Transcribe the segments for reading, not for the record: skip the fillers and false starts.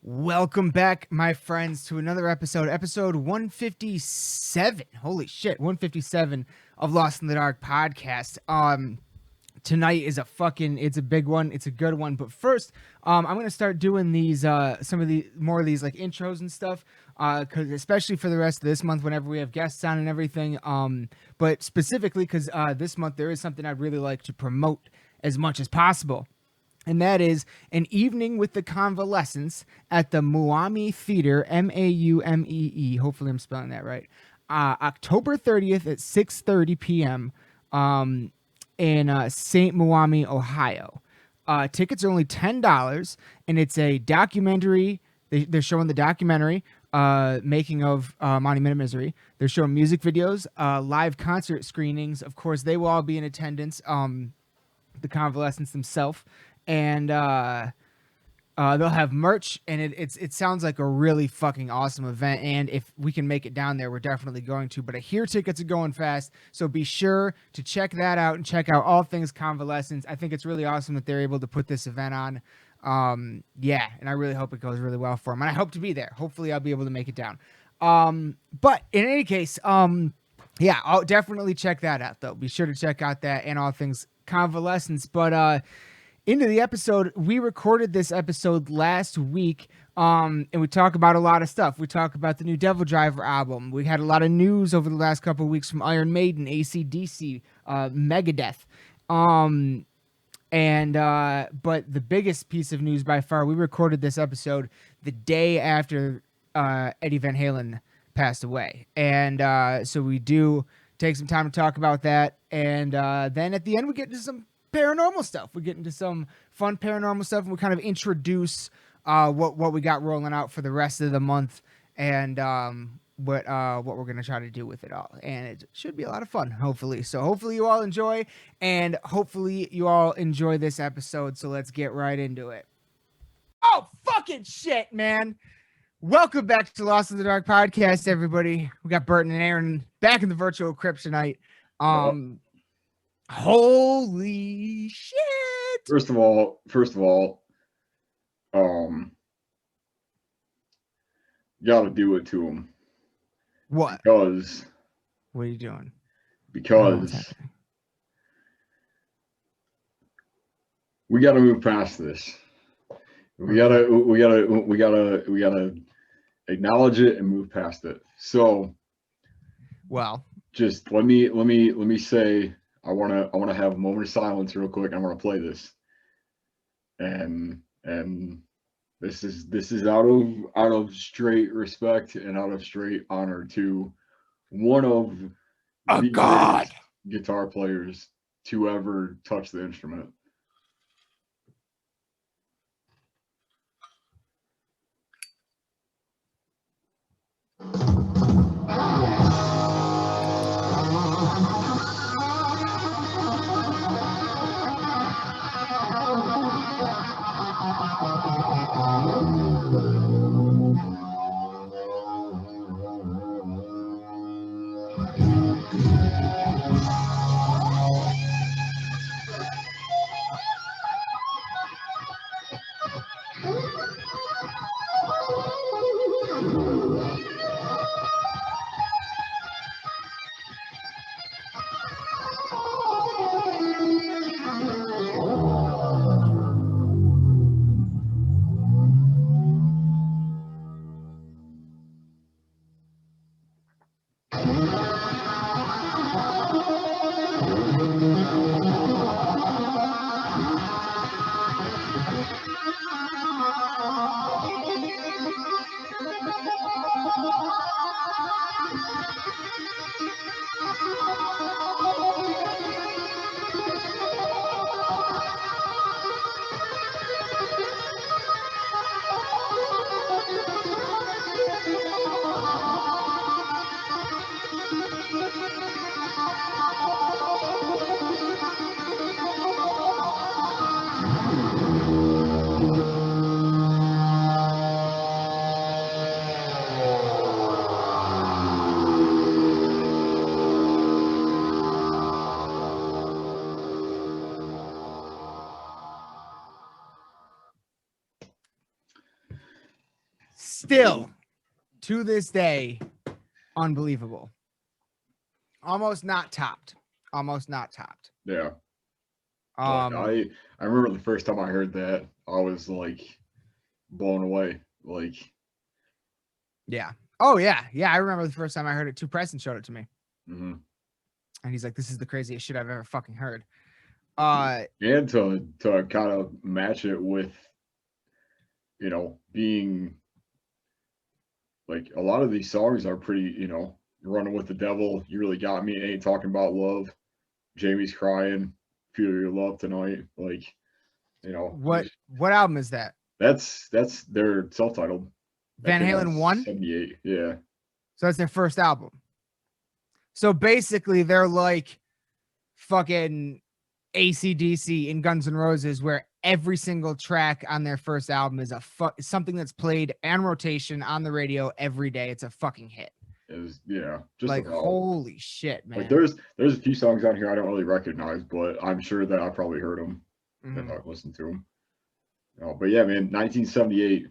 Welcome back, my friends, to another episode 157. Holy shit, 157 of Lost in the Dark podcast. Tonight is it's a big one. It's a good one. But first, I'm gonna start doing these some of the more of these like intros and stuff. Cause especially for the rest of this month, whenever we have guests on and everything. But specifically because this month there is something I'd really like to promote as much as possible. And that is an evening with the Convalescents at the Muamee Theater, Maumee. Hopefully I'm spelling that right. October 30th at 6:30 p.m. In St. Muamee, Ohio. Tickets are only $10, and it's a documentary. They're showing the documentary, making of Monument of Misery. They're showing music videos, live concert screenings. Of course, they will all be in attendance. The Convalescents themselves. And they'll have merch, and it sounds like a really fucking awesome event. And if we can make it down there, we're definitely going to. But I hear tickets are going fast, so be sure to check that out and check out all things Convalescents. I think it's really awesome that they're able to put this event on. Yeah, and I really hope it goes really well for them. And I hope to be there. Hopefully, I'll be able to make it down. But in any case, yeah, I'll definitely check that out, though. Be sure to check out that and all things Convalescents. But into the episode, we recorded this episode last week, and we talk about a lot of stuff. We talk about the new Devil Driver album. We had a lot of news over the last couple of weeks from Iron Maiden, AC/DC, Megadeth. But the biggest piece of news by far, we recorded this episode the day after Eddie Van Halen passed away. And so we do take some time to talk about that. And then at the end, we get into some paranormal stuff. We get into some fun paranormal stuff, and we kind of introduce what we got rolling out for the rest of the month, and what we're gonna try to do with it all. And it should be a lot of fun, hopefully. So hopefully you all enjoy, and hopefully you all enjoy this episode. So let's get right into it. Oh fucking shit, man! Welcome back to Lost in the Dark podcast, everybody. We got Burton and Aaron back in the virtual crypt tonight. Holy shit! First of all, gotta do it to him. What? Because what are you doing? Because we gotta move past this. We gotta acknowledge it and move past it. So, well, just let me say. I wanna have a moment of silence real quick. I want to play this, and this is out of straight respect and out of straight honor to one of the greatest guitar players to ever touch the instrument. Still, to this day, unbelievable. Almost not topped. Almost not topped. Yeah. I remember the first time I heard that, I was like blown away. Like, yeah. Oh yeah. Yeah. I remember the first time I heard it too. Preston showed it to me. mm-hmm. And he's like, this is the craziest shit I've ever fucking heard. And to kind of match it with, being like a lot of these songs are pretty, Running with the Devil, You Really Got Me, Ain't Talking About Love, Jamie's Crying, Feel Your Love Tonight. Like, what album is that? That's their self-titled. Van Halen 1? 78, yeah. So that's their first album. So basically they're like fucking AC/DC and Guns N' Roses, where every single track on their first album is something that's played on rotation on the radio every day. It's a fucking hit. Just like about. Holy shit, man. Like there's a few songs on here I don't really recognize, but I'm sure that I probably heard them if I've listened to them. But yeah, man, 1978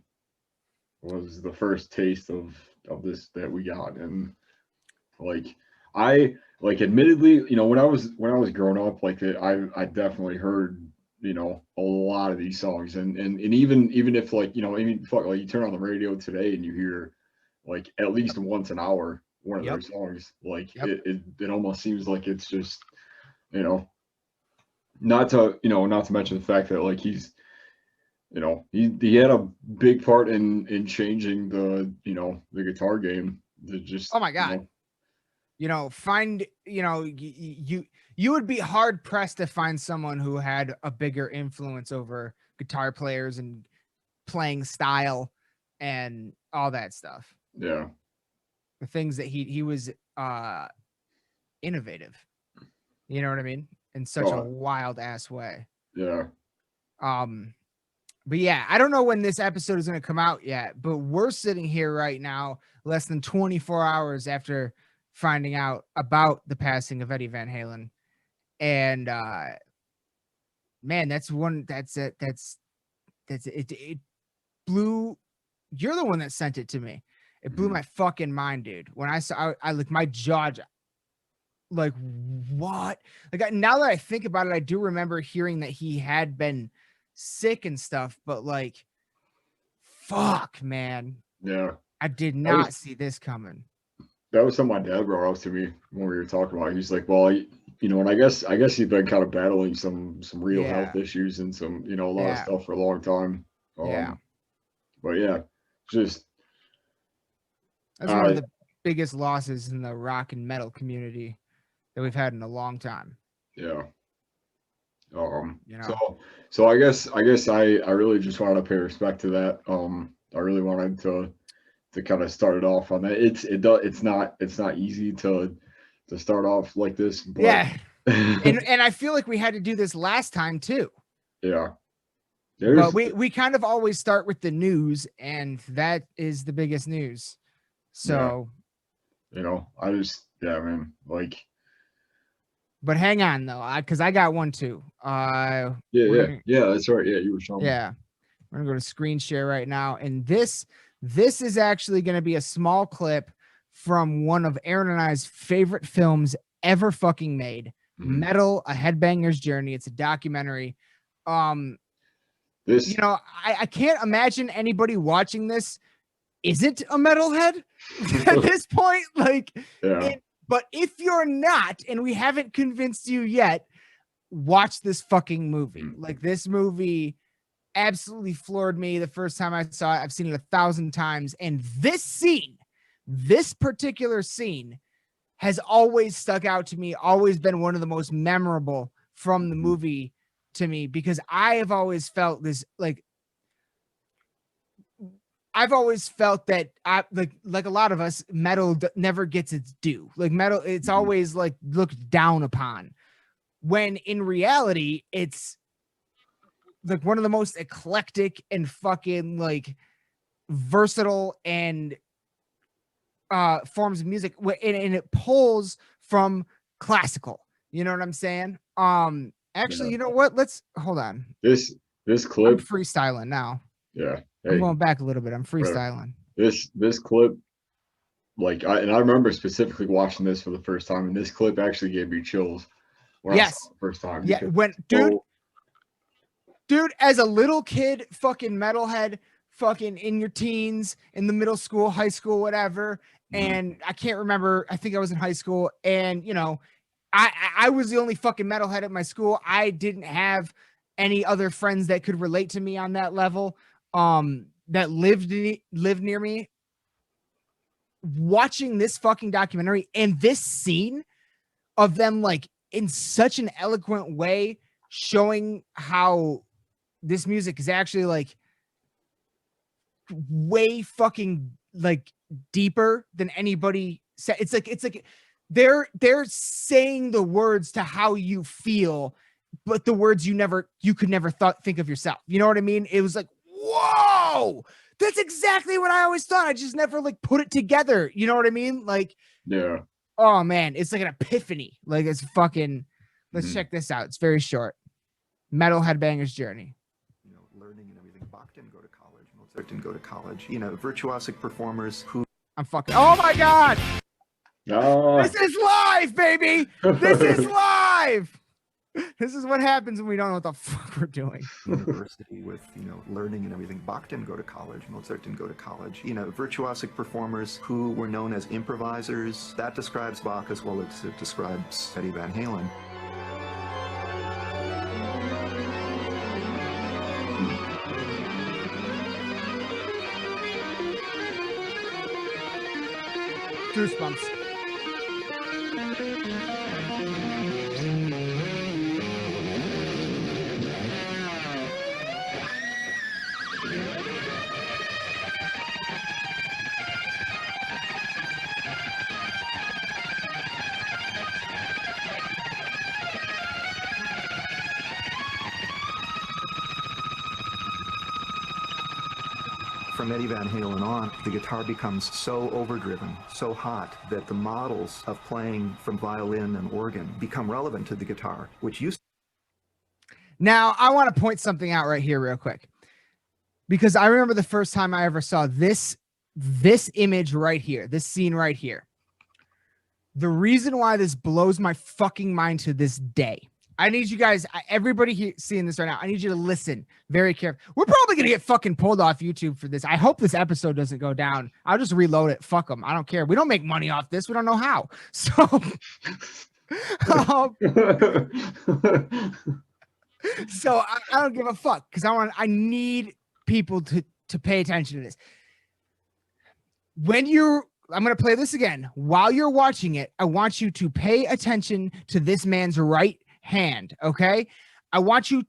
was the first taste of this that we got, and admittedly, when I was growing up, I definitely heard a lot of these songs, and even if you turn on the radio today and you hear at least once an hour one of their songs, it almost seems like it's just not to mention the fact that he's he had a big part in changing the the guitar game. Oh my god. You would be hard pressed to find someone who had a bigger influence over guitar players and playing style and all that stuff. Yeah. The things that he was innovative. You know what I mean? In such a wild ass way. Yeah. But yeah, I don't know when this episode is going to come out yet, but we're sitting here right now, less than 24 hours after finding out about the passing of Eddie Van Halen. And man, that's it blew. You're the one that sent it to me. It blew my fucking mind, dude. When I saw, I like my jaw, like what? Now that I think about it, I do remember hearing that he had been sick and stuff, but fuck, man. Yeah. I did not see this coming. That was something my dad brought up to me when we were talking about it. He's like, well, and I guess he's been kind of battling some real health issues and some, a lot of stuff for a long time. But yeah, just that's one of the biggest losses in the rock and metal community that we've had in a long time. Yeah. So I guess I really just wanted to pay respect to that. I really wanted to kind of start it off on that. It's not easy to start off like this. But... Yeah. and I feel like we had to do this last time too. Yeah. But we kind of always start with the news, and that is the biggest news. So, I just, man, but hang on though, because I got one too. Yeah, that's right. Yeah, you were showing me. Yeah, we're gonna go to screen share right now, and this is actually gonna be a small clip from one of Aaron and I's favorite films ever fucking made, Metal: A Headbanger's Journey. It's a documentary. I can't imagine anybody watching this isn't a metalhead at this point. But if you're not, and we haven't convinced you yet, watch this fucking movie. This movie absolutely floored me the first time I saw it. I've seen it 1,000 times. And this particular scene has always stuck out to me, always been one of the most memorable from the movie to me, because I have always felt this, I've always felt that like a lot of us, metal never gets its due. Metal, it's always looked down upon, when in reality, it's one of the most eclectic and fucking versatile and forms of music, and it pulls from classical. You know what I'm saying? Actually, you know what? Let's hold on. This clip, I'm freestyling now. Yeah. I'm going back a little bit. I'm freestyling. This clip, like, I remember specifically watching this for the first time, and this clip actually gave me chills when I saw it the first time. Yeah, dude, as a little kid, fucking metalhead, fucking in your teens, in the middle school, high school, whatever, and I can't remember. I think I was in high school, and you know, I was the only fucking metalhead at my school. I didn't have any other friends that could relate to me on that level. That lived near me. Watching this fucking documentary and this scene of them, like, in such an eloquent way, showing how this music is actually like way fucking like deeper than anybody said. It's like they're saying the words to how you feel, but the words you could never think of yourself. You know what I mean? It was like, whoa, that's exactly what I always thought. I just never like put it together. You know what I mean? Like, yeah. Oh man, it's like an epiphany. Like, it's fucking. Let's check this out. It's very short. Metal Headbanger's Journey. You know, learning and everything. Bach didn't go to college. Mozart didn't go to college. You know, virtuosic performers who. I'm fucking. Oh my god! This is live, baby. This is live. This is what happens when we don't know what the fuck we're doing. University with, you know, learning and everything. Bach didn't go to college. Mozart didn't go to college. You know, virtuosic performers who were known as improvisers. That describes Bach as well as it describes Eddie Van Halen. Goosebumps. From Eddie Van Halen on, the guitar becomes so overdriven, so hot, that the models of playing from violin and organ become relevant to the guitar, which used. Now, I want to point something out right here real quick, because I remember the first time I ever saw this image right here, this scene right here. The reason why this blows my fucking mind to this day. I need you guys, everybody here seeing this right now, I need you to listen very carefully. We're probably going to get fucking pulled off YouTube for this. I hope this episode doesn't go down. I'll just reload it. Fuck them. I don't care. We don't make money off this. We don't know how. So, so I don't give a fuck, because I need people to pay attention to this. I'm going to play this again. While you're watching it, I want you to pay attention to this man's right hand. Okay. I want you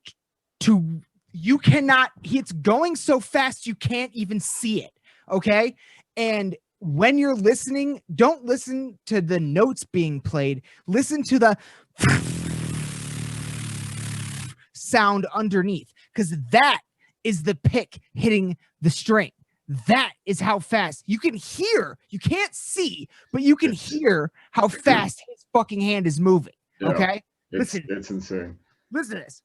to, it's going so fast you can't even see it. Okay. And when you're listening, don't listen to the notes being played. Listen to the sound underneath, because that is the pick hitting the string. That is how fast you can hear. You can't see, but you can hear how fast his fucking hand is moving. Yeah. Okay. Listen, it's insane. Listen to this.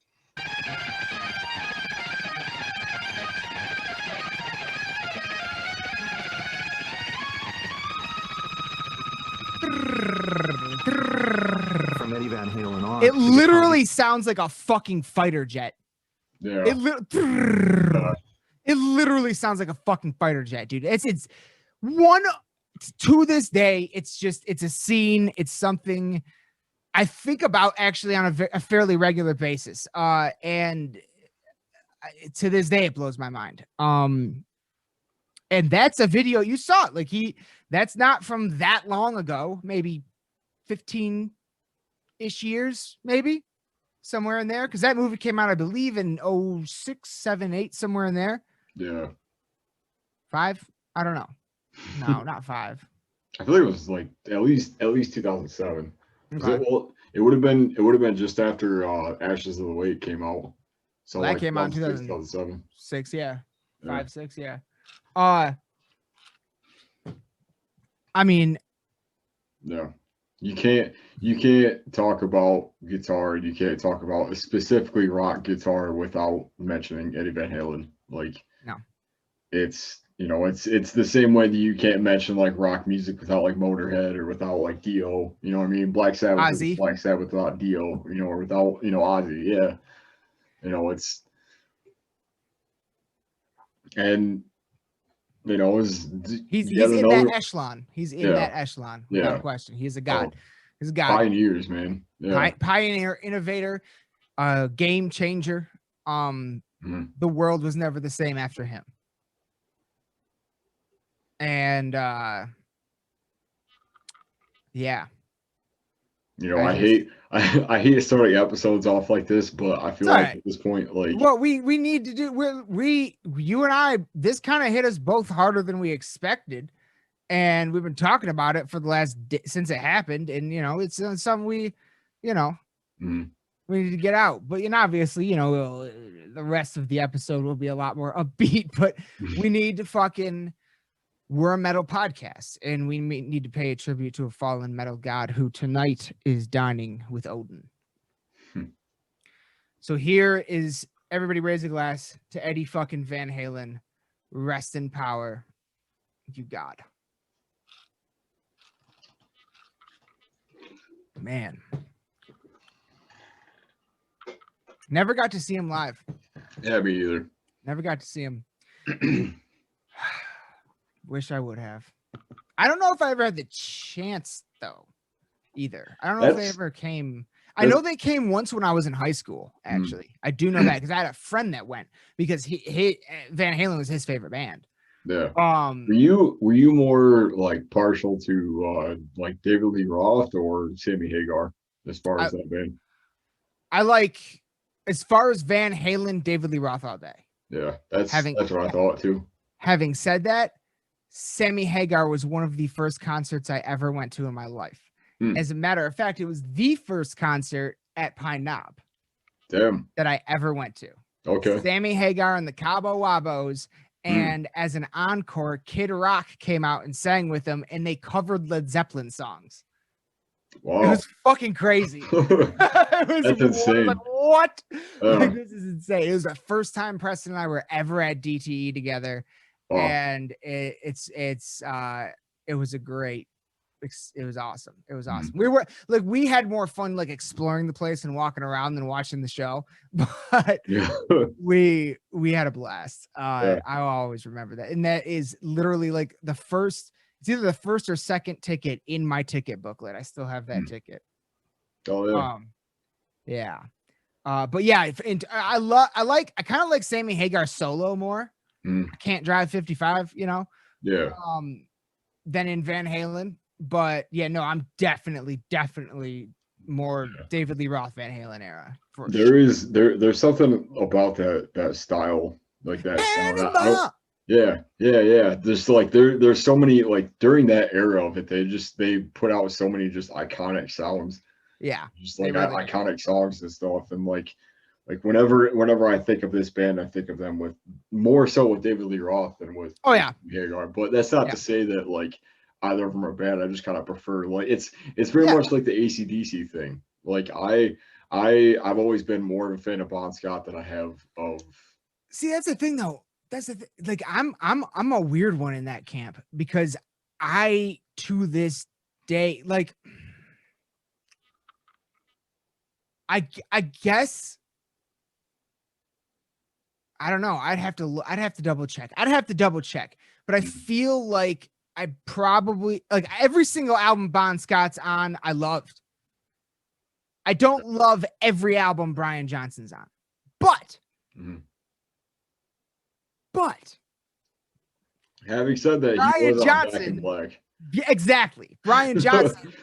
From Eddie Van Halen on. It literally sounds like a fucking fighter jet. Yeah. It literally sounds like a fucking fighter jet, dude. It's one to this day. It's a scene. It's something I think about actually on a fairly regular basis. And to this day, it blows my mind. And that's a video you saw. Like, that's not from that long ago, maybe 15-ish years, maybe somewhere in there. Cause that movie came out, I believe, in 06, 7, 8, somewhere in there. Yeah. 5? I don't know. No, not 5. I feel like it was like at least 2007. Okay. It would have been just after Ashes of the Weight came out. So Well, that like came out in 2007. 6, yeah. 5, Yeah. 6, yeah. I mean, Yeah. You can't talk about guitar. You can't talk about specifically rock guitar without mentioning Eddie Van Halen. Like, No. it's it's the same way that you can't mention like rock music without like Motorhead or without like Dio. You know what I mean? Black Sabbath is Ozzy. Black Sabbath without Dio. Or without Ozzy. Yeah. It's and is He's yet in another that echelon. He's in that echelon without question. He's a god. He's a god. Pioneers, man. Yeah. Pioneer, innovator, game changer. The world was never the same after him. And yeah. I hate starting episodes off like this, but I feel like at this point, like what we need to do, you and I, this kind of hit us both harder than we expected, and we've been talking about it for the last since it happened, and it's something we need to get out. But obviously, the rest of the episode will be a lot more upbeat, but we need to we're a metal podcast, and we need to pay a tribute to a fallen metal god who tonight is dining with Odin. So here is everybody raise a glass to Eddie fucking Van Halen. Rest in power, you God. Man. Never got to see him live. Yeah, me either. Never got to see him. Wish I would have. I don't know if I ever had the chance though, either. I don't know if they ever came. I know they came once when I was in high school, actually. I do know that because I had a friend that went because he Van Halen was his favorite band. Yeah. Were you more like partial to like David Lee Roth or Sammy Hagar as far as that band? I like, as far as Van Halen, David Lee Roth all day. Yeah, that's what I thought too. Having said that, Sammy Hagar was one of the first concerts I ever went to in my life. As a matter of fact, it was the first concert at Pine Knob. Damn. That I ever went to. Okay. Sammy Hagar and the Cabo Wabos. And as an encore, Kid Rock came out and sang with them, and they covered Led Zeppelin songs. Wow. It was fucking crazy. That's insane. Like, what? Like, this is insane. It was the first time Preston and I were ever at DTE together. Wow. And it was a great, it was awesome. It was awesome. We were like, we had more fun like exploring the place and walking around than watching the show, but we had a blast. I always remember that. And that is literally like it's either the first or second ticket in my ticket booklet. I still have that ticket. Oh yeah. But yeah, I kind of like Sammy Hagar solo more. I Can't Drive 55, Yeah. Than in Van Halen. But yeah, no, I'm definitely more David Lee Roth Van Halen era. There's something about that style, like that sound. Yeah. There's like there's so many, like during that era of it, they put out so many just iconic sounds. Yeah. Just like iconic songs and stuff. And like whenever I think of this band, I think of them with more so with David Lee Roth than with Hagar. But that's not to say that like either of them are bad. I just kind of prefer, like, it's very much like the AC/DC thing. Like I've always been more of a fan of Bon Scott than I have of. See, that's the thing though. Like I'm a weird one in that camp because I to this day, like, I guess I don't know. I'd have to double check. But I feel like I probably, like, every single album Bon Scott's on, I loved. I don't love every album Brian Johnson's on, but having said that, Brian he was Johnson, on Back in Black. Yeah, exactly. Brian Johnson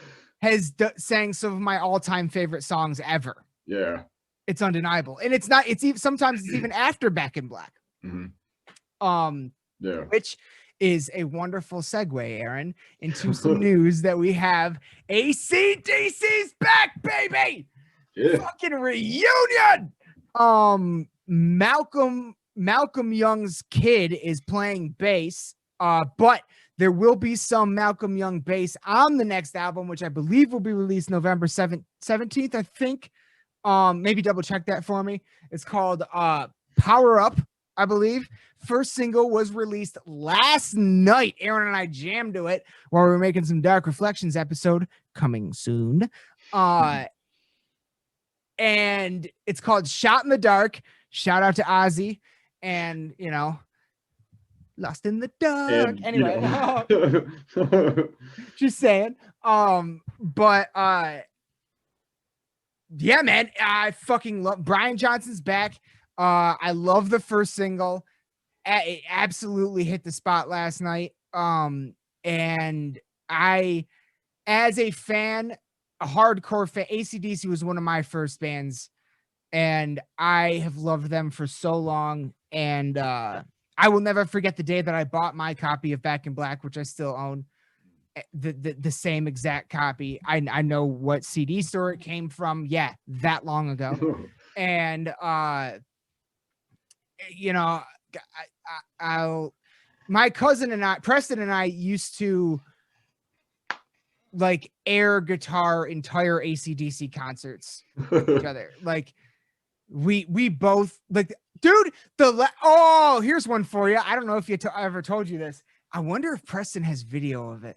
has sang some of my all-time favorite songs ever. Yeah, it's undeniable, and it's not. It's even sometimes it's even after Back in Black. Which is a wonderful segue, Aaron, into some news that we have. AC/DC's back, baby! Yeah. Fucking reunion! Malcolm Young's kid is playing bass, but there will be some Malcolm Young bass on the next album, which I believe will be released November 17th, I think. Maybe double check that for me. It's called Power Up. I believe. First single was released last night. Aaron and I jammed to it while we were making some Dark Reflections episode coming soon. And it's called Shot in the Dark. Shout out to Ozzy. And, you know, Lost in the Dark. And, Anyway, just saying. Yeah, man, I fucking love Brian Johnson's back. I love the first single. It absolutely hit the spot last night. And I, as a fan, a hardcore fan, AC/DC was one of my first bands, and I have loved them for so long. And I will never forget the day that I bought my copy of Back in Black, which I still own. The same exact copy. I know what CD store it came from. Yeah, that long ago. And you know, my cousin and I, Preston and I, used to like air guitar entire AC/DC concerts with each other. Like we both like, dude. Here's one for you. I don't know if I ever told you this. I wonder if Preston has video of it.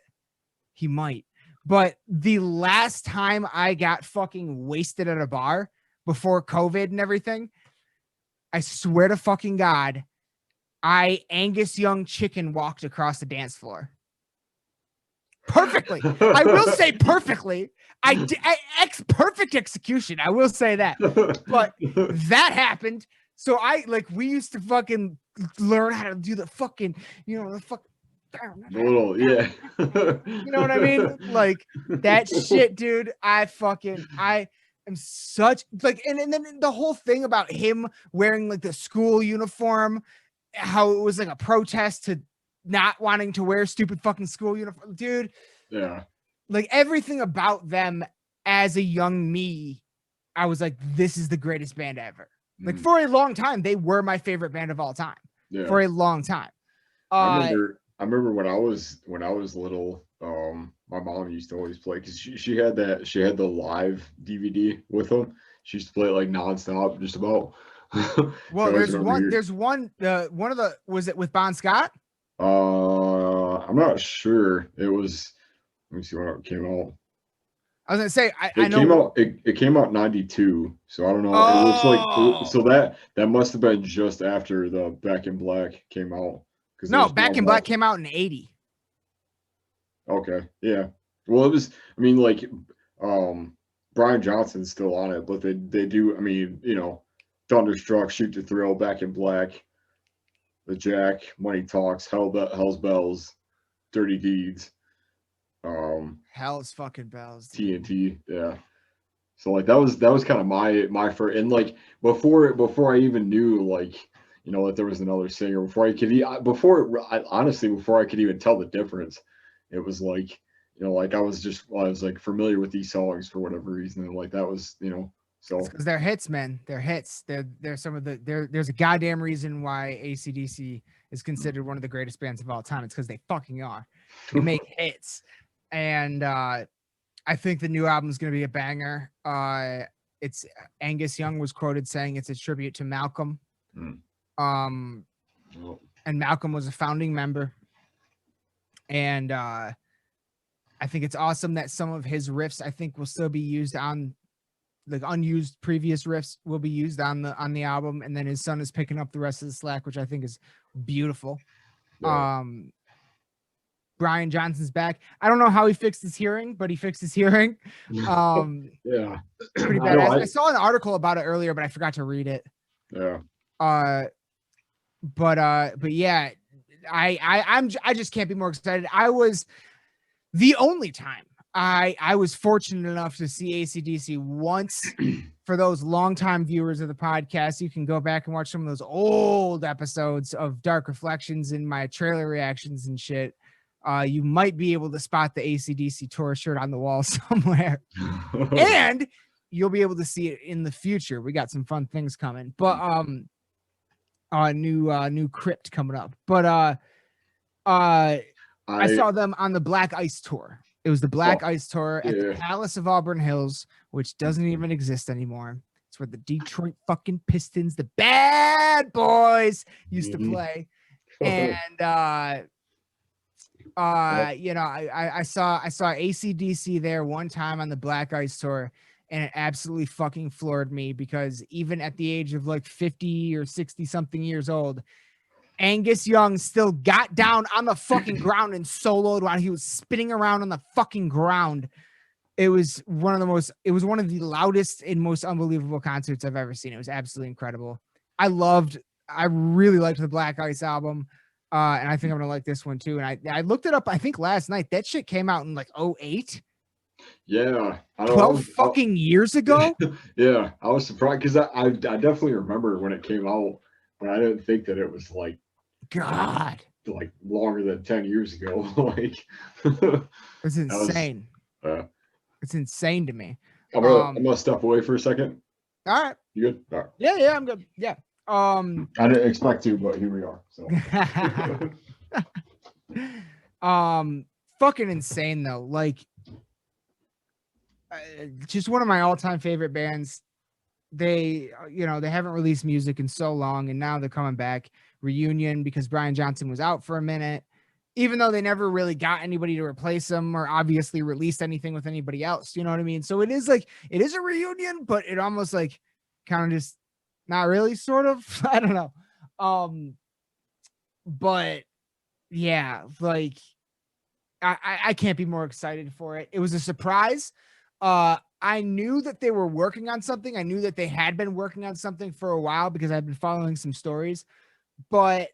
He might. But the last time I got fucking wasted at a bar before COVID and everything, I swear to fucking God, I Angus Young chicken walked across the dance floor. Perfectly. I will say perfectly. Perfect execution. I will say that. But that happened. So we used to fucking learn how to do the fucking, the fuck. Little, yeah. You know what I mean? Like that shit, dude. I am such like, and then the whole thing about him wearing like the school uniform, how it was like a protest to not wanting to wear stupid fucking school uniform, dude. Yeah. Like everything about them as a young me, I was like, this is the greatest band ever. Like for a long time, they were my favorite band of all time. Yeah. For a long time. I remember when I was little, my mom used to always play because she had the live DVD with them. She used to play it like nonstop, just about. Well, was it with Bon Scott? I'm not sure. It was. Let me see when it came out. I was gonna say I know it came out 92, so I don't know. It looks like so that must have been just after the Back in Black came out. No, Back in Black came out in 80. Okay, yeah. Well, it was. I mean, like, Brian Johnson's still on it, but they do. I mean, Thunderstruck, Shoot to Thrill, Back in Black, The Jack, Money Talks, Hell's Bells, Dirty Deeds, Hell's fucking bells, TNT, yeah. So like that was kind of my first, and like before I even knew like that there was another singer, before I could even tell the difference, it was like like I was like familiar with these songs for whatever reason, and like that was so because they're hits, man. They're hits. They're some of the there's a goddamn reason why AC/DC is considered one of the greatest bands of all time. It's because they fucking are. They make hits. And I think the new album is going to be a banger. It's Angus Young was quoted saying it's a tribute to Malcolm. And Malcolm was a founding member. And I think it's awesome that some of his riffs I think will still be used on, like unused previous riffs will be used on the album, and then his son is picking up the rest of the slack, which I think is beautiful. Yeah. Brian Johnson's back. I don't know how he fixed his hearing, but he fixed his hearing. Yeah, pretty badass. I saw an article about it earlier, but I forgot to read it. Yeah. But yeah, I just can't be more excited. I was the only time I was fortunate enough to see AC/DC once. For those longtime viewers of the podcast, you can go back and watch some of those old episodes of Dark Reflections and my trailer reactions and shit. You might be able to spot the AC/DC tour shirt on the wall somewhere. And you'll be able to see it in the future. We got some fun things coming. But new crypt coming up. But I saw them on the Black Ice tour. It was the Black Ice tour at the Palace of Auburn Hills, which doesn't even exist anymore. It's where the Detroit fucking Pistons, the bad boys, used to play. And you know, I saw AC/DC there one time on the Black Ice tour, and it absolutely fucking floored me because even at the age of like 50 or 60 something years old, Angus Young still got down on the fucking ground and soloed while he was spinning around on the fucking ground. It was one of the loudest and most unbelievable concerts I've ever seen. It was absolutely incredible. I really liked the Black Ice album. And I think I'm going to like this one too. And I looked it up, I think last night. That shit came out in like 2008. Yeah. 12 fucking years ago? Yeah. I was surprised because I definitely remember when it came out, but I didn't think that it was like, God. Like longer than 10 years ago. Like, it's insane. It's insane to me. I'm gonna step away for a second. All right. You good? All right. Yeah, I'm good. Yeah. I didn't expect to, but here we are. So fucking insane though. Like just one of my all-time favorite bands. They haven't released music in so long, and now they're coming back. Reunion, because Brian Johnson was out for a minute, even though they never really got anybody to replace him or obviously released anything with anybody else. You know what I mean? So it is a reunion, but it almost like kind of just not really, sort of. I don't know. But yeah, like I can't be more excited for it. It was a surprise. I knew that they were working on something. I knew that they had been working on something for a while because I've been following some stories, but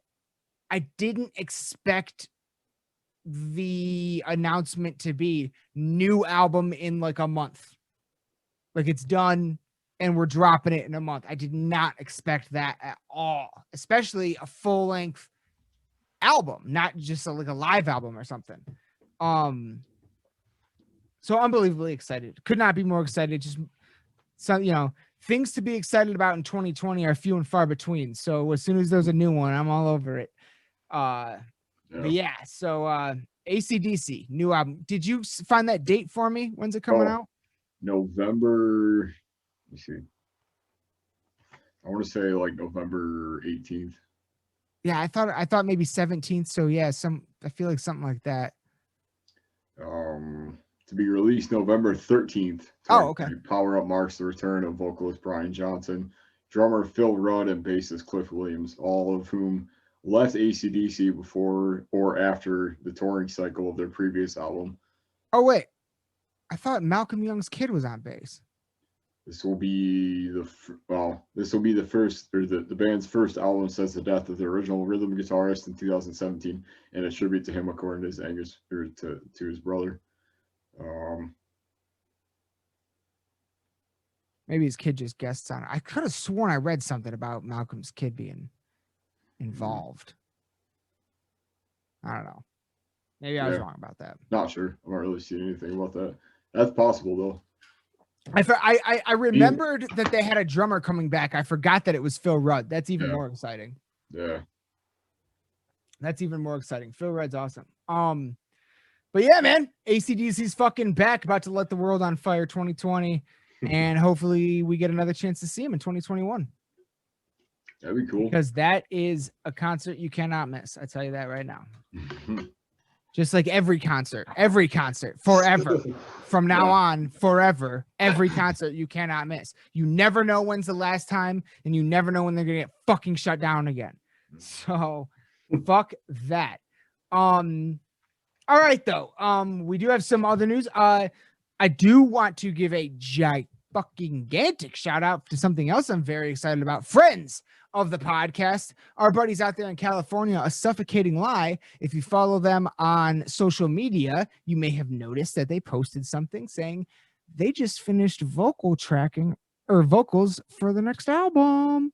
I didn't expect the announcement to be new album in like a month. Like it's done and we're dropping it in a month. I did not expect that at all, especially a full length album, not just like a live album or something. So unbelievably excited. Could not be more excited. Just some, things to be excited about in 2020 are few and far between. So as soon as there's a new one, I'm all over it. But yeah, so AC/DC new album. Did you find that date for me? When's it coming out? November. Let me see. I want to say like November 18th. Yeah, I thought maybe 17th. So yeah, I feel like something like that. To be released November 13th. Oh, okay. Power Up marks the return of vocalist Brian Johnson, drummer Phil Rudd, and bassist Cliff Williams, all of whom left AC/DC before or after the touring cycle of their previous album. Oh, wait. I thought Malcolm Young's kid was on bass. This will be the first, or the band's first album since the death of the original rhythm guitarist in 2017, and a tribute to him according to his to his brother. Maybe his kid just guests on it. I could have sworn I read something about Malcolm's kid being involved. I don't know. Maybe I was wrong about that. Not sure. I'm not really seeing anything about that. That's possible though. I remembered that they had a drummer coming back. I forgot that it was Phil Rudd. That's even more exciting. Yeah. That's even more exciting. Phil Rudd's awesome. But yeah, man, AC/DC's fucking back, about to let the world on fire 2020. And hopefully we get another chance to see him in 2021. That'd be cool. Because that is a concert you cannot miss. I tell you that right now. Just like every concert, forever. From now on, forever, every concert you cannot miss. You never know when's the last time, and you never know when they're gonna get fucking shut down again. So fuck that. All right though. We do have some other news. I do want to give a gigantic shout out to something else I'm very excited about. Friends of the podcast, our buddies out there in California, A Suffocating Lie. If you follow them on social media, you may have noticed that they posted something saying they just finished vocals for the next album.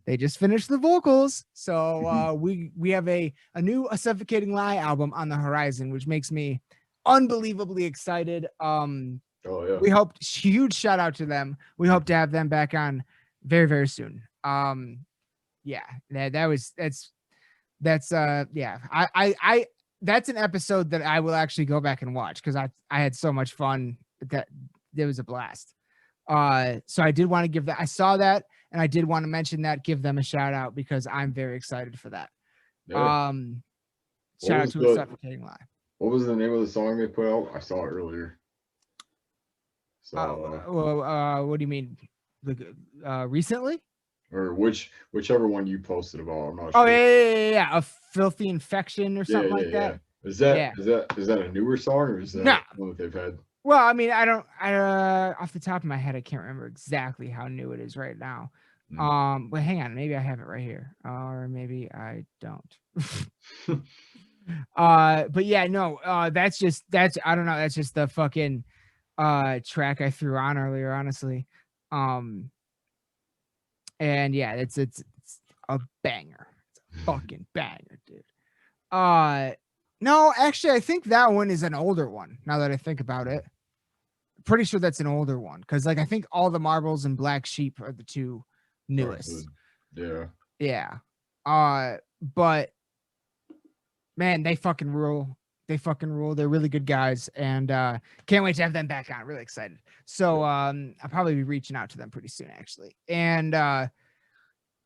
They just finished the vocals. So we have a new A Suffocating Lie album on the horizon, which makes me unbelievably excited. We hope, huge shout out to them. We hope to have them back on very, very soon. That's an episode that I will actually go back and watch because I had so much fun. That it was a blast. So I did want to give that. I saw that, and I did want to mention that, give them a shout out because I'm very excited for that. Yeah. Shout out to a Suffocating Lie. What was the name of the song they put out? I saw it earlier. So, What do you mean? Recently? or whichever one you posted about. I'm not Oh sure. yeah. A Filthy Infection or something like that. Is that a newer song, or is that one that they've had? Well, I mean, I off the top of my head, I can't remember exactly how new it is right now. But hang on, maybe I have it right here, or maybe I don't. But yeah, no, that's I don't know, that's just the fucking track I threw on earlier, honestly. And yeah, it's a banger. It's a fucking banger, dude. No, actually, I think that one is an older one. Now that I think about it, pretty sure that's an older one because, like, I think All the Marbles and Black Sheep are the two newest. Yeah. But man, they fucking rule. They're really good guys, and can't wait to have them back on. Really excited. So I'll probably be reaching out to them pretty soon, actually. And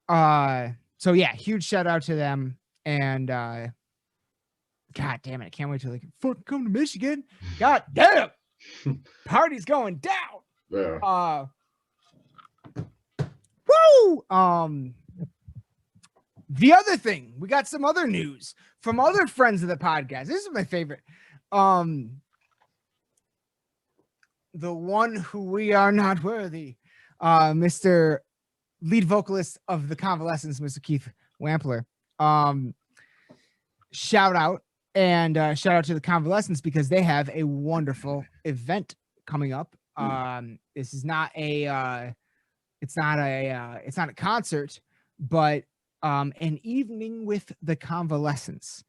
so yeah, huge shout out to them. And God damn it, I can't wait till they can fucking come to Michigan. God damn, party's going down. Yeah. Woo! The other thing, we got some other news from other friends of the podcast. This is my favorite. The one who we are not worthy, Mr. lead vocalist of the Convalescence, Mr. Keith Wampler. Shout out to the Convalescence because they have a wonderful event coming up. This is not a concert, but an evening with the Convalescence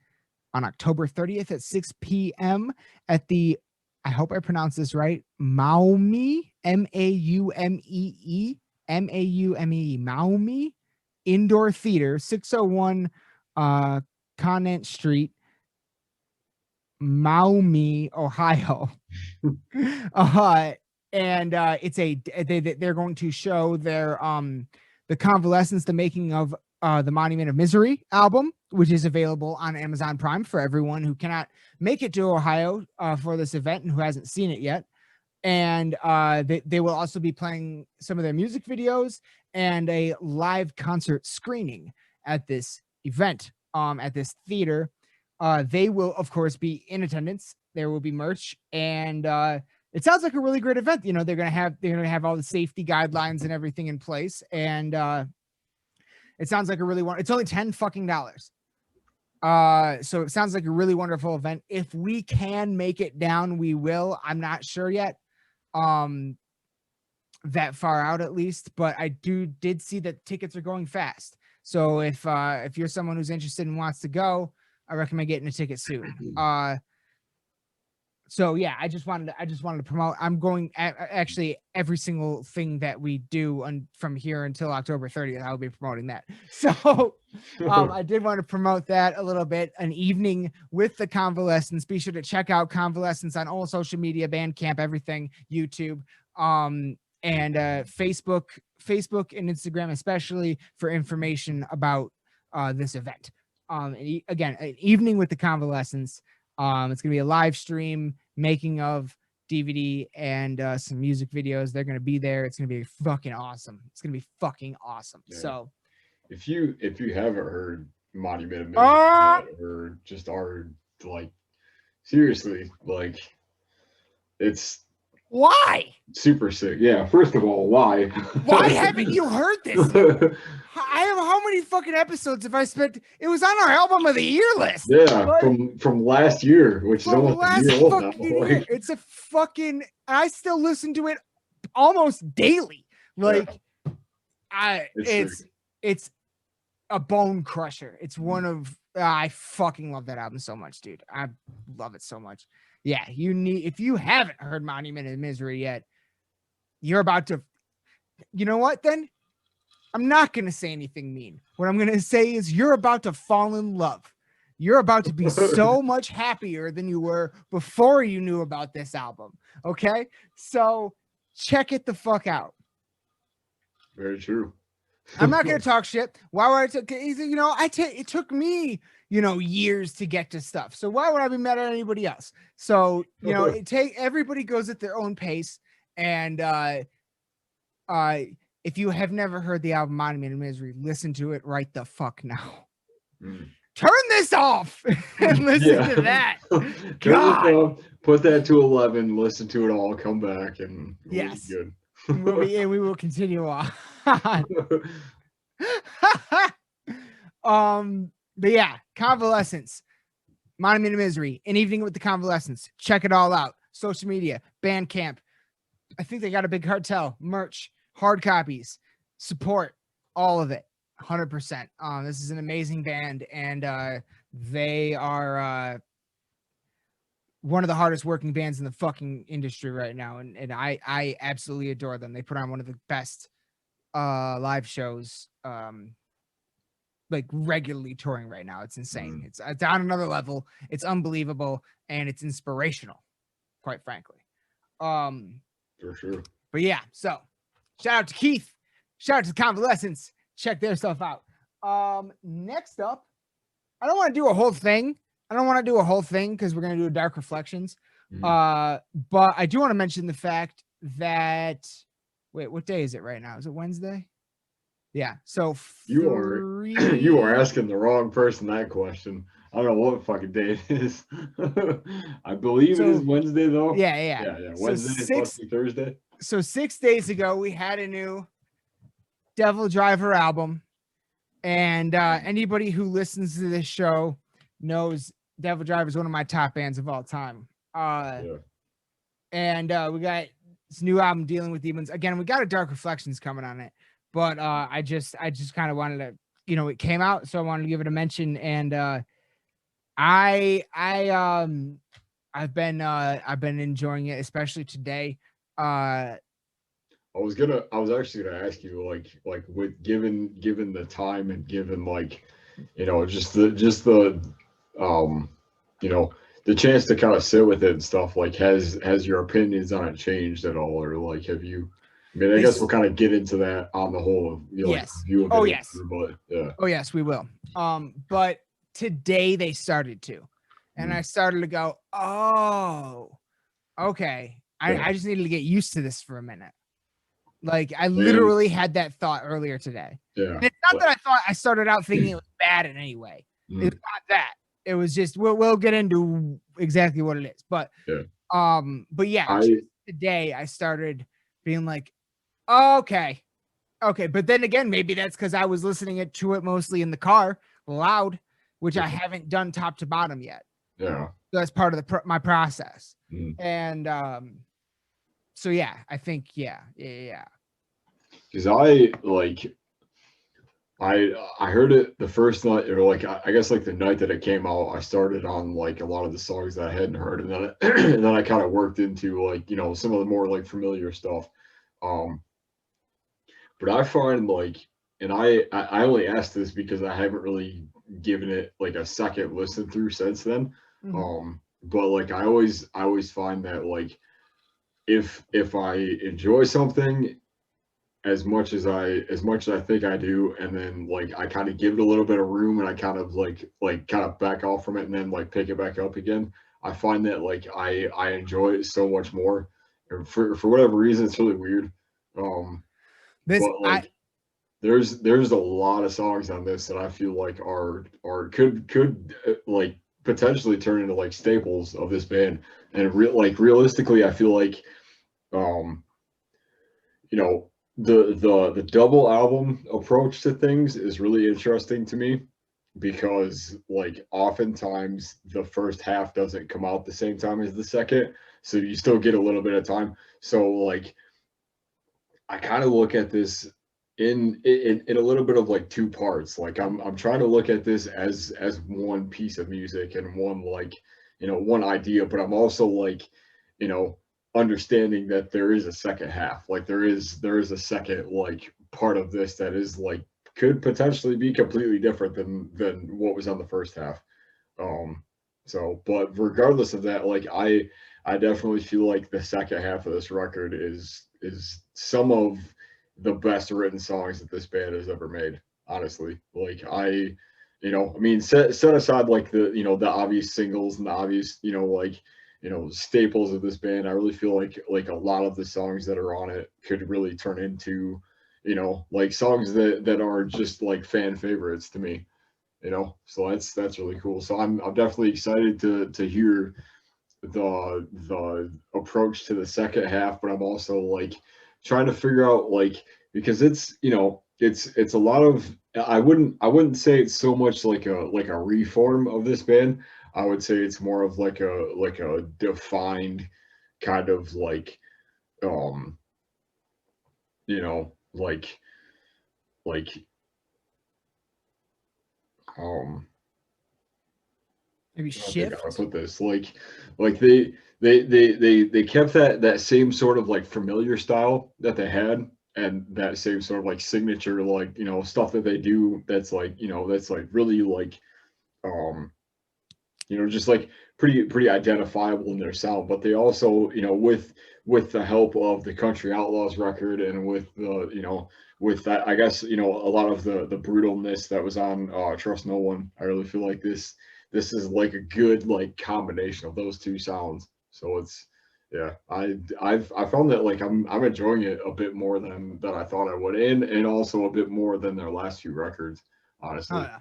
on October 30th at 6 p.m. at the, I hope I pronounced this right, Maumee, Maumee Indoor Theater, 601 Conant Street, Maumee, Ohio. And they're going to show their the Convalescence, the making of the Monument of Misery album, which is available on Amazon Prime for everyone who cannot make it to Ohio for this event and who hasn't seen it yet. And they will also be playing some of their music videos and a live concert screening at this event, at this theater. They will, of course, be in attendance. There will be merch, and it sounds like a really great event. You know, they're gonna have all the safety guidelines and everything in place, and it sounds like it's only $10 fucking. So it sounds like a really wonderful event. If we can make it down, we will. I'm not sure yet. That far out at least, but I did see that tickets are going fast. So if you're someone who's interested and wants to go, I recommend getting a ticket soon. So yeah, I just wanted to promote. I'm going actually every single thing that we do from here until October 30th. I'll be promoting that. So I did want to promote that a little bit. An evening with the Convalescence. Be sure to check out Convalescence on all social media, Bandcamp, everything, YouTube, and Facebook and Instagram, especially for information about this event. And again, an evening with the Convalescence. It's gonna be a live stream, making of DVD, and some music videos. They're gonna be there. It's gonna be fucking awesome. Yeah. So if you haven't heard Monument of Misery or just are like seriously, like it's why super sick. Yeah, first of all, why haven't you heard this? How many fucking episodes have I spent? It was on our album of the year list. Yeah, like, from last year, which is almost a year old now. Like, it's a fucking. I still listen to it almost daily. Like, yeah. It's a bone crusher. It's one of. I fucking love that album so much, dude. I love it so much. Yeah, if you haven't heard Monument of Misery yet, you're about to. You know what? Then I'm not going to say anything mean. What I'm going to say is you're about to fall in love. You're about to be so much happier than you were before you knew about this album. Okay? So check it the fuck out. Very true. I'm not gonna talk shit. Why would I take? You know, it took me, you know, years to get to stuff. So why would I be mad at anybody else? So you know, everybody goes at their own pace. And if you have never heard the album Monument of Misery, listen to it right the fuck now. Turn this off and listen to that. God. Put that to 11, listen to it all, come back, and yes, good. we will continue on. But yeah, Convalescence, Monument of Misery, An Evening with the Convalescents. Check it all out. Social media, Bandcamp. I think they got a big cartel, merch, hard copies, support, all of it. 100%. This is an amazing band, and they are one of the hardest working bands in the fucking industry right now, and I absolutely adore them. They put on one of the best live shows, like regularly touring right now. It's insane. It's on another level. It's unbelievable, and it's inspirational, quite frankly. For sure. But yeah, so shout out to Keith, shout out to the Convalescents. Check their stuff out. Next up, I don't want to do a whole thing. Because we're going to do a Dark Reflections. But I do want to mention the fact that, wait, what day is it right now? Is it Wednesday? Yeah. So you are asking the wrong person that question. I don't know what fucking day it is. I believe it is Wednesday though. Yeah. Wednesday, so Thursday. So 6 days ago, we had a new Devil Driver album, and anybody who listens to this show knows Devil Driver is one of my top bands of all time. And we got this new album, Dealing with Demons. Again, we got a Dark Reflections coming on it, but I just kind of wanted to, you know, it came out, so I wanted to give it a mention. And I've been enjoying it, especially today. I was actually gonna ask you, like with given the time and given, like, you know, just the you know, the chance to kind of sit with it and stuff, like, has your opinions on it changed at all, or like, have you? I mean, I guess we'll kind of get into that on the whole of, you know, yes. View of oh it, yes. But yeah. Oh yes, we will. But today they started to, and I started to go, oh, okay. I just needed to get used to this for a minute. Like, I literally had that thought earlier today. Yeah. And it's not that I thought I started out thinking it was bad in any way. It's not that. It was just we'll get into exactly what it is. But today I started being like, oh, okay. But then again, maybe that's because I was listening to it mostly in the car, loud, which I haven't done top to bottom yet. Yeah. So that's part of my process. And so yeah, I think yeah. Because I heard it the first night, or like I guess like the night that it came out, I started on like a lot of the songs that I hadn't heard, and then and then I kind of worked into, like, you know, some of the more like familiar stuff. But I find, like, and I only asked this because I haven't really given it like a second listen through since then. But like I always find that, like, if I enjoy something as much as I think I do, and then like I kind of give it a little bit of room, and I kind of like kind of back off from it, and then like pick it back up again, I find that like I enjoy it so much more. And for whatever reason, it's really weird. But like there's a lot of songs on this that I feel like could like potentially turn into like staples of this band. And realistically, I feel like you know, the double album approach to things is really interesting to me, because like oftentimes the first half doesn't come out the same time as the second, so you still get a little bit of time. So like I kind of look at this in a little bit of like two parts. Like I'm trying to look at this as one piece of music and one, like, you know, one idea, but I'm also like, you know, understanding that there is a second half. Like there is a second like part of this that is like could potentially be completely different than what was on the first half. So but regardless of that, like I definitely feel like the second half of this record is is some of the best written songs that this band has ever made. Honestly, like I mean, set aside like the the obvious singles and the obvious like staples of this band. I really feel like a lot of the songs that are on it could really turn into like songs that are just like fan favorites to me. So that's really cool. So I'm definitely excited to hear the approach to the second half, but I'm also like trying to figure out like because it's it's a lot of I wouldn't say it's so much like a reform of this band. I would say it's more of like a defined kind of like um like like um Maybe I don't think how to shift. put this. Like they kept that same sort of like familiar style that they had, and that same sort of like signature like stuff that they do that's like that's like really like um just like pretty identifiable in their sound. But they also with the help of the Country Outlaws record and with the with that I guess a lot of the brutalness that was on Trust No One. I really feel like this is like a good like combination of those two sounds. So it's yeah, I found that like I'm enjoying it a bit more than I thought I would, and also a bit more than their last few records, Oh honestly. yeah,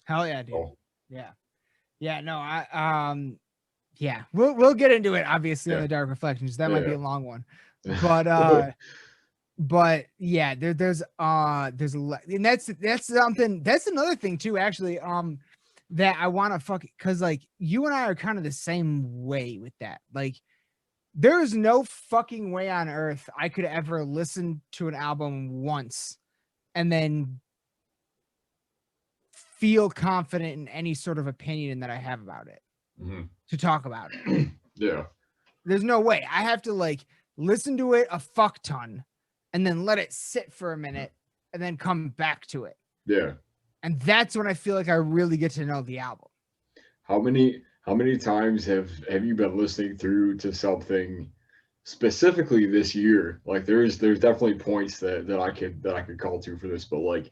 hell yeah, dude. So Yeah, yeah. No, yeah, we'll get into it obviously on yeah, the Dark Reflections. That might be yeah, a long one, but yeah. yeah, there's and that's something that's another thing too actually that I want to because like you and I are kind of the same way with that. Like there is no fucking way on earth I could ever listen to an album once and then feel confident in any sort of opinion that I have about it Mhm. to talk about it. Yeah, There's no way. I have to like listen to it a fuck ton and then let it sit for a minute and then come back to it. yeah. And that's when I feel like I really get to know the album. How many times have you been listening through to something specifically this year? Like there's definitely points that I could call to for this, but like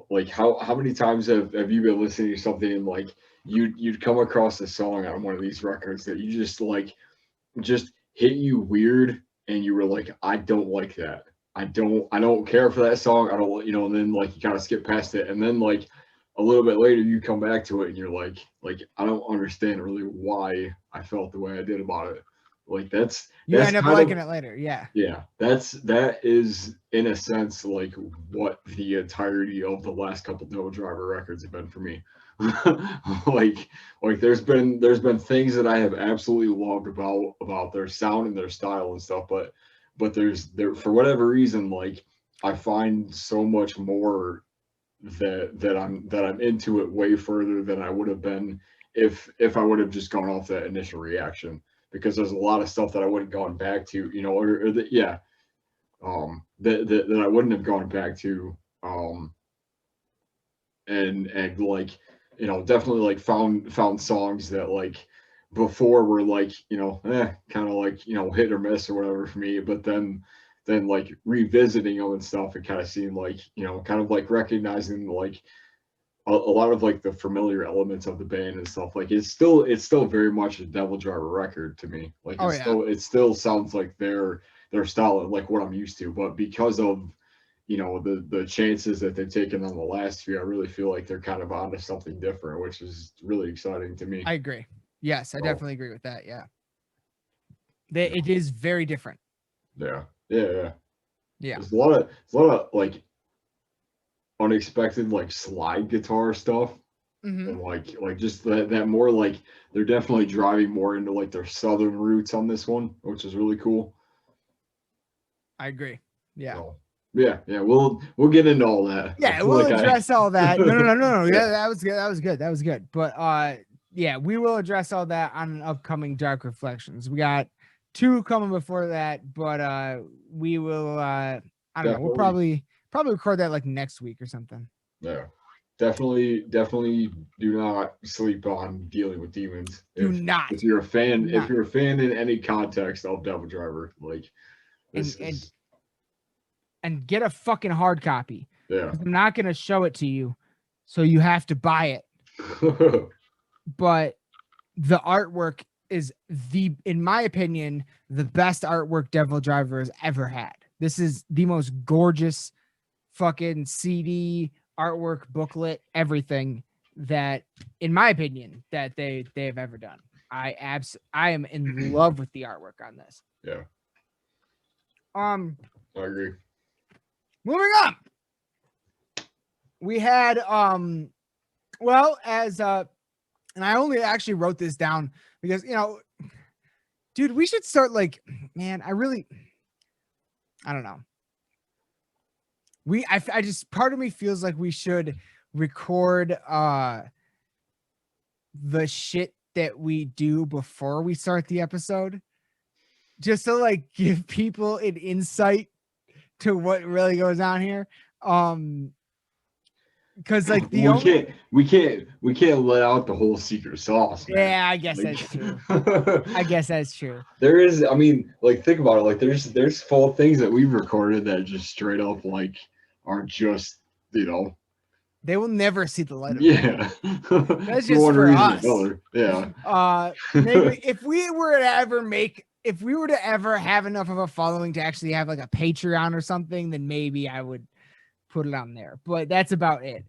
like how many times have you been listening to something and like you'd come across a song on one of these records that you just like just hit you weird and you were like, I don't like that. I don't care for that song. I don't and then like you kind of skip past it and then like a little bit later you come back to it and you're like I don't understand really why I felt the way I did about it. Like You that's end up kind of liking it later. Yeah. yeah, that is in a sense like what the entirety of the last couple Doe Driver records have been for me. like like there's been things that I have absolutely loved about their sound and their style and stuff, but there for whatever reason like I find so much more that I'm into it way further than I would have been if I would have just gone off that initial reaction, because there's a lot of stuff that I wouldn't gone back to, or that yeah, that I wouldn't have gone back to, and like definitely like found songs that like before were like kind of like hit or miss or whatever for me, but then like revisiting them and stuff, it kind of seemed like kind of like recognizing like a lot of like the familiar elements of the band and stuff. Like it's still very much a Devil Driver record to me. Like Oh yeah. it still sounds like their style, like what I'm used to. But because of the chances that they've taken on the last few, I really feel like they're kind of onto something different, which is really exciting to me. I agree. Yes, I So definitely agree with that. Yeah. yeah, It is very different. yeah, yeah, yeah. Yeah. There's a lot of like unexpected like slide guitar stuff, Mm-hmm. and like just that more like they're definitely driving more into like their southern roots on this one, which is really cool. I agree. Yeah. So yeah, we'll get into all that. I Yeah, feel we'll like I address all that. No. Yeah, yeah, that was good. That was good. That was good. But yeah, we will address all that on an upcoming Dark Reflections. We got 2 coming before that, but we will I don't know. We'll definitely probably record that like next week or something. yeah. Definitely do not sleep on Dealing with Demons. Do If not. you're a Do fan, if not. you're a fan in any context of Devil Driver, like and get a fucking hard copy. Yeah. I'm not gonna show it to you, so you have to buy it. But the artwork is in my opinion, the best artwork Devil Driver has ever had. This is the most gorgeous fucking CD artwork, booklet, everything that, in my opinion, that they have ever done. I am in love with the artwork on this. Yeah. I agree. Moving on. We had well, as and I only actually wrote this down because, dude, we should start man, I don't know. I just, part of me feels like we should record the shit that we do before we start the episode, just to give people an insight to what really goes on here. Because we can't let out the whole secret sauce, man. Yeah, I guess that's true. I guess that's true. There is, think about it. There's full things that we've recorded that just straight up are just, they will never see the light of day. That's just for us. Yeah. Maybe if we were to ever have enough of a following to actually have a Patreon or something, then maybe I would put it on there. But that's about it.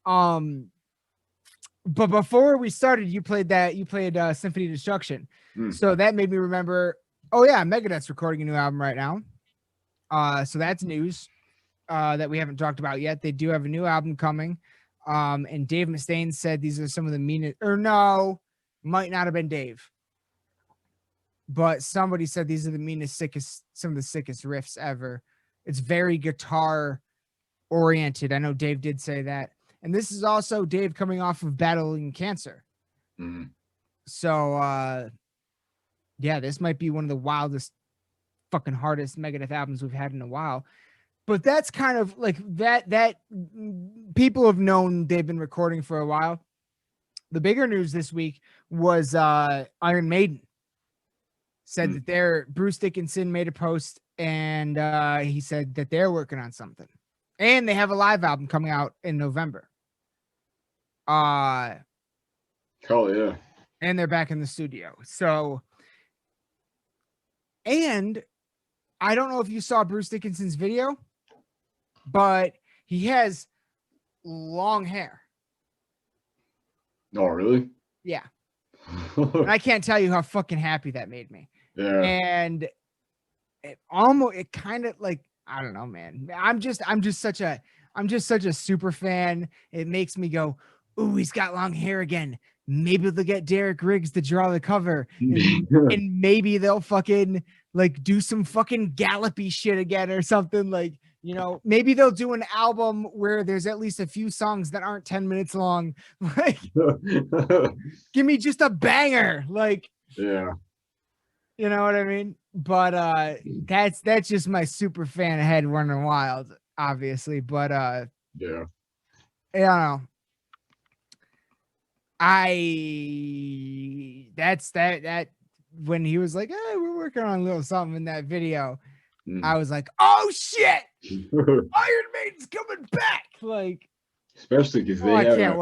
But before we started, you played Symphony of Destruction. So that made me remember, oh yeah, Megadeth's recording a new album right now. So that's news that we haven't talked about yet. They do have a new album coming. And Dave Mustaine said these are some of the meanest, or no, might not have been Dave, but somebody said these are the meanest, sickest, some of the sickest riffs ever. It's very guitar oriented. I know Dave did say that. And this is also Dave coming off of battling cancer. So yeah, this might be one of the wildest, fucking hardest Megadeth albums we've had in a while. But that's kind of that people have known they've been recording for a while. The bigger news this week was Iron Maiden said that Bruce Dickinson made a post, and he said that they're working on something. And they have a live album coming out in November. Hell yeah. And they're back in the studio. So, and I don't know if you saw Bruce Dickinson's video, but he has long hair. Oh, really? Yeah. And I can't tell you how fucking happy that made me. Yeah. And it kind of I don't know, man. I'm just such a super fan. It makes me go, ooh, he's got long hair again. Maybe they'll get Derek Riggs to draw the cover, and maybe they'll fucking do some fucking gallopy shit again or something. Maybe they'll do an album where there's at least a few songs that aren't 10 minutes long. Give me just a banger. Yeah. You know what I mean? But that's just my super fan head running wild, obviously. But yeah. I don't know. That when he was like, hey, we're working on a little something in that video, I was like, oh shit, Iron Maiden's coming back. Especially because they have,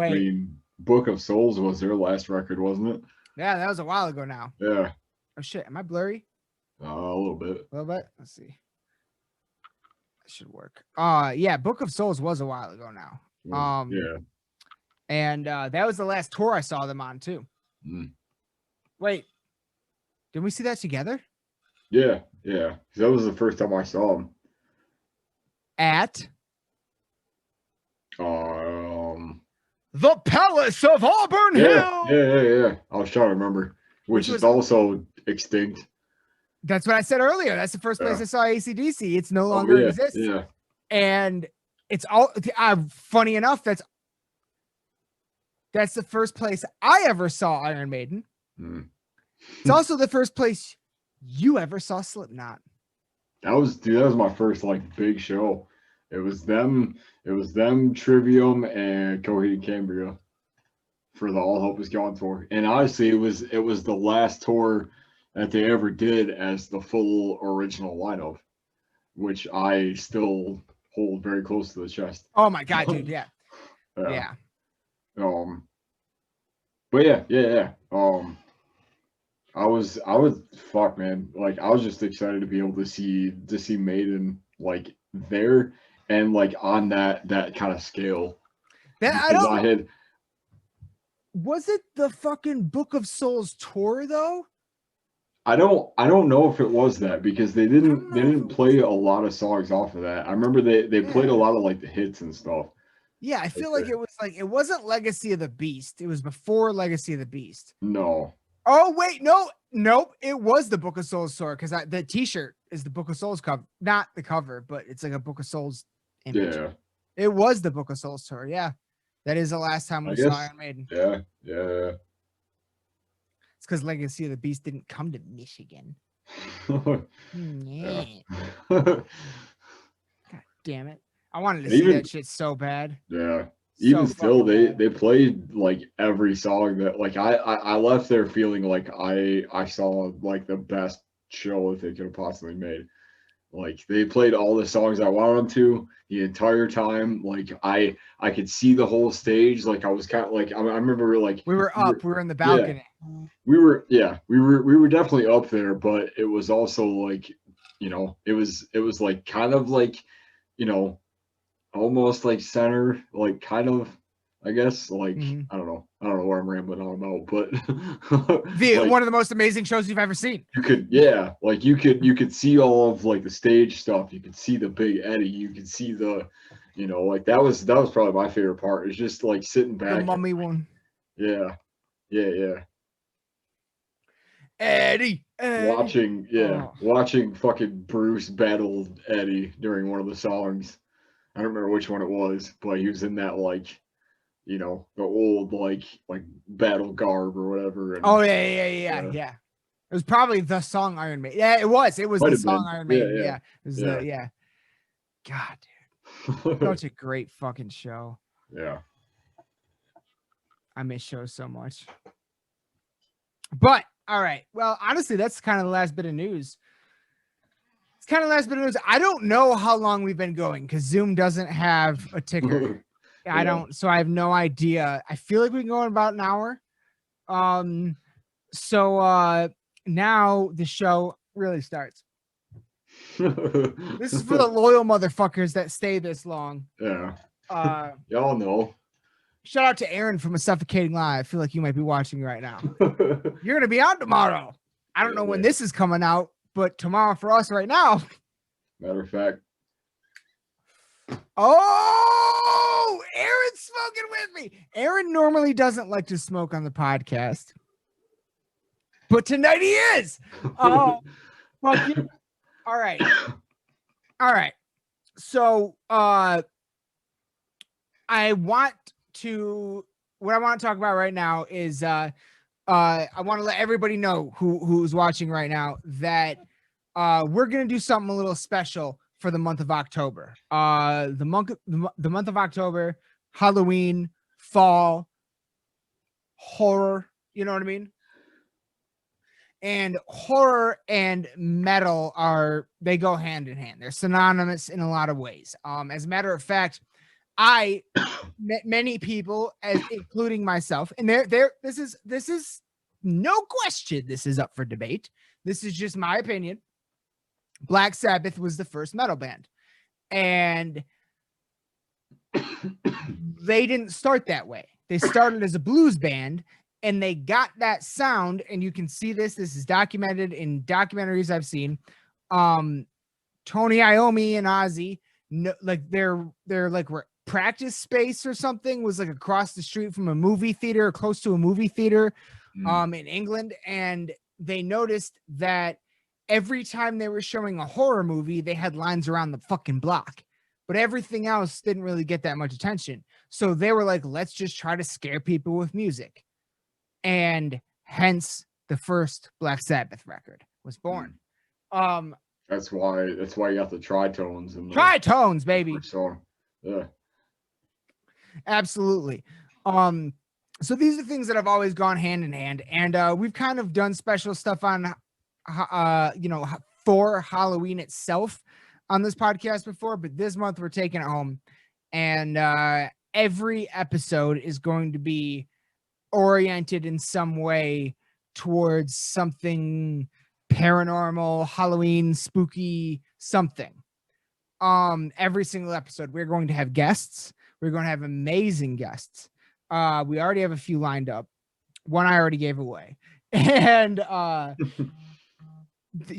Book of Souls was their last record, wasn't it? Yeah, that was a while ago now. Yeah. Oh shit, am I blurry? A little bit. A little bit. Let's see. That should work. Yeah, Book of Souls was a while ago now. Yeah. And that was the last tour I saw them on too. Wait, did we see that together? Yeah. That was the first time I saw them. At the Palace of Auburn Hill. Yeah. I was trying to remember, which is also extinct. That's what I said earlier. That's the first place I saw AC/DC. It's no longer exists. Yeah. And it's all funny enough. That's the first place I ever saw Iron Maiden. It's also the first place you ever saw Slipknot. That was my first big show. It was them, Trivium, and Coheed Cambria for the All Hope Is Gone tour. And honestly, it was the last tour that they ever did as the full original lineup. which I still hold very close to the chest. Oh my god, dude, yeah. Yeah. Yeah. But yeah. I was fuck, man. Like I was just excited to be able to see Maiden like there and like on that kind of scale. That I Because don't I had was it the fucking Book of Souls tour though? I don't know if it was that because they don't know if didn't it play a lot of songs off of that. I remember they played a Yeah. lot of like the hits and stuff. Yeah, I feel like it was like it wasn't Legacy of the Beast. It was before Legacy of the Beast. No. Oh wait, nope. It was the Book of Souls tour because the T-shirt is the Book of Souls cover, not the cover, but it's like a Book of Souls image. Yeah. It was the Book of Souls tour. Yeah, that is the last time I we saw guess. Iron Maiden. Yeah. It's because Legacy of the Beast didn't come to Michigan. Yeah. Yeah. God damn it! I wanted to And see even- that shit so bad. Yeah. So Even still, fucking bad. they played like every song that like I left there feeling like I saw like the best show that they could have possibly made. Like they played all the songs I wanted them to the entire time. Like I could see the whole stage. Like I was kind of like I remember like We were up. We were in the balcony. we were definitely up there, but it was also like it was like kind of like almost like center, like kind of, I guess, like I don't know what I'm rambling on about, but like, One of the most amazing shows you've ever seen. you could see all of like the stage stuff. You could see the big Eddie. You could see the, like that was probably my favorite part. It's just like sitting back. The Mummy one. Yeah. Eddie. Watching fucking Bruce battle Eddie during one of the songs. I don't remember which one it was, but he was in that like, the old like battle garb or whatever. And, Oh yeah. It was probably the song Iron Maiden. Yeah, it was. It was Might the have song been. Iron Maiden. Yeah. Yeah. It was God, dude. Such a great fucking show. Yeah. I miss shows so much. But all right. Well, honestly, that's kind of the last bit of news. I don't know how long we've been going because Zoom doesn't have a ticker. I don't, so I have no idea. I feel like we can go in about an hour. So now the show really starts. This is for the loyal motherfuckers that stay this long. Yeah. Y'all know. Shout out to Aaron from A Suffocating Lie. I feel like you might be watching right now. You're gonna be out tomorrow. I don't know when this is coming out, but tomorrow for us right now. Matter of fact. Oh, Aaron's smoking with me. Aaron normally doesn't like to smoke on the podcast, but tonight he is. Oh, fuck you. All right. So, what I want to talk about right now is, I want to let everybody know who's watching right now that we're gonna do something a little special for the month of October. The month of October, Halloween, fall, horror. You know what I mean? And horror and metal they go hand in hand. They're synonymous in a lot of ways. As a matter of fact, I met many people, including myself, and this is no question. This is up for debate. This is just my opinion. Black Sabbath was the first metal band, and they didn't start that way. They started as a blues band, and they got that sound, and you can see this is documented in documentaries I've seen. Tony Iommi and Ozzy, like their like practice space or something was like across the street from a movie theater, or close to a movie theater in England, and they noticed that every time they were showing a horror movie, they had lines around the fucking block, but everything else didn't really get that much attention. So they were like, let's just try to scare people with music. And hence the first Black Sabbath record was born. That's why you got the tritones and tritones, baby. Song. Yeah. Absolutely. So these are things that have always gone hand in hand, and we've kind of done special stuff on for Halloween itself. on this podcast before, but this month we're taking it home, and every episode is going to be oriented in some way towards something paranormal, Halloween, spooky, something. Every single episode we're going to have guests. We're going to have amazing guests. We already have a few lined up. One I already gave away. And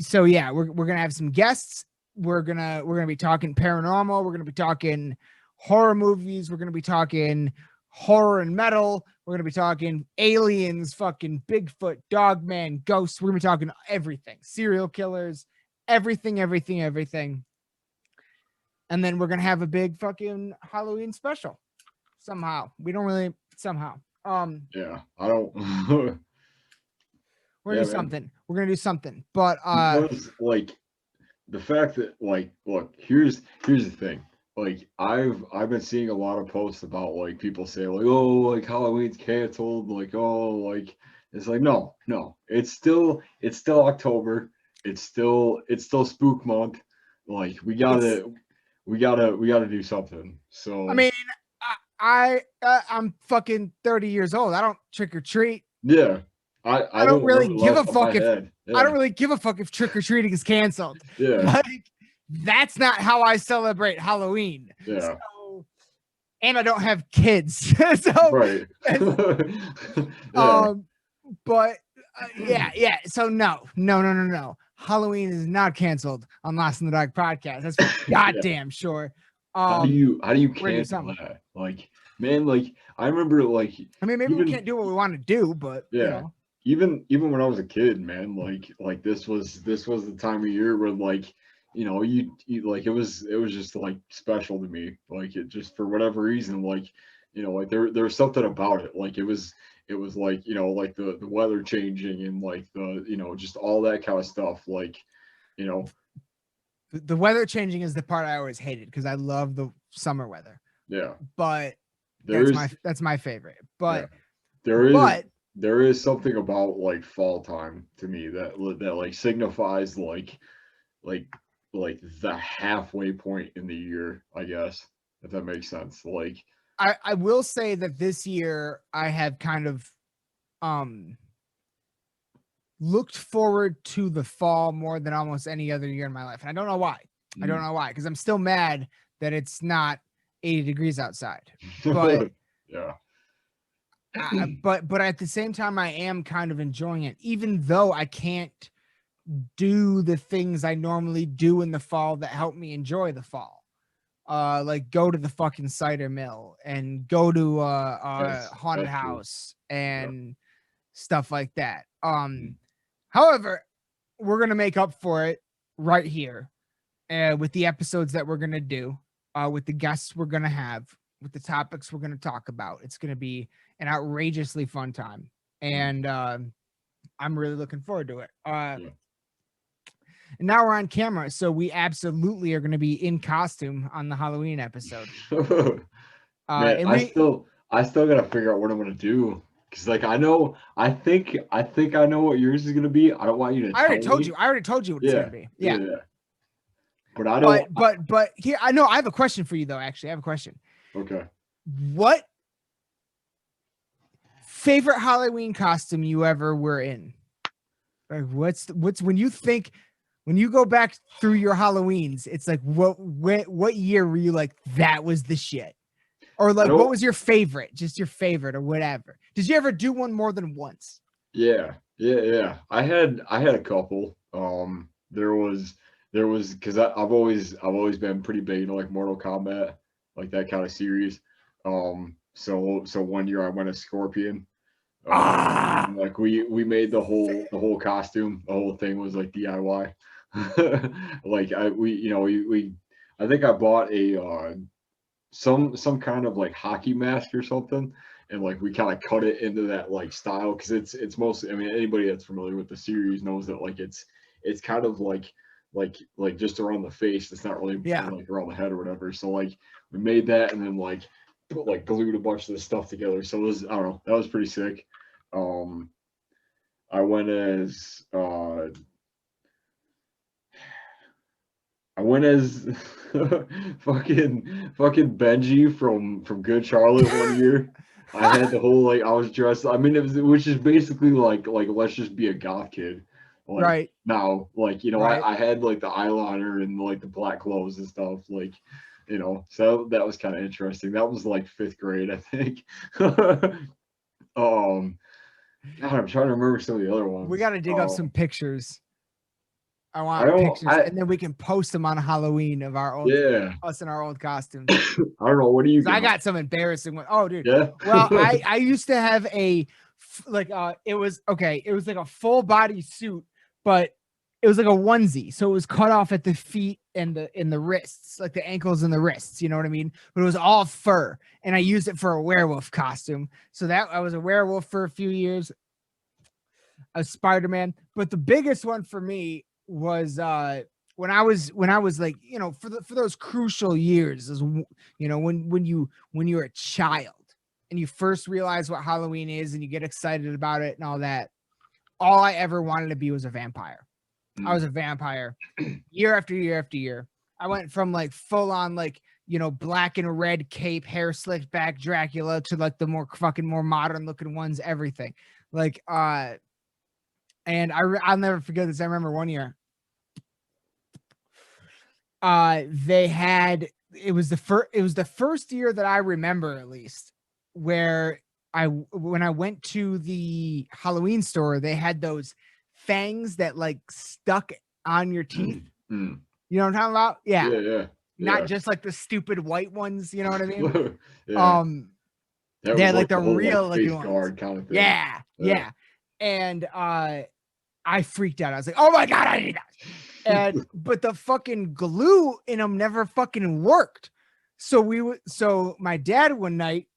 so yeah, we're gonna have some guests. We're gonna be talking paranormal. We're gonna be talking horror movies. We're gonna be talking horror and metal. We're gonna be talking aliens, fucking Bigfoot, Dogman, ghosts. We're gonna be talking everything, serial killers, everything. And then we're gonna have a big fucking Halloween special. Somehow we don't really somehow. Yeah, I don't. We're gonna do man. something. We're gonna do something. But Because like the fact that like look, here's the thing. Like I've been seeing a lot of posts about like people say like, oh, like Halloween's canceled, like, oh, like it's like no, it's still October, it's still spook month. Like we gotta do something. So I mean, I'm fucking 30 years old. I don't trick or treat. yeah. I don't really give a fuck if yeah. I don't really give a fuck if trick or treating is canceled. Yeah. Like, that's not how I celebrate Halloween. Yeah. So, and I don't have kids. So Right. yeah. But yeah. So no. Halloween is not canceled on Lost in the Dark podcast. That's for goddamn sure. How do you cancel that? Like, man, like I remember like I mean, maybe we can't do what we want to do, but yeah. you know. Even when I was a kid, man, like this was the time of year where like, you know, you like it was just like special to me. Like it just for whatever reason, like, you know, like there was something about it. Like it was like, you know, like the weather changing and like the, you know, just all that kind of stuff. Like, you know, the weather changing is the part I always hated because I love the summer weather. Yeah. But that's my favorite. But yeah. There is something about like fall time to me that like signifies like the halfway point in the year, I guess, if that makes sense. Like I will say that this year I have kind of looked forward to the fall more than almost any other year in my life. And I don't know why. I don't know why, because I'm still mad that it's not 80 degrees outside. But yeah. But at the same time, I am kind of enjoying it, even though I can't do the things I normally do in the fall that help me enjoy the fall. Like go to the fucking cider mill and go to a haunted house and stuff like that. However, we're gonna make up for it right here, with the episodes that we're gonna do, with the guests we're gonna have, with the topics we're gonna talk about. It's gonna be an outrageously fun time, and I'm really looking forward to it. And now we're on camera, so we absolutely are going to be in costume on the Halloween episode. Man, I still gotta figure out what I'm gonna do, because like I think I know what yours is gonna be. I don't want you to. I already told you what it's gonna be. Yeah. But I don't. But here I know I have a question for you though. Actually, I have a question. Okay. What favorite Halloween costume you ever were in? Like what's when you go back through your Halloweens, it's like what year were you like that was the shit? Or like what was your favorite? Just your favorite or whatever. Did you ever do one more than once? Yeah. I had a couple. There was because I've always been pretty big into like Mortal Kombat, like that kind of series. So one year I went as Scorpion. Like we made the whole costume. The whole thing was like DIY. Like I think I bought a some kind of like hockey mask or something, and like we kind of cut it into that like style, because it's mostly, I mean, anybody that's familiar with the series knows that like it's kind of like just around the face. It's not really like around the head or whatever. So like we made that and then like glued a bunch of this stuff together. So it was, I don't know, that was pretty sick. I went as I went as fucking Benji from Good Charlotte one year. I had the whole like I was dressed. I mean, it was which is basically like let's just be a goth kid. Like Right. now, like Right. I had like the eyeliner and like the black clothes and stuff. Like so that was kind of interesting. That was like 5th grade, I think. God, I'm trying to remember some of the other ones. We got to dig up some pictures. I I want don't. pictures, and then we can post them on Halloween of our old Yeah. us in our old costumes. I don't know. What do you 'Cause I got? got some embarrassing ones. Oh, dude. Yeah. Well, I used to have it was like a full body suit, but it was like a onesie. So it was cut off at the feet and the wrists, like the ankles and the wrists, you know what I mean? But it was all fur, and I used it for a werewolf costume. So that I was a werewolf for a few years, a Spider-Man. But the biggest one for me was when I was like, for those crucial years, is when you're a child and you first realize what Halloween is and you get excited about it and all that. All I ever wanted to be was a vampire. I was a vampire year after year after year. I went from like full on like, black and red cape, hair slicked back Dracula to like the more modern looking ones, everything. Like and I'll never forget this. I remember one year it was the first year that I remember, at least, where when I went to the Halloween store, they had those fangs that like stuck on your teeth. You know what I'm talking about? Yeah. Not just like the stupid white ones, you know what I mean? Yeah. They had like the whole, real like, face looking guard ones. kind of thing. Yeah. And I freaked out. I was like, oh my God, I need that. But the fucking glue in them never fucking worked. So my dad one night,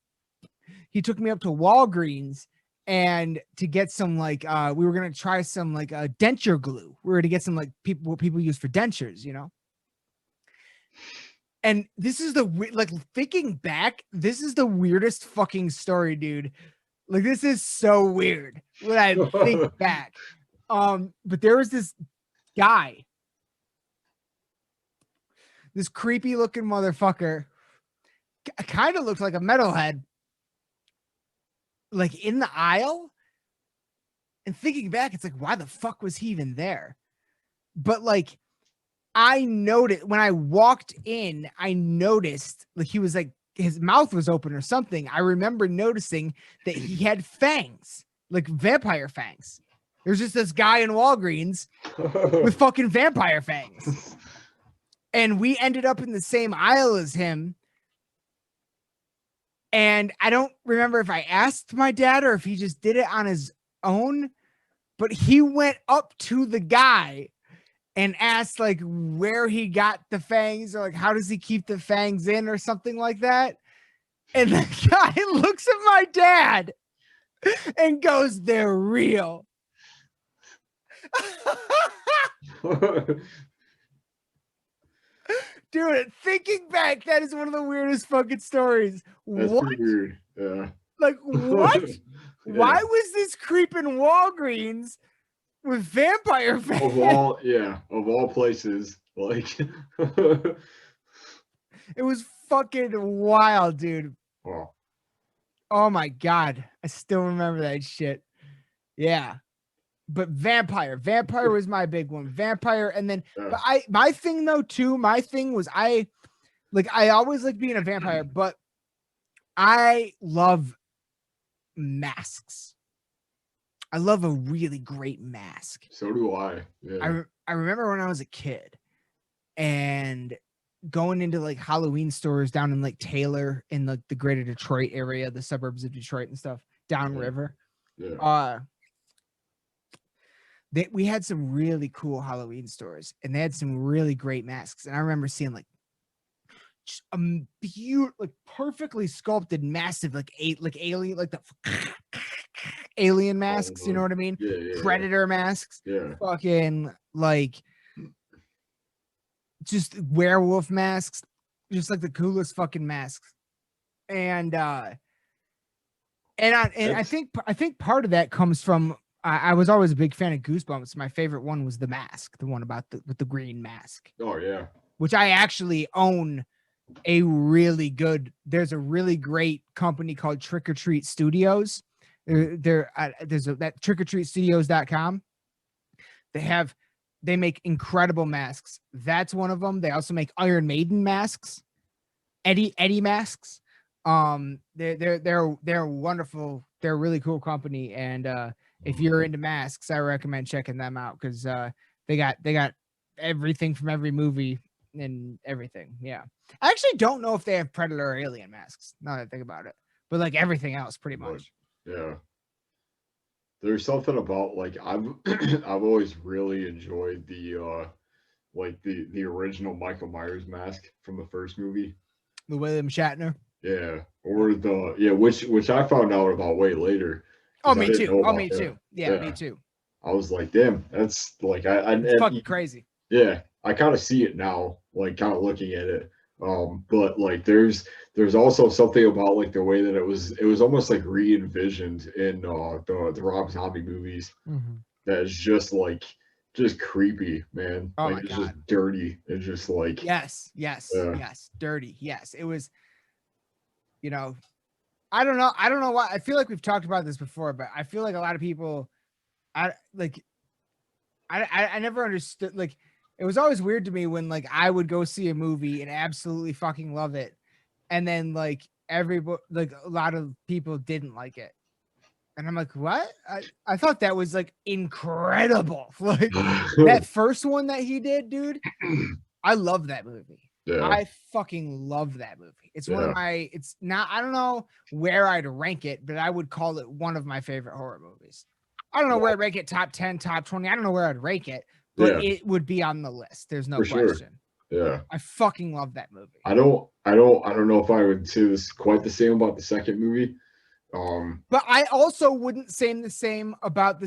he took me up to Walgreens and to get some like we were gonna try some like denture glue. We were to get some like what people use for dentures, And this is thinking back, this is the weirdest fucking story, dude. Like, this is so weird when I think back. But there was this guy, this creepy looking motherfucker, kind of looked like a metalhead, like in the aisle. And thinking back, it's like, why the fuck was he even there? But like, I noticed when I walked in, I noticed like he was like, his mouth was open or something. I remember noticing that he had fangs, like vampire fangs. There's just this guy in Walgreens with fucking vampire fangs. And we ended up in the same aisle as him. And I don't remember if I asked my dad or if he just did it on his own, but he went up to the guy and asked like where he got the fangs, or like how does he keep the fangs in, or something like that. And the guy looks at my dad and goes, "They're real." Dude, thinking back, that is one of the weirdest fucking stories. That's What? pretty weird. Yeah. Like, what? Yeah. Why was this creep in Walgreens with vampire fangs? Of all places, like It was fucking wild, dude. wow. Oh my God. I still remember that shit. Yeah. But vampire was my big one. Vampire. And then, but my thing was I always liked being a vampire, but I love masks. I love a really great mask. So do I. Yeah. I remember when I was a kid and going into like Halloween stores down in like Taylor in like the greater Detroit area, the suburbs of Detroit and stuff, downriver. Yeah. We had some really cool Halloween stores, and they had some really great masks. And I remember seeing like just a beautiful, like perfectly sculpted, massive, like alien, like the alien masks. You know what I mean? Yeah. Predator masks. Yeah. Fucking like just werewolf masks, just like the coolest fucking masks. And I think part of that comes from I was always a big fan of Goosebumps. My favorite one was the mask, the one with the green mask. Oh yeah. which I actually own there's a really great company called Trick or Treat Studios. There's that trickortreatstudios.com. They make incredible masks. That's one of them. They also make Iron Maiden masks, Eddie masks. They're wonderful. They're a really cool company. And if you're into masks, I recommend checking them out because they got everything from every movie and everything. Yeah. I actually don't know if they have Predator or Alien masks, now that I think about it. But like everything else, pretty much. Yeah. There's something about like I've I've always really enjoyed the the original Michael Myers mask from the first movie. The William Shatner. Yeah. Or which I found out about way later. Oh, me too. Oh, me too. Yeah, me too. I was like, damn, that's like it's fucking crazy. Yeah, I kind of see it now, like kind of looking at it. But like there's also something about like the way that it was almost like re-envisioned in the Rob Zombie movies. Mm-hmm. That is just creepy, man. Oh, like my it's God. just dirty. It's just like yes, dirty. Yes, it was. You know, I don't know why. I feel like we've talked about this before, but I feel like a lot of people, I never understood. Like, it was always weird to me when like I would go see a movie and absolutely fucking love it, and then like a lot of people didn't like it, and I'm like, what? I thought that was like incredible. Like that first one that he did, dude. I love that movie. Yeah. I fucking love that movie. It's one of my, it's not, I don't know where I'd rank it, but I would call it one of my favorite horror movies. I don't know where I'd rank it, top 10, top 20. I don't know where I'd rank it, but it would be on the list. There's no question. Sure. Yeah. I fucking love that movie. I don't know if I would say this quite the same about the second movie. But I also wouldn't say the same about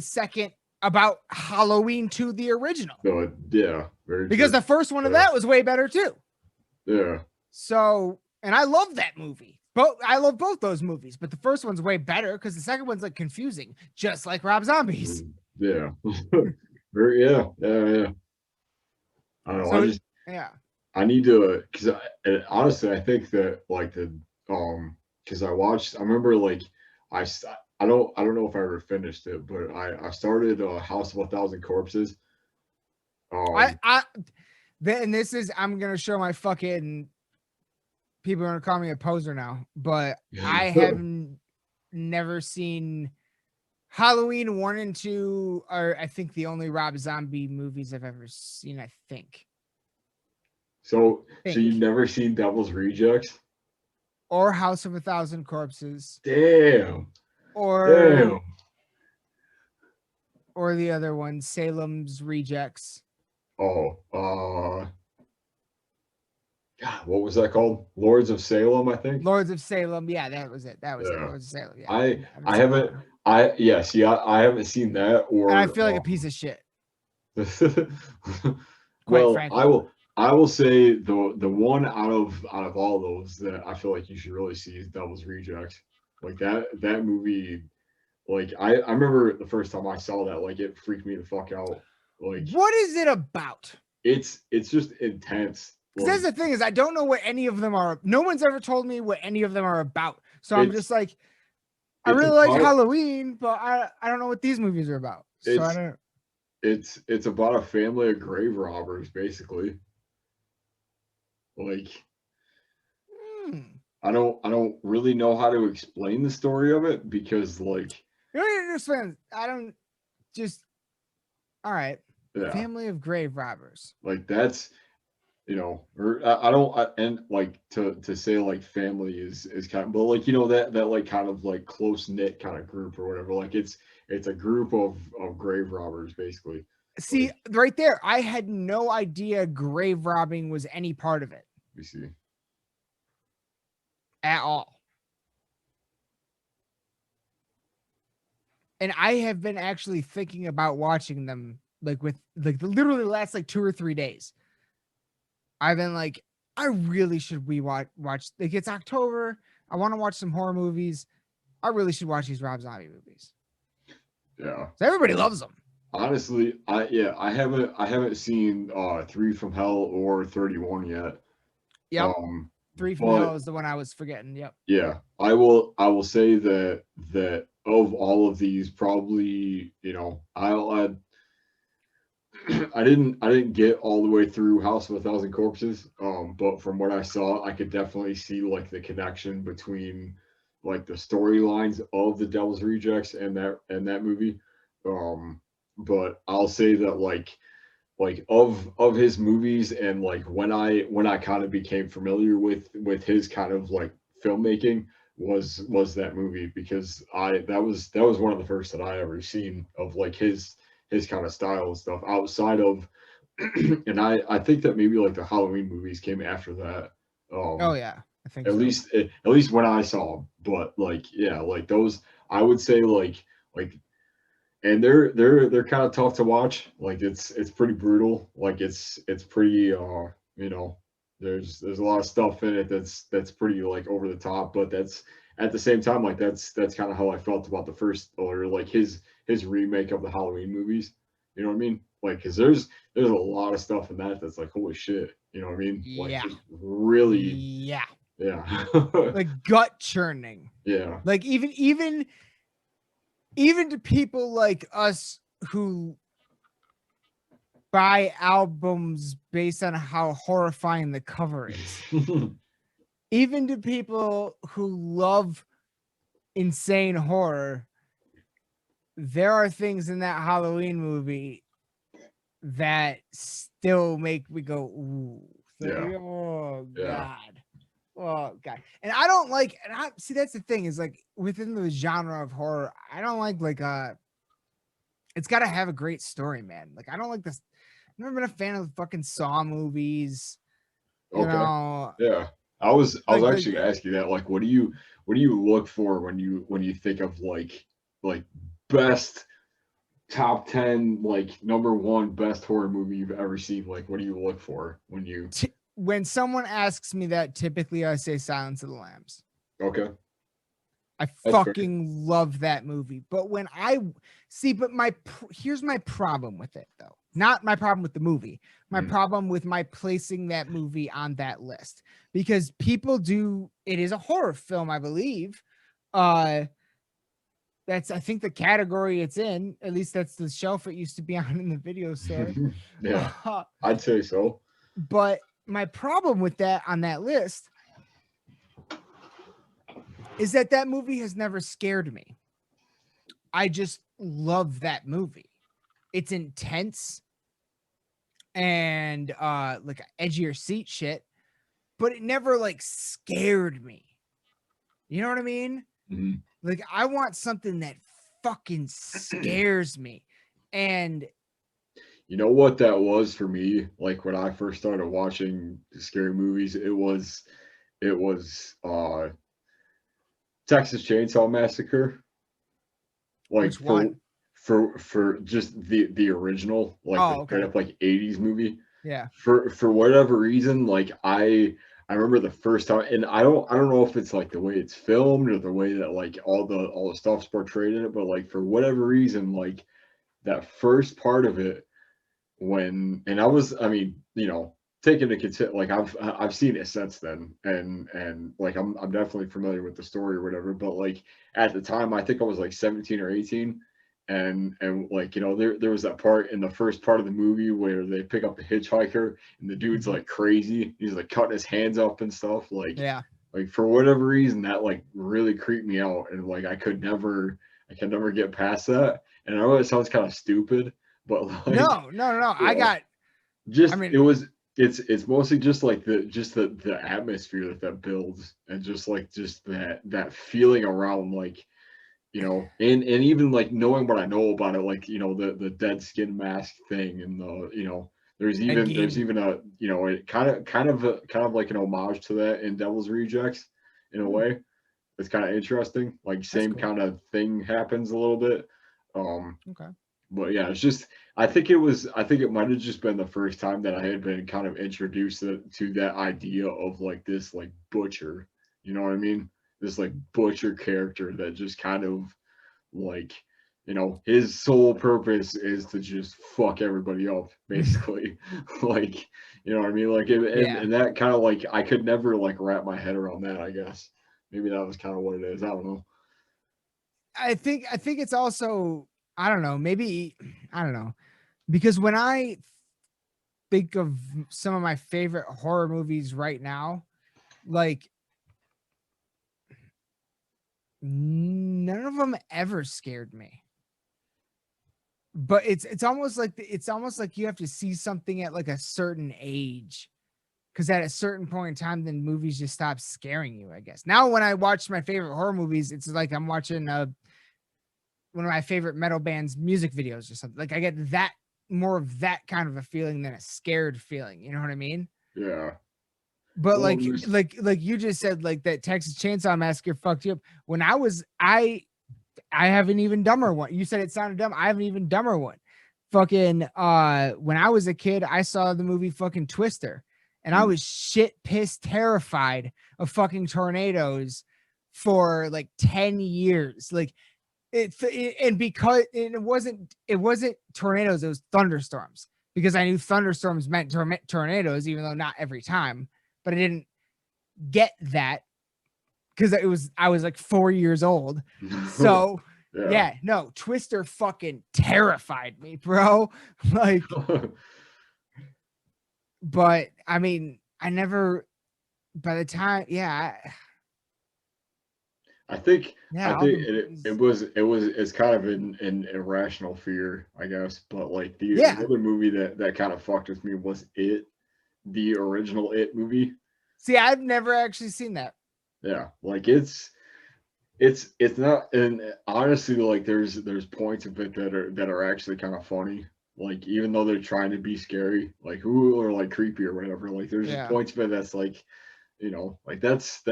about Halloween 2, the original. No, yeah. Because the first one of that was way better too. Yeah. So, and I love that movie. I love both those movies, but the first one's way better because the second one's like confusing, just like Rob Zombie's. Yeah. Yeah. I don't know. So, I need to, because honestly, I think that like because I remember like I don't know if I ever finished it, but I started House of 1,000 Corpses. Then this is, I'm gonna show my fucking, people are gonna call me a poser now, but I have never seen Halloween 1 and 2 are, I think, the only Rob Zombie movies I've ever seen. I think. So you've never seen Devil's Rejects or House of 1,000 Corpses? Damn. Or the other one, Salem's Rejects. Oh, God, what was that called? Lords of Salem, I think. Lords of Salem, yeah, that was it. It. Lords of Salem. Yeah. I haven't seen that. Or and I feel like a piece of shit. Well, frankly. I will say the one out of all those that I feel like you should really see is Devil's Rejects. Like that movie. Like I remember the first time I saw that, like it freaked me the fuck out. Like, what is it about? It's just intense. Like, that's the thing, is I don't know what any of them are. No one's ever told me what any of them are about. So I'm just like, I really like Halloween, but I don't know what these movies are about. So I don't. It's about a family of grave robbers, basically. Like, I don't really know how to explain the story of it because, like, you don't understand. I don't just. All right. Yeah. Family of grave robbers. Like that's, or I don't, and like to say like family is kind of, but like, that like kind of like close knit kind of group or whatever. Like it's a group of grave robbers basically. See, right there, I had no idea grave robbing was any part of it. You see. At all. And I have been actually thinking about watching them, like with like literally the last like 2 or 3 days. I've been like, I really should watch. Like it's October. I want to watch some horror movies. I really should watch these Rob Zombie movies. Yeah. So everybody loves them. Honestly, I haven't seen 3 from Hell or 31 yet. Yep. Um, 3 from but Hell is the one I was forgetting. Yep. yeah, I will say that of all of these, probably, I'll add I didn't get all the way through House of a Thousand Corpses, but from what I saw, I could definitely see like the connection between like the storylines of the Devil's Rejects and that movie. Um, but I'll say that of his movies, and like when I kind of became familiar with his kind of like filmmaking, was that movie, because I that was one of the first that I ever seen of like his kind of style and stuff outside of and I think that maybe like the Halloween movies came after that. Oh Um, yeah, I think at so. least at least when I saw them. But like yeah, like those I would say like and they're kind of tough to watch. Like it's pretty brutal. Like it's pretty there's a lot of stuff in it that's pretty like over the top, but that's at the same time like that's kind of how I felt about the first, or like his remake of the Halloween movies. You know what I mean? Like cuz there's a lot of stuff in that that's like holy shit, you know what I mean? Like Yeah. just really Yeah. yeah. Like gut churning. Yeah. Like even to people like us who buy albums based on how horrifying the cover is. Even to people who love insane horror, there are things in that Halloween movie that still make me go, ooh. Yeah. Oh Yeah. God. Oh God. And I don't like, and I see that's the thing, is like within the genre of horror, I don't like it's gotta have a great story, man. Like I don't like this. I've never been a fan of the fucking Saw movies, you Okay. know. Yeah. I was Like actually gonna ask you that. Like, what do you look for when you think of like best top 10, like number one best horror movie you've ever seen? Like, what do you look for when you? when someone asks me that, typically I say Silence of the Lambs. Okay, I that's fair. fucking love that movie. But when I see, but here's my problem with it though. Not my problem with the movie. My Mm, problem with my placing that movie on that list, because people do. It is a horror film, I believe. Uh, that's I think the category it's in. At least that's the shelf it used to be on in the video store. yeah, Uh, I'd say so. but my problem with that on that list is that movie has never scared me. I just love that movie. It's intense and like edgier seat shit, but it never like scared me. You know what I mean? Mhm. Like I want something that fucking scares me. And You know what that was for me? Like when I first started watching scary movies, it was Texas Chainsaw Massacre. Like which one? for just the original, like the Oh, straight okay. up like 80s movie. Yeah. For whatever reason, like I remember the first time, and I don't know if it's like the way it's filmed or the way that like all the stuff's portrayed in it, but like for whatever reason, like that first part of it, when and I mean, taking into consider, like I've seen it since then, and like I'm definitely familiar with the story or whatever, but like at the time I think I was like 17 or 18, and like there was that part in the first part of the movie where they pick up the hitchhiker and the dude's Mhm. like crazy, he's like cutting his hands up and stuff, Yeah. like for whatever reason that like really creeped me out, and like I could never get past that, and I know it sounds kind of stupid, but like No. you I know got I just mean, it's mostly just like the atmosphere that builds, and just that feeling around, like and even like knowing what I know about it, like the dead skin mask thing, and there's Ed even there's Gein. even a it kind of like an homage to that in Devil's Rejects in a Hmm, way. It's kind of interesting, like that's same cool. kind of thing happens a little bit. um Okay. but yeah, it's just I think it might have just been the first time that I had been kind of introduced to that idea of like this like butcher, you know what I mean? This like butcher character that just kind of like you know, his sole purpose is to just fuck everybody up, basically. Like, you know what I mean? Like, Yeah. and that kind of like, I could never like wrap my head around that, I guess. Maybe that was kind of what it is. I don't know. I think it's also, I don't know, maybe, I don't know, because when I think of some of my favorite horror movies right now, like none of them ever scared me. But it's almost like you have to see something at like a certain age, because at a certain point in time, then movies just stop scaring you, I guess. Now, when I watch my favorite horror movies, it's like I'm watching one of my favorite metal bands' music videos or something. Like I get that more of that kind of a feeling than a scared feeling. You know what I mean? Yeah. But Well, like you just said, like that Texas Chainsaw Massacre fucked you up. When I have an even dumber one. You said it sounded dumb. I have an even dumber one. Fucking when I was a kid, I saw the movie fucking Twister, and I was shit pissed terrified of fucking tornadoes for like 10 years. Like and because it wasn't tornadoes, it was thunderstorms, because I knew thunderstorms meant tornadoes, even though not every time, but I didn't get that because I was like 4 years old. So yeah, no, Twister fucking terrified me, bro. Like, but I mean, I never, by the time, I think yeah, all the it's kind of an irrational fear, I guess. But like the yeah. other movie that kind of fucked with me was It, the original It movie. See, I've never actually seen that. Yeah, like it's not, and honestly, like there's points of it that are actually kind of funny. Like even though they're trying to be scary, like who or like creepy or whatever, like there's just Yeah. points of it that's like, you know, like that's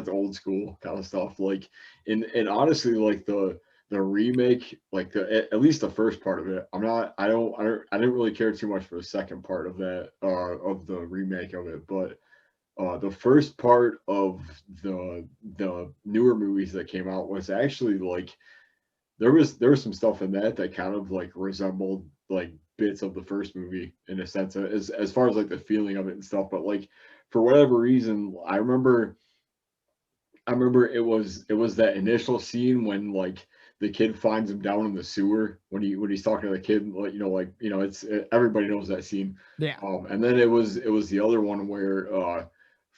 old school kind of stuff. Like and honestly, like the remake, like at least the first part of it, I didn't really care too much for the second part of that of the remake of it, but the first part of the newer movies that came out was actually like there was some stuff in that kind of like resembled like bits of the first movie in a sense, as far as like the feeling of it and stuff. But like for whatever reason, I remember it was that initial scene when like the kid finds him down in the sewer when he's talking to the kid, like it's everybody knows that scene. Yeah. And then it was the other one where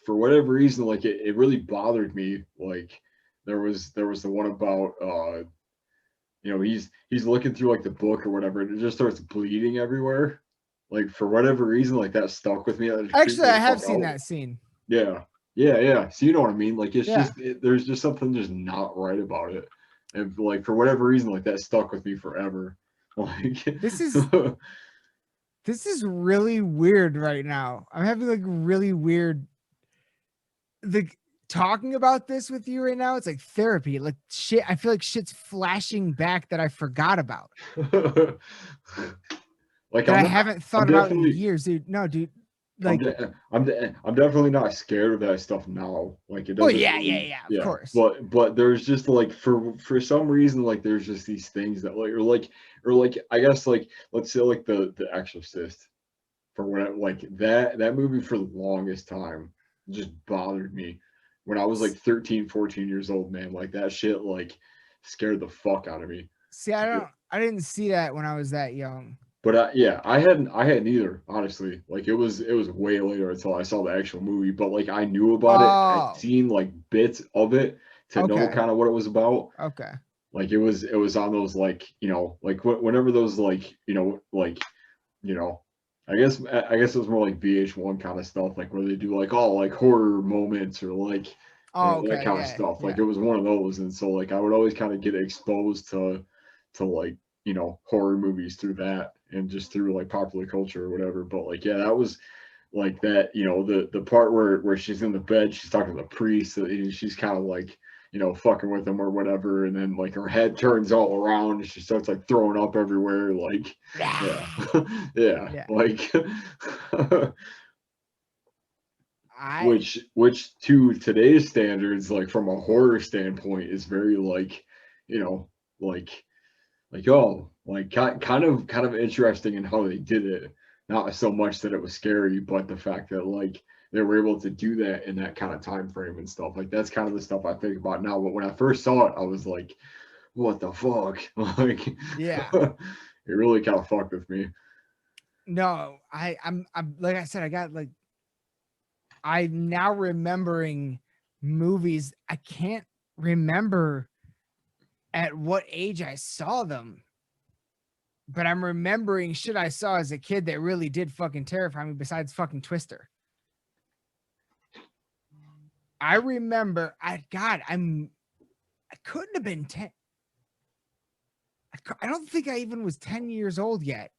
for whatever reason, like it really bothered me. Like there was the one about he's looking through like the book or whatever, and it just starts bleeding everywhere. Like for whatever reason, like that stuck with me. That just creeped Actually, me I the have fuck seen out. that scene. Yeah, yeah. So you know what I mean? Like it's Yeah. just there's just something just not right about it, and like for whatever reason, like that stuck with me forever. Like This is really weird right now. I'm having like really weird, like talking about this with you right now. It's like therapy. Like shit, I feel like shit's flashing back that I forgot about, like that I I'm not. haven't I'm thought about in definitely. years, dude. No, dude. Like, I'm definitely not scared of that stuff now. Like it oh doesn't yeah, really, of yeah. course. But there's just like for some reason like there's just these things that or like I guess like let's say like the Exorcist, for what like that movie for the longest time just bothered me when I was like 13, 14 years old, man. Like that shit like scared the fuck out of me. See, I didn't see that when I was that young. But yeah, I hadn't either, honestly. Like it was way later until I saw the actual movie. But like I knew about it. I'd Oh, seen like bits of it to know okay. kind of what it was about. Okay. Like it was on those like like whenever those like you know I guess it was more like VH1 kind of stuff, like where they do like all like horror moments or like Oh, that okay. kind of Yeah. stuff. Like Yeah. it was one of those, and so like I would always kind of get exposed to like horror movies through that and just through like popular culture or whatever. But like yeah, that was like that the part where she's in the bed, she's talking to the priest, and she's kind of like fucking with him or whatever, and then like her head turns all around and she starts like throwing up everywhere, like yeah. Yeah, Yeah. like I which to today's standards, like from a horror standpoint, is very like you know like like, oh, like kind of interesting in how they did it. Not so much that it was scary, but the fact that like they were able to do that in that kind of time frame and stuff. Like that's kind of the stuff I think about now. But when I first saw it, I was like, what the fuck? Like, Yeah. it really kind of fucked with me. No, I'm like I said, I'm now remembering movies. I can't remember at what age I saw them, but I'm remembering shit I saw as a kid that really did fucking terrify me besides fucking Twister. I remember I couldn't have been 10. I don't think I even was 10 years old yet.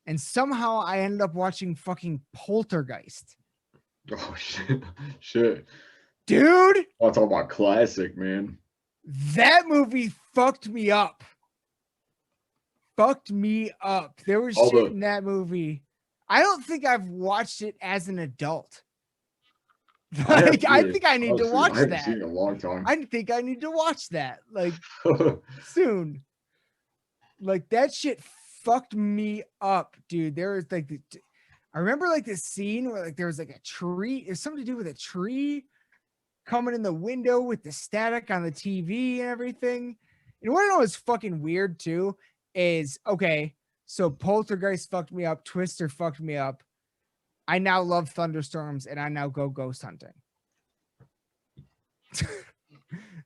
And somehow I ended up watching fucking Poltergeist. Oh shit, shit. Dude, I'll talk about classic, man. that movie fucked me up. Fucked me up. There was shit in that movie. I don't think I've watched it as an adult. Like, I think I need to watch I haven't that. seen it in a long time. I think I need to watch that, like, soon. Like, that shit fucked me up, dude. There was like, I remember like this scene where like there was like a tree. It's something to do with a tree coming in the window with the static on the TV and everything. You want to know what's fucking weird too? Is okay. So Poltergeist fucked me up. Twister fucked me up. I now love thunderstorms and I now go ghost hunting.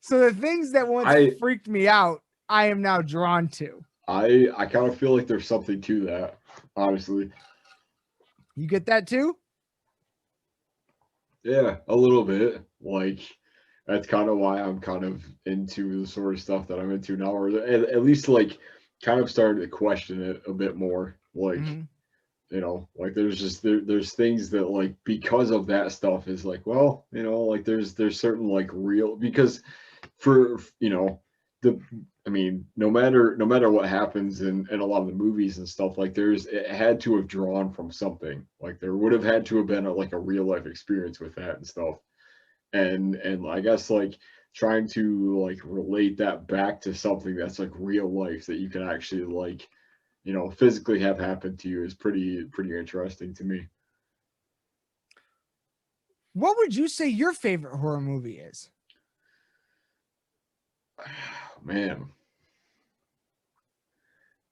So the things that once freaked me out, I am now drawn to. I kind of feel like there's something to that, honestly. You get that too? Yeah, a little bit. Like that's kind of why I'm kind of into the sort of stuff that I'm into now, or at least like kind of started to question it a bit more. Like, you know, like there's things that like because of that stuff is like, well, you know, like there's certain like real because for you know I mean, no matter what happens in a lot of the movies and stuff, like it had to have drawn from something. Like there would have had to have been like a real life experience with that and stuff. And I guess like trying to like relate that back to something that's like real life that you can actually like, you know, physically have happen to you is pretty interesting to me. What would you say your favorite horror movie is? Man.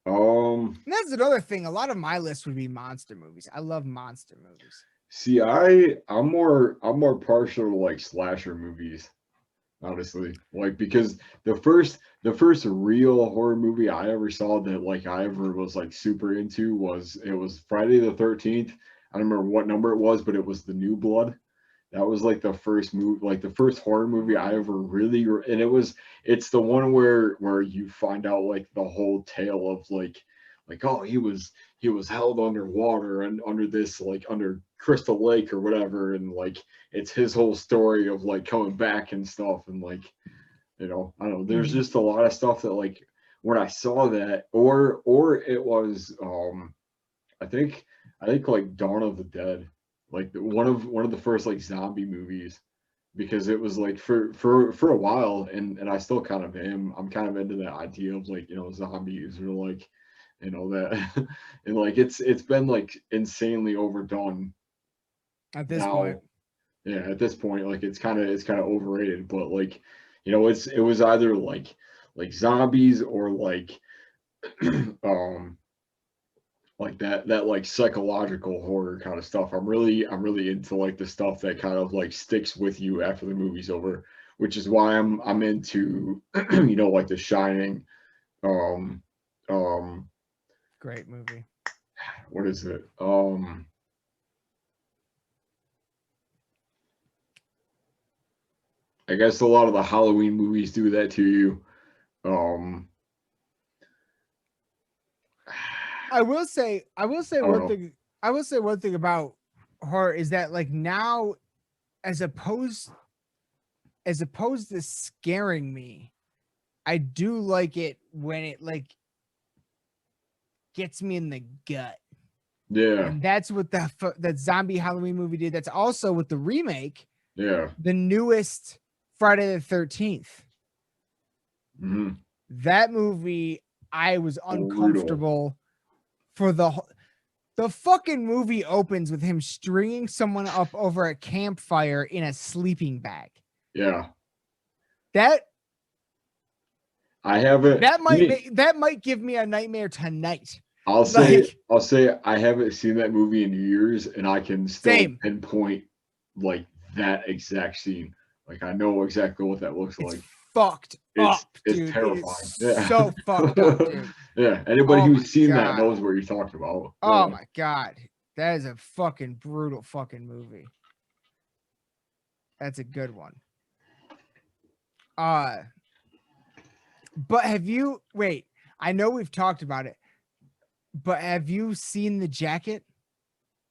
And that's another thing. A lot of my list would be monster movies. I love monster movies. See, I'm more partial to like slasher movies, honestly. Like because the first real horror movie I ever saw that like I ever was like super into was Friday the 13th. I don't remember what number it was, but it was The New Blood. That was like the first movie, like the first horror movie I ever really, and it's the one where you find out like the whole tale of like oh he was held underwater and under this like under Crystal Lake or whatever, and like it's his whole story of like coming back and stuff, and like you know I don't know, there's just a lot of stuff that like when I saw that or it was I think like Dawn of the Dead, like one of the first like zombie movies, because it was like for a while and I still kind of am. I'm kind of into that idea of like, you know, zombies or like, you know, that and like it's been like insanely overdone At this now. point. Yeah, at this point, like it's kind of overrated, but like, you know, it was either like zombies or like like that like psychological horror kind of stuff. I'm really into like the stuff that kind of like sticks with you after the movie's over, which is why I'm into you know, like The Shining. um Great movie. what is it? I guess a lot of the Halloween movies do that to you. I will say one know. thing. I will say one thing about horror is that like now, as opposed to scaring me, I do like it when it like gets me in the gut. Yeah. And that's what that zombie Halloween movie did. That's also with the remake. Yeah. The newest Friday the 13th. Mm-hmm. That movie, I was Brutal. uncomfortable for the fucking movie opens with him stringing someone up over a campfire in a sleeping bag. Yeah. That I haven't. that might give me a nightmare tonight. I'll say I haven't seen that movie in years, and I can still pinpoint like that exact scene. Like I know exactly what that looks like. Fucked up, it's dude. terrifying. It is so fucked up, dude. Yeah. Anybody who's seen that knows what you're talking about. Oh my God. That is a fucking brutal fucking movie. That's a good one. But I know we've talked about it, but have you seen The Jacket?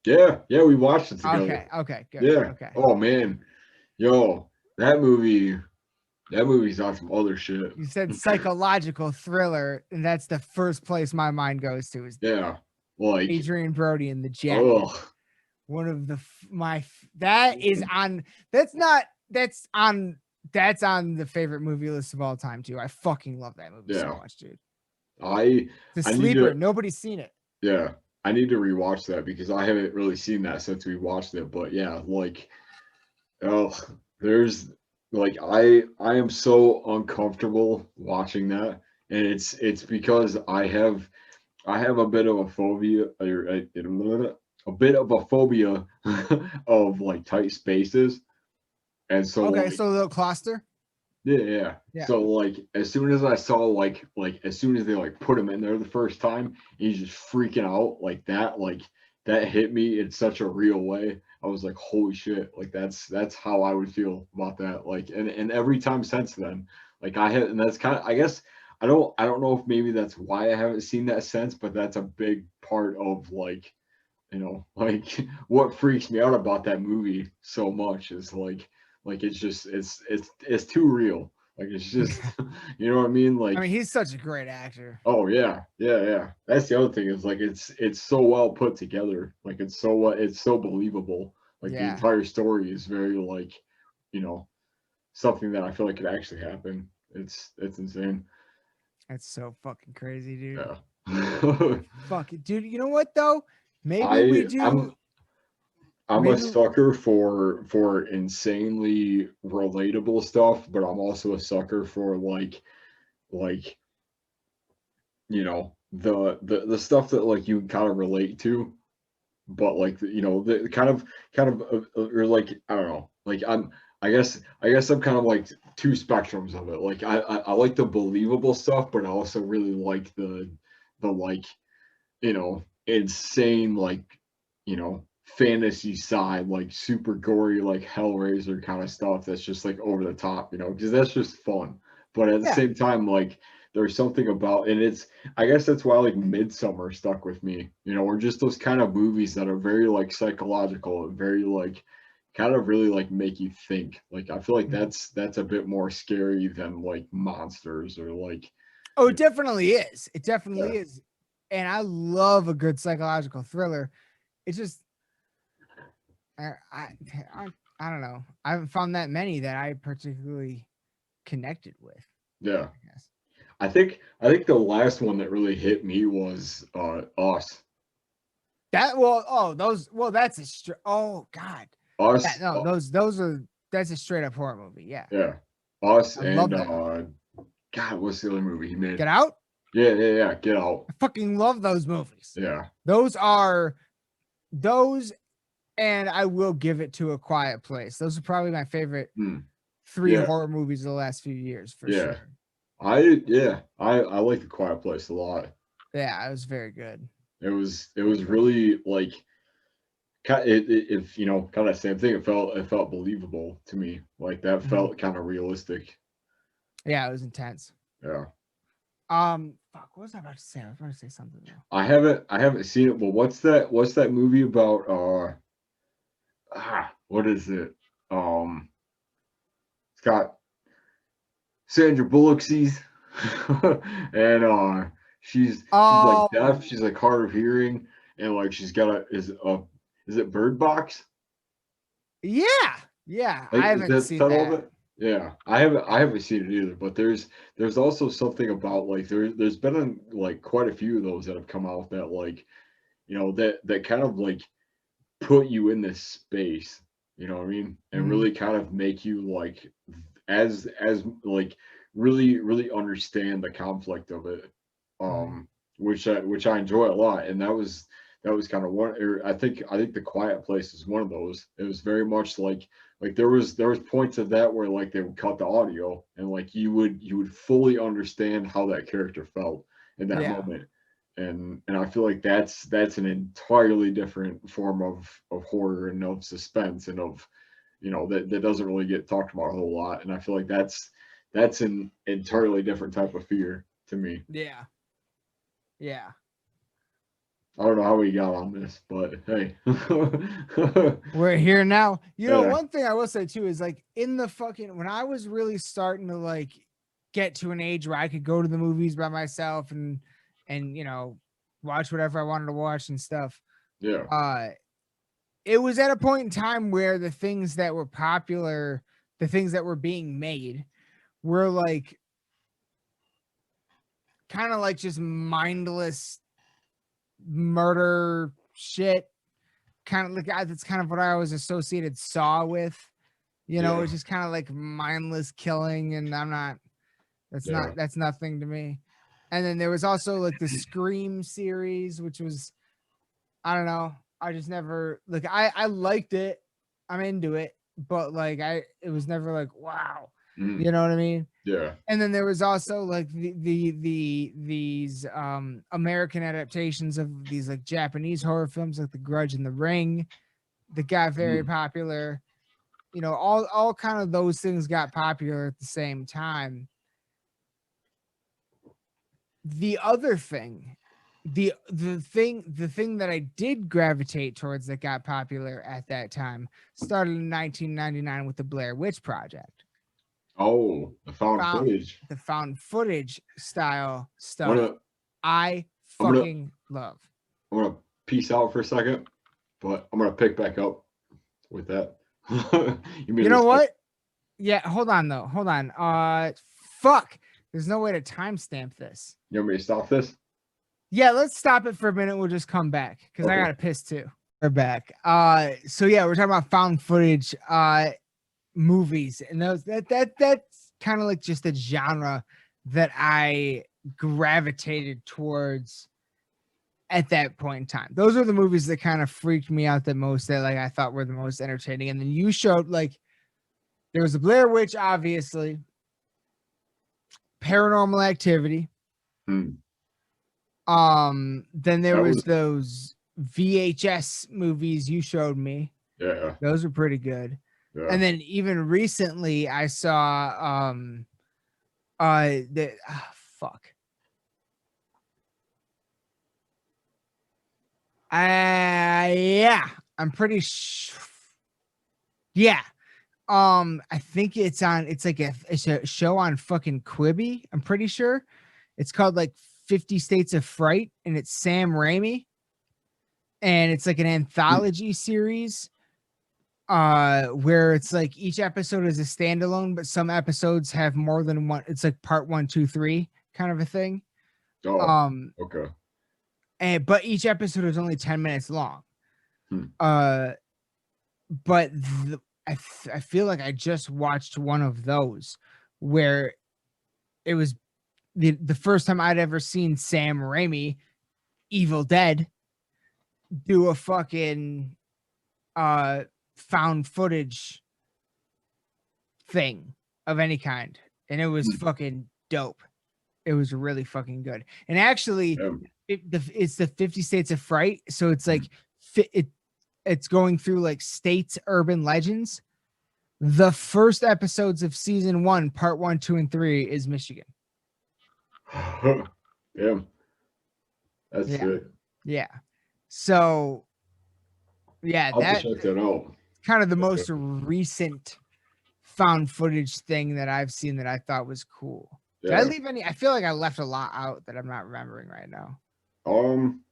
Yeah, we watched it together. Okay, good. Yeah. Okay. Oh man. Yo, that movie's on some other shit. You said psychological thriller, and that's the first place my mind goes to is like Adrian Brody in The Jacket. Ugh. One of that's on the favorite movie list of all time too. I fucking love that movie so much, dude. The Sleeper. Nobody's seen it. Yeah, I need to rewatch that because I haven't really seen that since we watched it. But yeah, like, there's like I am so uncomfortable watching that, and it's because I have a bit of a phobia, a bit of a phobia of like tight spaces, and so so the cluster. Yeah. So like as soon as I saw like as soon as they like put him in there the first time, he's just freaking out like that hit me in such a real way. I was like, holy shit, like that's how I would feel about that. Like and every time since then, like and that's kind of I guess I don't know if maybe that's why I haven't seen that since, but that's a big part of like, like what freaks me out about that movie so much is like it's just it's too real. Like it's just you know what I mean? Like I mean he's such a great actor. Oh yeah. That's the other thing is like it's so well put together. Like it's so believable. Like the entire story is very like, something that I feel like could actually happen. It's insane. That's so fucking crazy, dude. Yeah. Fuck it, dude. You know what though? Maybe we do. I'm a sucker for insanely relatable stuff, but I'm also a sucker for like the stuff that like you kind of relate to, but like the kind of or like I don't know, like I guess I'm kind of like two spectrums of it. Like I like the believable stuff, but I also really like the like insane like fantasy side, like super gory, like Hellraiser kind of stuff that's just like over the top, because that's just fun. But at the same time, like there's something about, and I guess that's why like Midsummer stuck with me, or just those kind of movies that are very like psychological, very like kind of really like make you think. Like I feel like that's a bit more scary than like monsters or like. Oh, it definitely is. It definitely is. And I love a good psychological thriller. It's just I don't know. I haven't found that many that I particularly connected with. Yeah. I think the last one that really hit me was Us. That's a God. Us. That's a straight up horror movie. Yeah. Yeah. Us I and love that. God, what's the other movie he made? Get Out? Yeah. Get Out. I fucking love those movies. Yeah. Those, and I will give it to A Quiet Place. Those are probably my favorite 3 horror movies of the last few years for sure. I like A Quiet Place a lot. Yeah, it was very good. It was really like kind of the same thing. It felt believable to me. Like that felt kind of realistic. Yeah, it was intense. Yeah. Fuck, what was I about to say? I was about to say something though. I haven't seen it, but what's that movie about? What is it? It's got Sandra Bullock and she's like deaf, she's like hard of hearing, and like she's got is it Bird Box? Yeah. Like, I haven't seen that. Yeah, I haven't seen it either, but there's also something about like there's been like quite a few of those that have come out that like that kind of like put you in this space, you know what I mean? And Mhm. really kind of make you like as like really understand the conflict of it. Mhm. Which I enjoy a lot. And that was kind of one I think The Quiet Place is one of those. It was very much like there was points of that where like they would cut the audio and like you would fully understand how that character felt in that Yeah. moment. And I feel like that's an entirely different form of horror and of suspense and of that doesn't really get talked about a whole lot. And I feel like that's an entirely different type of fear to me. Yeah. Yeah. I don't know how we got on this, but hey. We're here now. Yeah, One thing I will say too is like in the fucking when I was really starting to like get to an age where I could go to the movies by myself and watch whatever I wanted to watch and stuff. yeah. Uh it was at a point in time where the things that were popular, the things that were being made were like kind of like just mindless murder shit. Kind of like that's kind of what I always associated Saw with. Yeah, It's just kind of like mindless killing, and I'm not. That's yeah. not. That's nothing to me. And then there was also like the Scream series, which was I don't know. I just never like. I liked it. I'm into it, but like it was never like wow. Mhm. You know what I mean? Yeah. And then there was also like these American adaptations of these like Japanese horror films like The Grudge and The Ring that got very Mhm. popular. All kind of those things got popular at the same time. The other thing, the thing that I did gravitate towards that got popular at that time started in 1999 with the Blair Witch Project. Oh, the found Found footage. the found footage style I'm stuff gonna I I'm gonna fucking love. I'm gonna peace out for a second, but I'm gonna pick back up with that. Give me You a know sec. what? Yeah, hold on though. Hold on. Fuck. There's no way to timestamp this. You want me to stop this? Yeah, let's stop it for a minute. We'll just come back because I Okay. gotta piss too. We're back. So yeah, we're talking about found footage movies, and that's kind of like just a genre that I gravitated towards at that point in time. Those are the movies that kind of freaked me out the most, that like I thought were the most entertaining. And then you showed like there was the Blair Witch, obviously, Paranormal Activity. Hmm. Then there That was was those VHS movies you showed me. yeah, Those were pretty good. And yeah. then even recently I saw the fuck. Yeah, I'm pretty yeah. I think it's a show on fucking Quibi. I'm pretty sure. It's called like 50 States of Fright, and it's Sam Raimi, and it's like an Hmm. anthology series where it's like each episode is a standalone, but some episodes have more than one. It's like part one, two, three kind of a thing. Oh, Um, okay. but each episode is only 10 minutes long. Hmm. Uh, but I feel like I just watched one of those where it was the first time I'd ever seen Sam Raimi, Evil Dead, do a fucking uh found footage thing of any kind, and it was Hmm. fucking dope. It was really fucking good. And actually, Yeah. it's the 50 States of Fright, so it's Hmm. like it's going through like states urban legends. The first episodes of season 1, part 1, 2, and 3 is Michigan. Yeah, that's Yeah. it. Yeah. So, yeah, I'll have to that check that out. kind of the Okay. most recent found footage thing that I've seen that I thought was cool. Did I Yeah. leave any? I feel like I left a lot out that I'm not remembering right now. Um,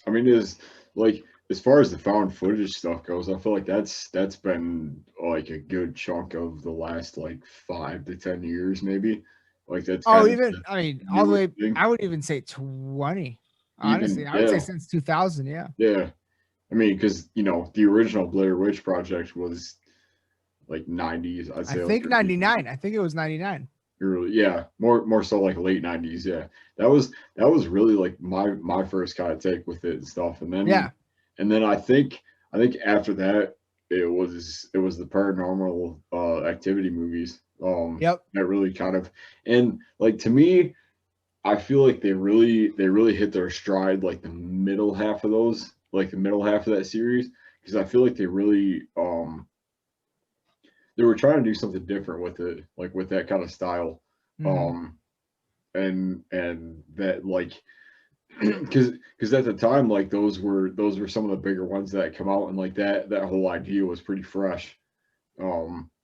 I mean, is like as far as the found footage stuff goes, I feel like that's been like a good chunk of the last like 5 to 10 years, maybe. Like that's Oh, kind of even the I mean, all the newest way. thing. I would even say 20. Honestly, Even I would say yeah, since 2000. Yeah, yeah. I mean, because the original Blair Witch Project was like 90s. I'd I say like think 99. I think it was 99. early, yeah, more so like late 90s. Yeah, that was really like my first kind of take with it and stuff. Yeah. And then I think after that it was the paranormal activity movies Yep. that really kind of, and like to me, I feel like they really hit their stride like the middle half of those, like the middle half of that series, because I feel like they were trying to do something different with it, like with that kind of style. Hmm. Um and that like because at the time like those were some of the bigger ones that come out, and like that whole idea was pretty fresh.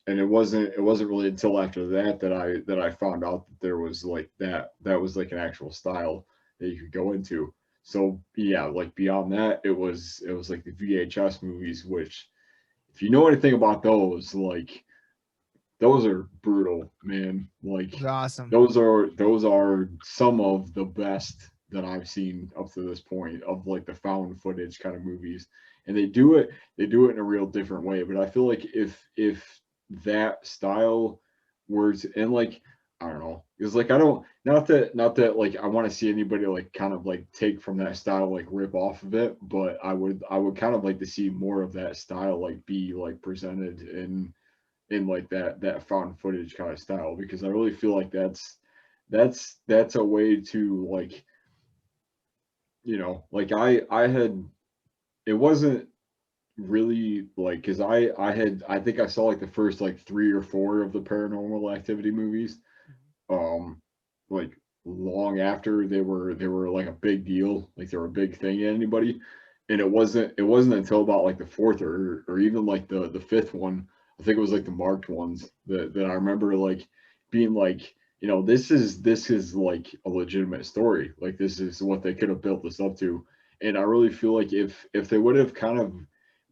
And it wasn't really until after that that I found out that there was like that was like an actual style that you could go into. So yeah, like beyond that, it was like the VHS movies, which if you know anything about those, those are brutal, man. It was awesome. Those are some of the best that I've seen up to this point of like the found footage kind of movies. And they do it in a real different way. But I feel like if that style were to, and like I don't know, because like I don't, not that like I want to see anybody like kind of like take from that style, like rip off of it, but I would kind of like to see more of that style like be like presented in like that found footage kind of style, because I really feel like that's a way to like, like I had, it wasn't really like, because I think I saw like the first like 3 or 4 of the paranormal activity movies, um like long after they were like a big deal, like they were a big thing to anybody. And it wasn't until about like the fourth or even like the fifth one, I think it was like the marked ones, that I remember like being like, this is like a legitimate story, like this is what they could have built this up to. And I really feel like if they would have kind of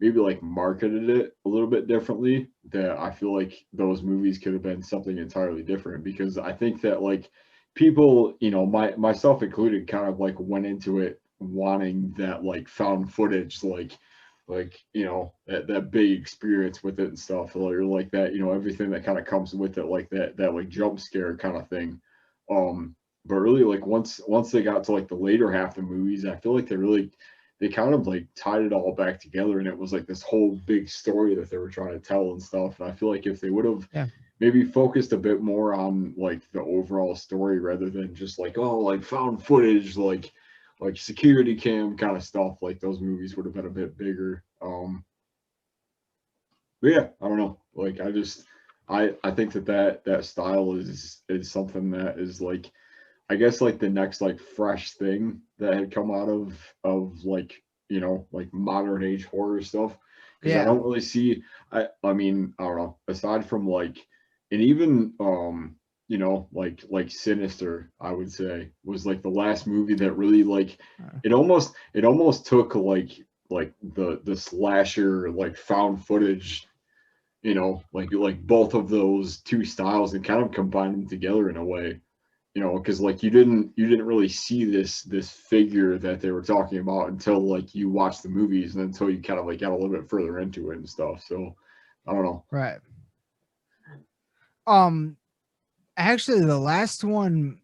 maybe like marketed it a little bit differently, that I feel like those movies could have been something entirely different. Because I think that like people, myself included, kind of like went into it wanting that like found footage, like that big experience with it and stuff, or like that, everything that kind of comes with it, like that like jump scare kind of thing. But really, like once they got to like the later half of the movies, I feel like they kind of like tied it all back together, and it was like this whole big story that they were trying to tell and stuff. And I feel like if they would have Yeah. maybe focused a bit more on like the overall story, rather than just like, oh, like found footage, like security cam kind of stuff, like those movies would have been a bit bigger. But yeah, I don't know, like I think that style is something that is like, I guess like the next like fresh thing that had come out of like, like modern age horror stuff. Because I Yeah. don't really see, I mean, I don't know, aside from like, and even like Sinister, I would say was like the last movie that really like, Uh, it almost took like the slasher like found footage, like both of those two styles, and kind of combined them together in a way. Because like you didn't really see this figure that they were talking about until like you watched the movies, and until you kind of like got a little bit further into it and stuff. So I don't know. right. Um. Actually, the last one,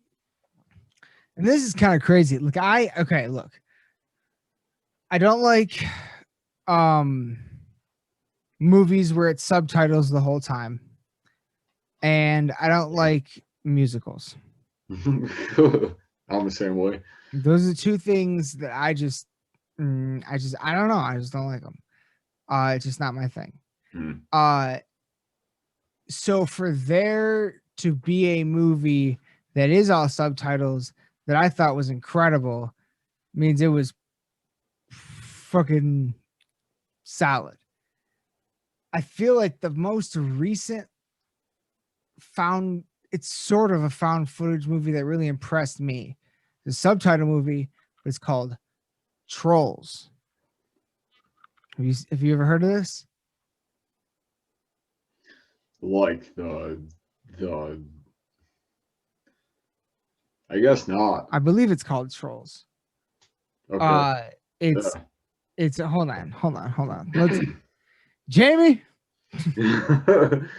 and this is kind of crazy. Look, look, I don't like um movies where it's subtitles the whole time, and I don't like musicals. I'm the same way. Those are two things that I don't know. I just don't like them. It's just not my thing. Mm. Uh, so for there to be a movie that is all subtitles that I thought was incredible means it was fucking solid. I feel like the most recent found it's sort of a found footage movie that really impressed me. The subtitle movie, but it's called Trolls. Have you ever heard of this? Like the I guess not. I believe it's called Trolls. Okay. It's Yeah. hold on. Let's Jamie. Hold on.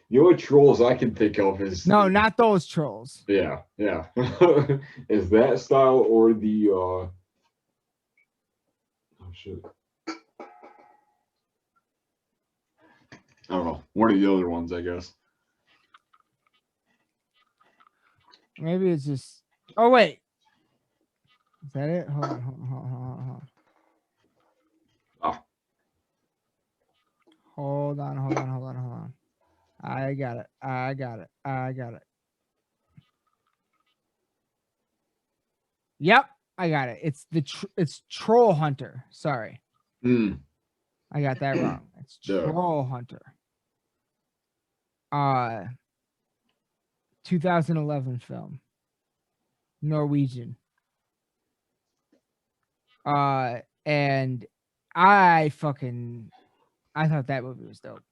The only trolls I can think of is No, not those trolls. yeah, yeah. Is that style or the oh shit. I don't know. One of the other ones, I guess. Maybe it's just. Oh wait, is that it? Hold on. Ah. Hold on. I got it. Yep, I got it. It's Troll Hunter. Sorry, Mm, I got that wrong. It's yeah. Troll Hunter. 2011 film. Norwegian. And I thought that movie was dope.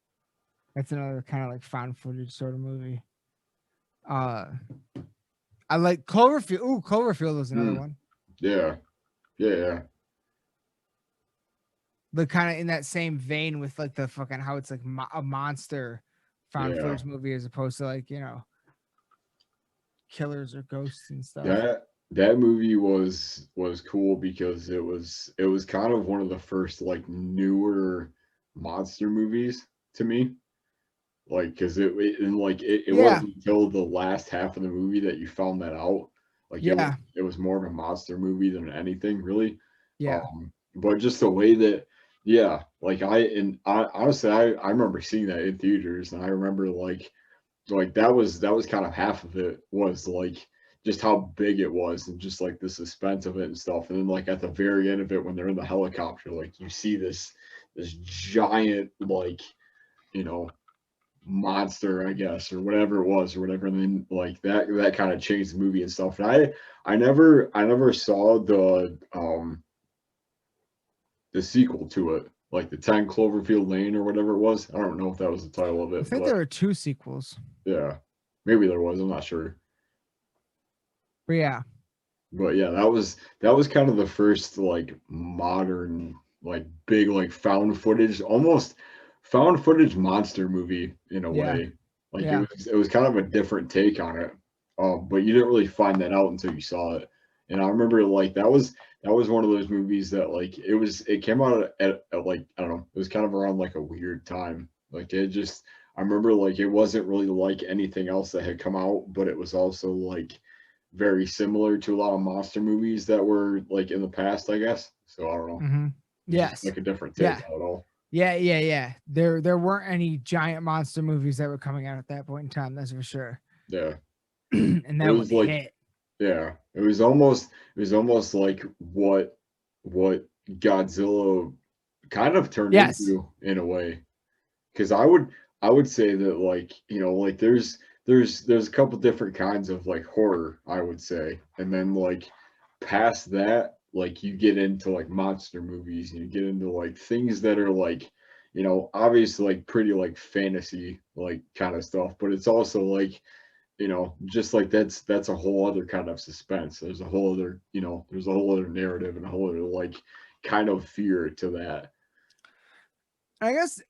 That's another kind of like found footage sort of movie. I like Cloverfield. Ooh, Cloverfield was another one. Yeah. Yeah. The kind of in that same vein with like the fucking how it's like a monster found Yeah. footage movie as opposed to like, killers or ghosts and stuff. That movie was cool because it was kind of one of the first like newer monster movies to me. Like because it wasn't until the last half of the movie that you found that out. Like it was more of a monster movie than anything really. Yeah. But just the way that like honestly I remember seeing that in theaters and I remember like that was kind of half of it was like just how big it was and just like the suspense of it and stuff. And then like at the very end of it when they're in the helicopter, like you see this giant like, monster, I guess, or whatever it was or whatever. And then like that kind of changed the movie and stuff. And I never saw the sequel to it, like the 10 Cloverfield Lane or whatever it was. I don't know if that was the title of it. I think there were 2 sequels. Yeah, maybe there was. I'm not sure. But yeah. But yeah, that was kind of the first like modern, like big, like found footage, almost found footage monster movie in a way. Like it was kind of a different take on it. But you didn't really find that out until you saw it. And I remember like that was one of those movies that like it came out at like I don't know, it was kind of around like a weird time. Like I remember like it wasn't really like anything else that had come out, but it was also like very similar to a lot of monster movies that were like in the past, I guess. So I don't know. Mm-hmm. Yes. Like a different take on it all. Yeah. There weren't any giant monster movies that were coming out at that point in time, that's for sure. Yeah. And that was like hit. Yeah. It was almost like what Godzilla kind of turned into in a way. Because I would say that like, like there's a couple different kinds of like horror, I would say. And then like past that, like you get into like monster movies and you get into like things that are like, obviously like pretty like fantasy like kind of stuff, but it's also like, just like that's a whole other kind of suspense. There's a whole other, there's a whole other narrative and a whole other like kind of fear to that. I guess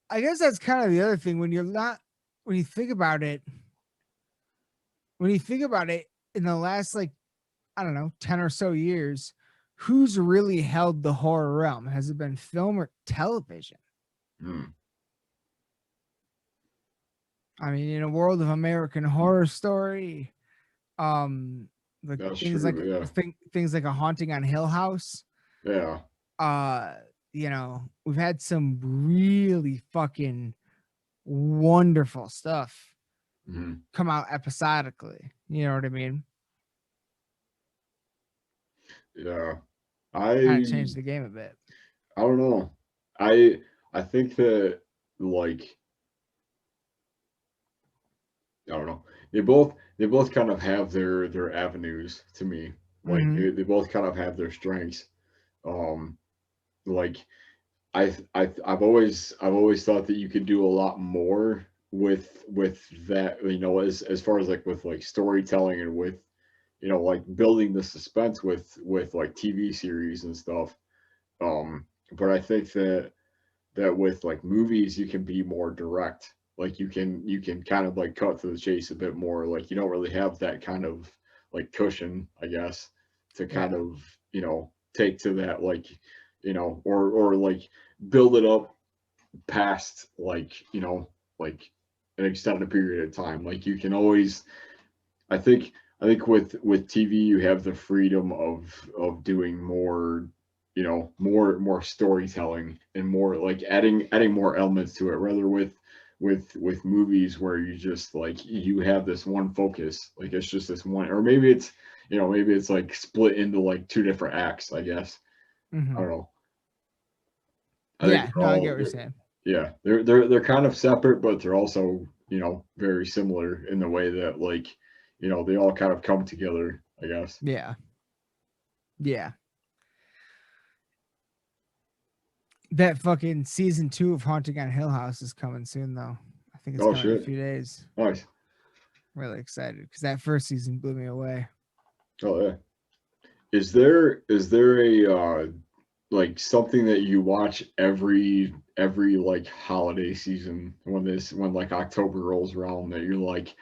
that's kind of the other thing when you think about it in the last like I don't know 10 or so years, who's really held the horror realm? Has it been film or television? I mean, in a world of American Horror Story, like things like A Haunting on Hill House. Yeah. We've had some really fucking wonderful stuff come out episodically. You know what I mean? Yeah. Kind of changed the game a bit. I don't know. I think that like I don't know. They both kind of have their avenues to me. Like they both kind of have their strengths. Like I've always thought that you could do a lot more with that, you know, as far as like with like storytelling and with, you know, like building the suspense with like TV series and stuff. But I think that with like movies you can be more direct. Like you can kind of like cut to the chase a bit more. Like you don't really have that kind of like cushion, I guess, to kind Yeah. of, you know, take to that, like, you know, or like build it up past, like, you know, like an extended period of time. Like you can always, I think with TV you have the freedom of doing more, you know, more storytelling and more like adding more elements to it, rather with movies where you just like you have this one focus, like it's just this one, or maybe it's, you know, maybe it's like split into like two different acts, I guess. I Hmm. don't know. I think Yeah. they're No, I get what all you're saying. yeah, they're kind of separate, but they're also, you know, very similar in the way that, like, you know, they all kind of come together, I guess. Yeah. Yeah. That fucking season 2 of Haunting on Hill House is coming soon, though. I think it's Oh coming in a shit, few days. nice. Really excited because that first season blew me away. Oh yeah. Is there a like something that you watch every like holiday season when like October rolls around, that you're like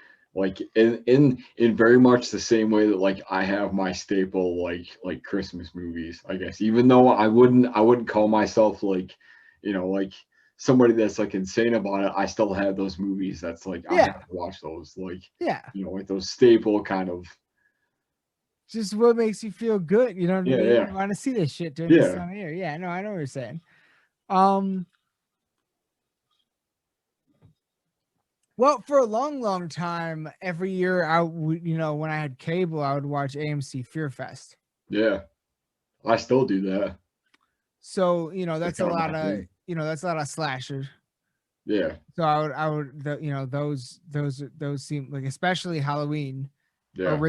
in very much the same way that like I have my staple like Christmas movies, I guess, even though I wouldn't call myself like, you know, like somebody that's like insane about it. I still have those movies that's like I Yeah. have to watch those, like, Yeah. you know, like those staple kind of. Just what makes you feel good. You know what I Yeah, mean? yeah, You want to see this shit during this yeah, time of year. Yeah. No, I know what you're saying. Um, Well, for a long, long time, every year I would, when I had cable, I would watch AMC Fear Fest. yeah. I still do that. So, That's that's a kind of lot my of, thing. that's a lot of slasher. Yeah, So those seem like, especially Halloween, yeah.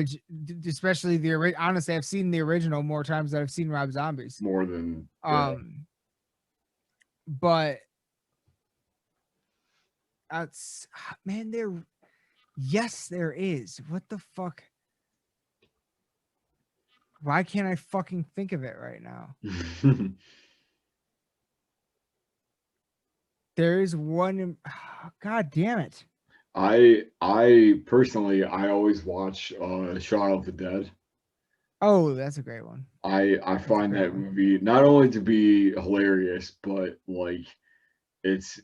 especially honestly, I've seen the original more times than I've seen Rob Zombies. More than, yeah. Um, but that's, man, yes, there is. What the fuck? Why can't I fucking think of it right now? There is one. God damn it! I personally I always watch Shaun of the Dead. Oh, that's a great one. I That's a find great that one. movie not only to be hilarious, but like it's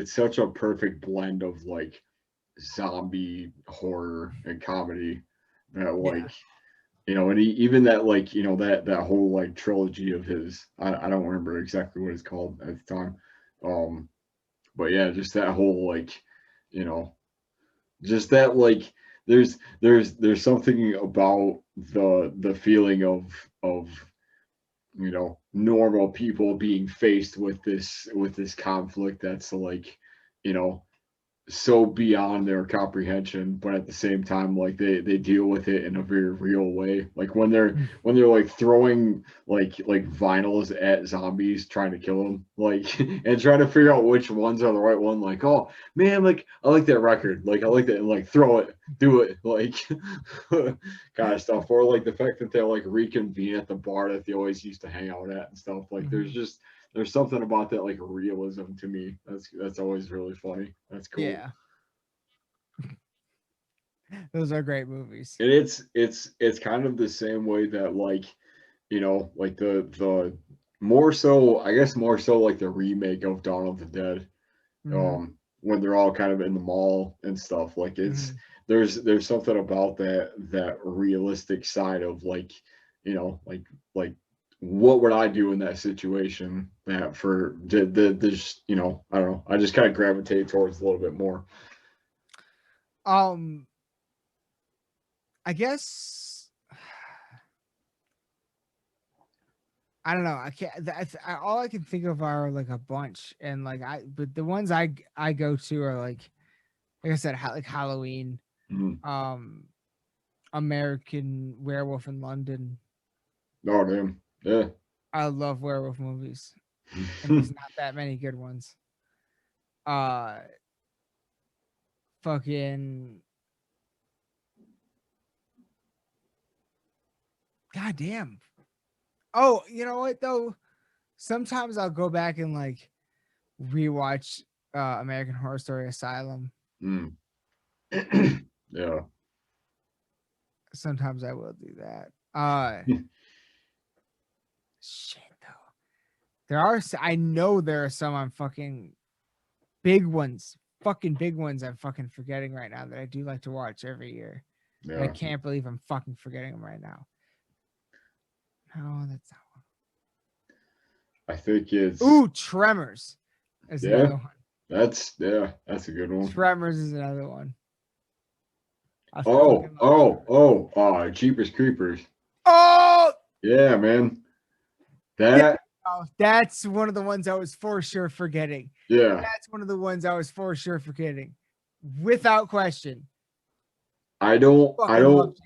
such a perfect blend of like zombie horror and comedy that, like, Yeah. you know, and even that, like, you know, that whole like trilogy of his, I don't remember exactly what it's called at the time. Um but yeah, just that whole like, you know, just that like there's something about the feeling of, you know, normal people being faced with this conflict that's like, you know, so beyond their comprehension, but at the same time, like they deal with it in a very real way. Like Mm. when they're like throwing like vinyls at zombies, trying to kill them, like and trying to figure out which ones are the right one. Like, oh man, like I like that record, like I like that, and like throw it, do it, like kind of stuff. Or like the fact that they like reconvene at the bar that they always used to hang out at and stuff. Like Mhm. there's something about that like realism to me that's always really funny. That's cool. Yeah, those are great movies. And it's kind of the same way that, like, you know, like the more so, I guess, more so like the remake of Dawn of the Dead, Hmm. when they're all kind of in the mall and stuff. Like it's Hmm. there's something about that realistic side of, like, you know, like what would I do in that situation, that for this, you know, I don't know, I just kind of gravitate towards a little bit more. Um, I guess I don't know. I can't. All I can think of are like a bunch, and but the ones I go to are like I said, like Halloween, Mm. um, American Werewolf in London. Oh damn, yeah. I love werewolf movies. and there's not that many good ones. Fucking goddamn. Oh, you know what though? Sometimes I'll go back and like rewatch American Horror Story Asylum. Mm. Yeah. Sometimes I will do that. Shit though. I know there are some I'm fucking big ones I'm fucking forgetting right now that I do like to watch every year. And I Yeah. can't believe I'm fucking forgetting them right now. No, that's not one. I think it's Ooh, Tremors is Yeah. another one. that's a good one. Tremors is another one. I Oh, fucking love Tremors. Jeepers Creepers. Oh, Yeah, man. That oh, that's one of the ones I was for sure forgetting. yeah. That's one of the ones I was for sure forgetting, without question. I don't Fucking love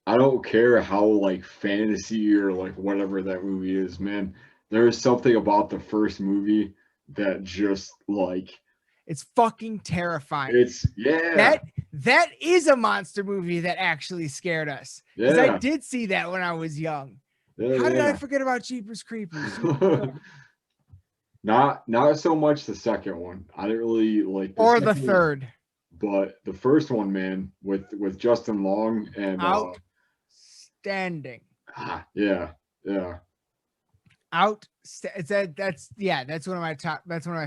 I don't care how like fantasy or like whatever that movie is, man. There is something about the first movie that just like It's fucking terrifying. it's That is a monster movie that actually scared us. Because I did see that when I was young. How did I forget about Jeepers Creepers? Not so much the second one. I didn't really like Or the second one, third. but the first one, man, with Justin Long and Outstanding. yeah. That's one of my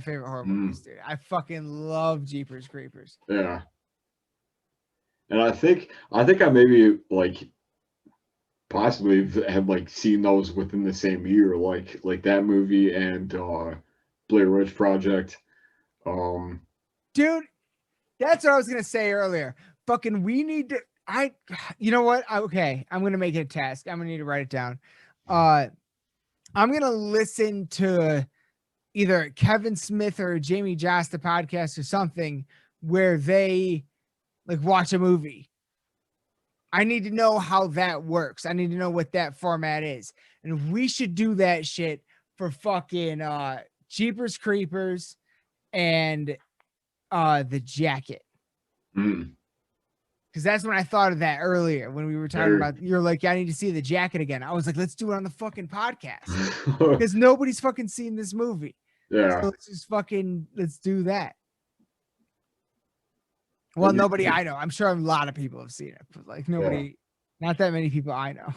favorite horror movies, dude. I fucking love Jeepers Creepers. Yeah. And I think I maybe like possibly have like seen those within the same year, like that movie and Blair Witch Project. Dude, that's what I was gonna say earlier. Fucking we need to you know what? Okay, I'm gonna make it a task. I'm gonna need to write it down. I'm gonna listen to either Kevin Smith or Jamie Josta podcast or something where they like watch a movie. I need to know how that works. I need to know what that format is. And we should do that shit for fucking Jeepers Creepers and The Jacket. Because that's when I thought of that earlier when we were talking about, you're like, I need to see The Jacket again. I was like, let's do it on the fucking podcast. Because nobody's fucking seen this movie. Yeah. So let's do that. Well, nobody I know. I'm sure a lot of people have seen it, but like nobody, not that many people I know.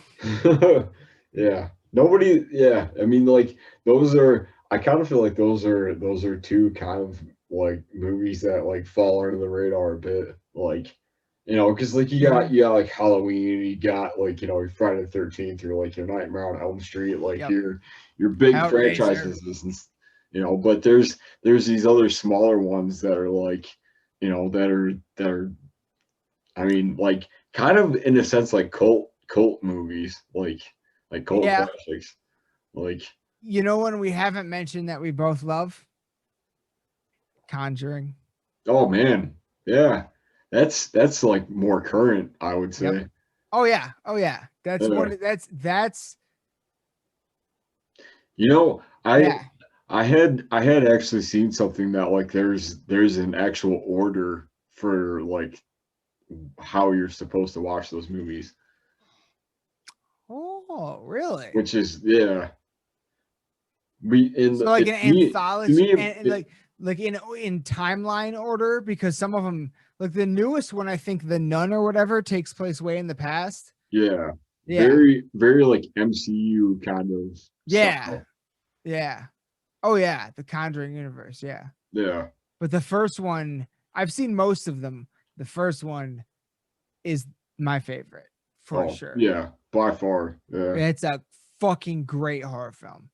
Yeah. Nobody, yeah. I mean, like I kind of feel like those are two kind of like movies that like fall under the radar a bit. Like, you know, because like you got like Halloween, you got like, you know, Friday the 13th, or like your Nightmare on Elm Street, like your big franchises, and you know, but there's these other smaller ones that are like, you know, that are I mean, like kind of in a sense like cult movies, like cult classics. Like, you know, when we haven't mentioned that we both love Conjuring. Oh man. Yeah. That's like more current, I would say. Yep. Oh yeah. That's that's you know, I had actually seen something that like there's an actual order for like how you're supposed to watch those movies. Oh, really? Which is like an anthology and like in timeline order, because some of them, like the newest one, I think The Nun or whatever, takes place way in the past. Yeah. Very like MCU kind of style. Yeah. Oh yeah, the Conjuring universe, yeah. But the first one, I've seen most of them. The first one is my favorite for sure. Yeah, by far. Yeah. It's a fucking great horror film.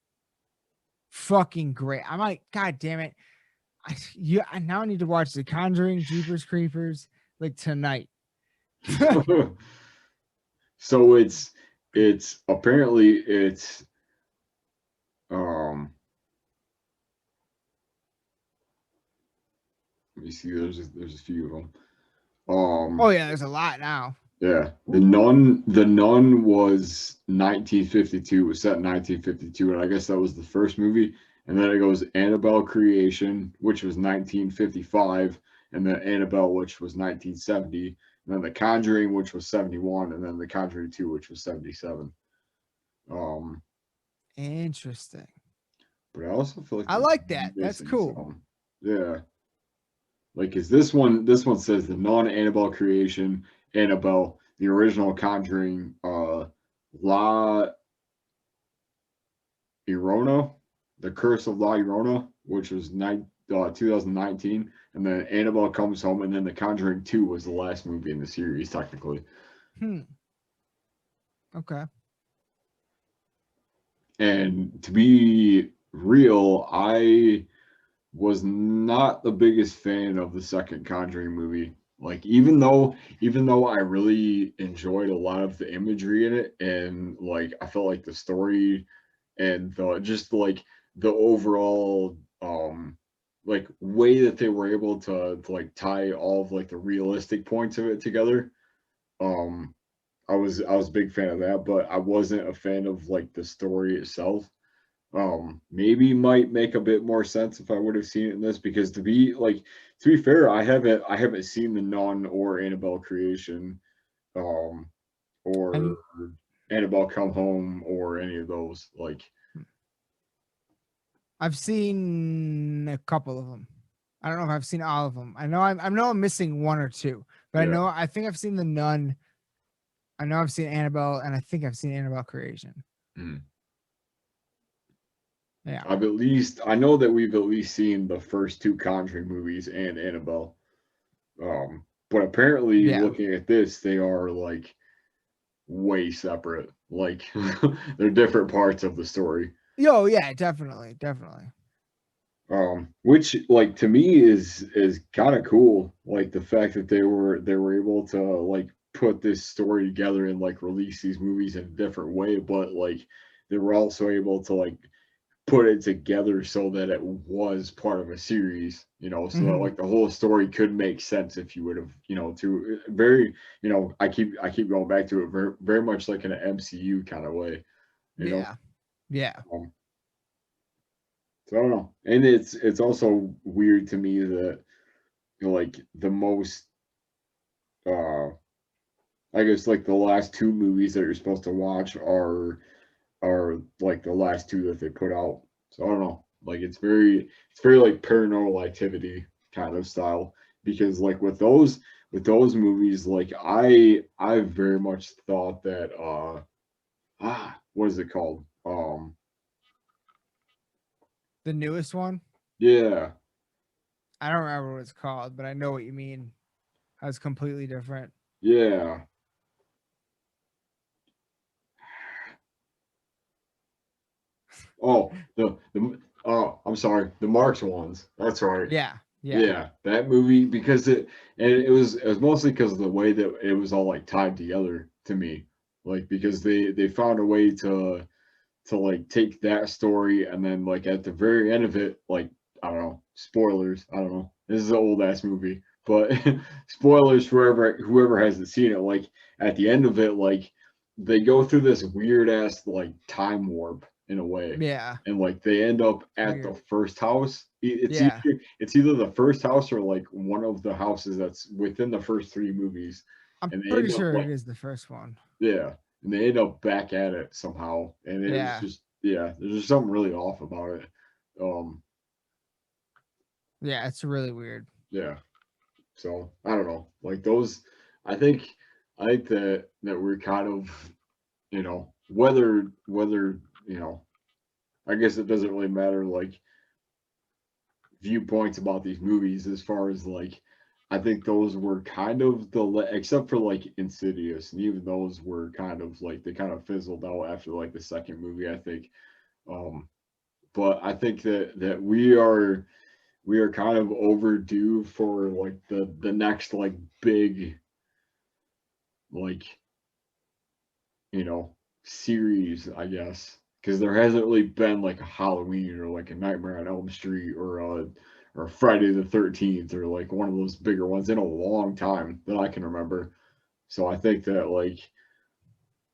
Fucking great. I'm like, God damn it. I now need to watch The Conjuring, Jeepers Creepers, like tonight. So it's apparently let me see, there's a few of them. Oh yeah, there's a lot now. Yeah. The Nun was 1952, was set in 1952, and I guess that was the first movie. and then it goes Annabelle Creation, which was 1955, and then Annabelle, which was 1970, and then The Conjuring, which was 71, and then The Conjuring 2, which was 77. Interesting. But I also feel like I like that. That's missing cool. some. Yeah. Like, is this one says the non-Annabelle Creation, Annabelle, the original Conjuring, La Llorona, The Curse of La Llorona, which was 2019, and then Annabelle Comes Home, and then The Conjuring 2 was the last movie in the series, technically. Okay. And to be real, I was not the biggest fan of the second Conjuring movie. Like, even though I really enjoyed a lot of the imagery in it, and like I felt like the story and the just like the overall like way that they were able to like tie all of like the realistic points of it together. Um I was a big fan of that, but I wasn't a fan of like the story itself. Maybe might make a bit more sense if I would have seen it in this, because to be fair, I haven't seen the Nun or Annabelle Creation, um or And Annabelle Come Home or any of those. Like, I've seen a couple of them. I don't know if I've seen all of them. I know I'm missing one or two, but yeah. I think I've seen the Nun. I know I've seen Annabelle, and I think I've seen Annabelle Creation. Mm. Yeah. I know that we've at least seen the first two Conjuring movies and Annabelle. But apparently, Yeah. looking at this, they are like way separate. Like, they're different parts of the story. Yo, yeah, definitely, definitely. Which like to me is kind of cool. Like the fact that they were able to like put this story together and like release these movies in a different way, but like they were also able to like put it together so that it was part of a series, so that Hmm. like the whole story could make sense if you would have, to very, I keep going back to it very, very much like in an MCU kind of way, you know. Yeah. Yeah. Um, so I don't know, and it's also weird to me that like the most, uh, I guess like the last two movies that you're supposed to watch are like the last two that they put out. So I don't know. Like it's very like paranormal activity kind of style, because like with those movies, like I very much thought that what is it called? The newest one. Yeah. I don't remember what it's called, but I know what you mean. How it's completely different. Yeah. Oh, the oh, I'm sorry, the Marx ones. That's right. Yeah. Yeah. Yeah, that movie, because it was mostly because of the way that it was all like tied together to me. Like, because they found a way to like take that story, and then like at the very end of it, like, I don't know, spoilers, I don't know. This is an old ass movie, but spoilers for whoever hasn't seen it, like at the end of it, like they go through this weird ass like time warp in a way. Yeah. And like they end up It's at the weird. first house. Yeah. It's either the first house or like one of the houses that's within the first three movies. I'm And they pretty end up sure it like, is the first one. yeah, and they end up back at it somehow, and it was Yeah. just, yeah, there's just something really off about it. Um, Yeah. It's really weird. yeah, so I don't know, like those. I think I think that we're kind of, whether I guess it doesn't really matter like viewpoints about these movies as far as like. I think those were kind of except for like Insidious, and even those were kind of like they kind of fizzled out after like the second movie, I think. Um, but I think that we are kind of overdue for like the next like big, like, you know series, I guess, because there hasn't really been like a Halloween or like a Nightmare on Elm Street or Friday the 13th or like one of those bigger ones in a long time that I can remember. So I think that, like,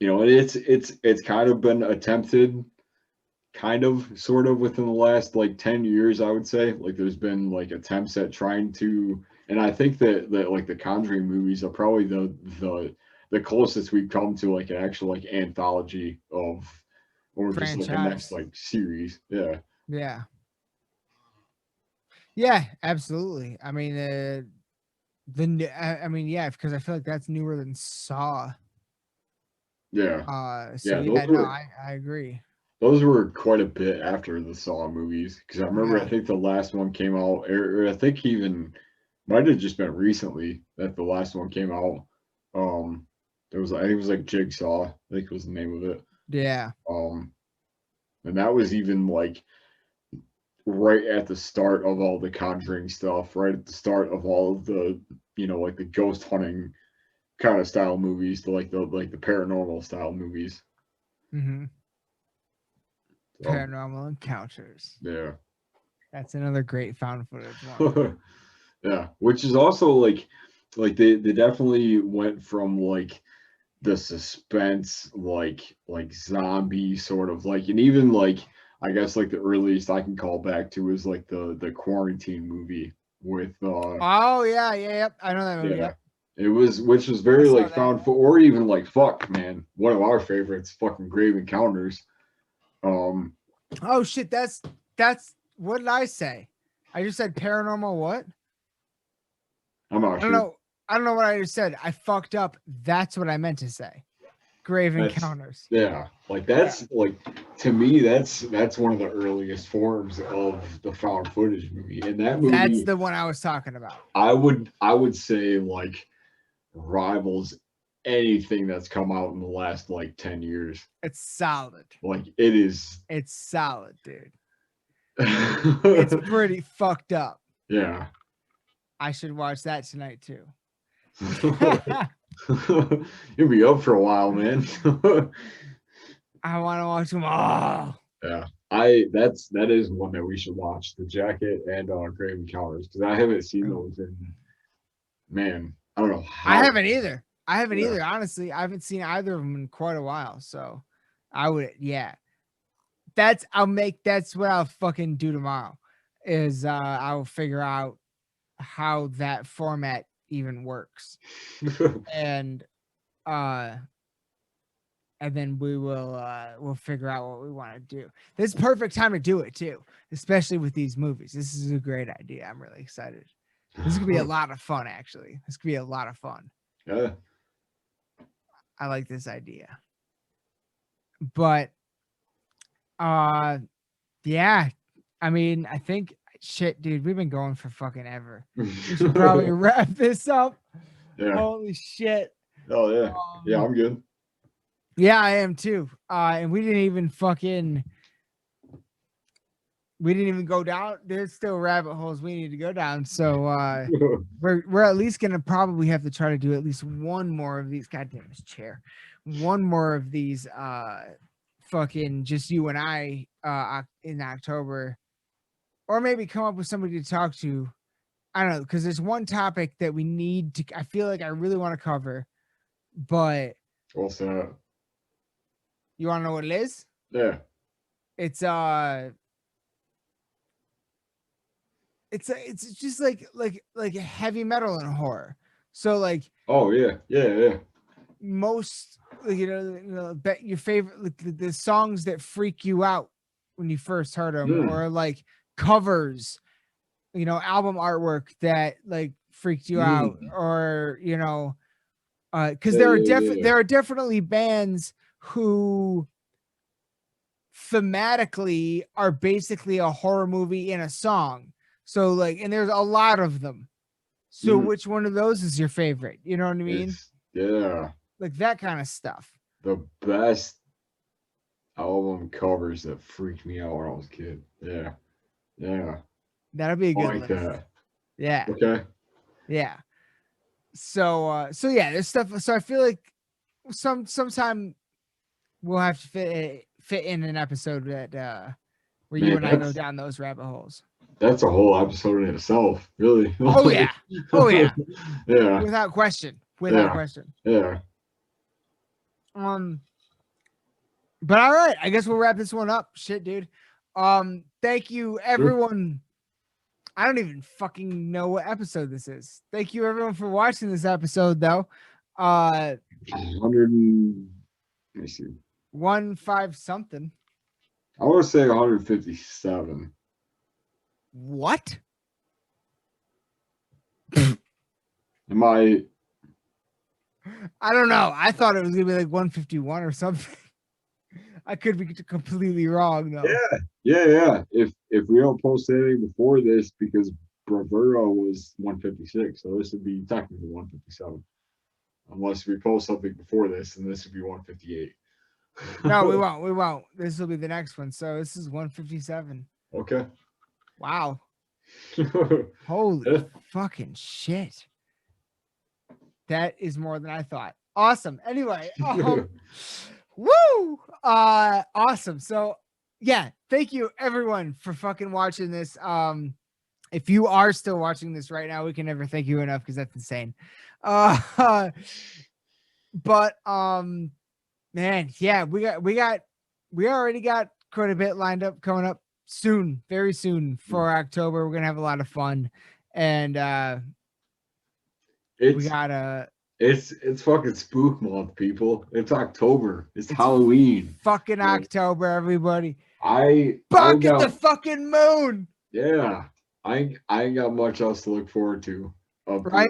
and it's kind of been attempted kind of sort of within the last like 10 years, I would say. Like there's been like attempts at trying to, and I think that like the Conjuring movies are probably the closest we've come to like an actual like anthology of, or just like a next Franchise. like series. Yeah. Yeah. Yeah, absolutely. I mean, I mean, yeah, because I feel like that's newer than Saw. Yeah. So Yeah. yeah, no, I agree. Those were quite a bit after the Saw movies, because I remember Yeah. I think the last one came out, or I think even might have just been recently that the last one came out. There was I think it was like Jigsaw, I think was the name of it. Yeah. And that was even like right at the start of all the Conjuring stuff, right at the start of all of the like the ghost hunting kind of style movies, the paranormal style movies. Mm-hmm. So, Paranormal Encounters. yeah. That's another great found footage one. Yeah, which is also like they definitely went from like the suspense like zombie sort of like, and even like I guess like the earliest I can call back to is like the quarantine movie with Oh yeah, yeah, yep. I know that movie. yeah, Yep. it was, which was I very saw like that. found for, or even like fuck man, one of our favorites, fucking Grave Encounters. um Oh shit, that's what did I say? I just said paranormal what? I'm I not don't sure. know. I don't know what I just said. I fucked up. That's what I meant to say. Grave That's Encounters. yeah, like Yeah. that's like, to me that's one of the earliest forms of the found footage movie. And that That's movie, the one I was talking about. I would say like rivals anything that's come out in the last like 10 years. It's solid. Like it is. It's solid, dude. It's pretty fucked up. Yeah. I should watch that tonight too. You'll be up for a while, man. I want to watch them all. Yeah. That is one that we should watch, The Jacket and Grave Encounters, because I haven't seen those in, man, I don't know how. I haven't either. I haven't Yeah. either. Honestly, I haven't seen either of them in quite a while. So I would, yeah. That's what I'll fucking do tomorrow. Is I'll figure out how that format even works, and uh, and then we'll figure out what we want to do. This is perfect time to do it too, especially with these movies. This is a great idea. I'm really excited. This could be a lot of fun, actually. This could be a lot of fun. Yeah. I like this idea. But yeah, I mean, I think shit, dude, we've been going for fucking ever. We should probably wrap this up. Yeah. Holy shit. Oh yeah. Yeah, I'm good. Yeah, I am too. And we didn't even go down. There's still rabbit holes we need to go down. So we're at least gonna probably have to try to do at least one more of these. Goddamn this chair. One more of these fucking just you and I in October. Or maybe come up with somebody to talk to. I don't know, because there's one topic that we need to, I feel like I really want to cover, but What's that? you want to know what it is? Yeah. It's just like heavy metal and horror. So like Oh yeah. Yeah. most bet your favorite like the songs that freak you out when you first heard them, or like covers, album artwork that like freaked you out, or because there are definitely bands who thematically are basically a horror movie in a song. So like, and there's a lot of them. So which one of those is your favorite? You know what I mean? Yeah. Like that kind of stuff. The best album covers that freaked me out when I was a kid. Yeah. Yeah. That'll be a good like list. that. Yeah. Okay. Yeah. So yeah, there's stuff. So I feel like sometime we'll have to fit in an episode that where you and I go down those rabbit holes. That's a whole episode in itself, really. Oh yeah. Oh yeah. Yeah. Without question. Without question. Yeah. But all right, I guess we'll wrap this one up. Shit, dude. Thank you, everyone. I don't even fucking know what episode this is. Thank you, everyone, for watching this episode, though. 100. Let me see. 15 something. I want to say 157. What? Am I? I don't know. I thought it was gonna be like 151 or something. I could be completely wrong though. Yeah. If we don't post anything before this, because Bravura was 156, so this would be technically 157. Unless we post something before this, and this would be 158. No, we won't. We won't. This will be the next one. So this is 157. Okay. Wow. Holy fucking shit. That is more than I thought. Awesome. Anyway, woo! Awesome. So yeah, thank you everyone for fucking watching this. If you are still watching this right now, we can never thank you enough because that's insane. But man, yeah, we already got quite a bit lined up coming up soon, very soon for October. We're gonna have a lot of fun, and we gotta. It's fucking spook month, people. It's October. It's Halloween. Fucking October, everybody. Fuck at the fucking moon. Yeah, I ain't got much else to look forward to. Right.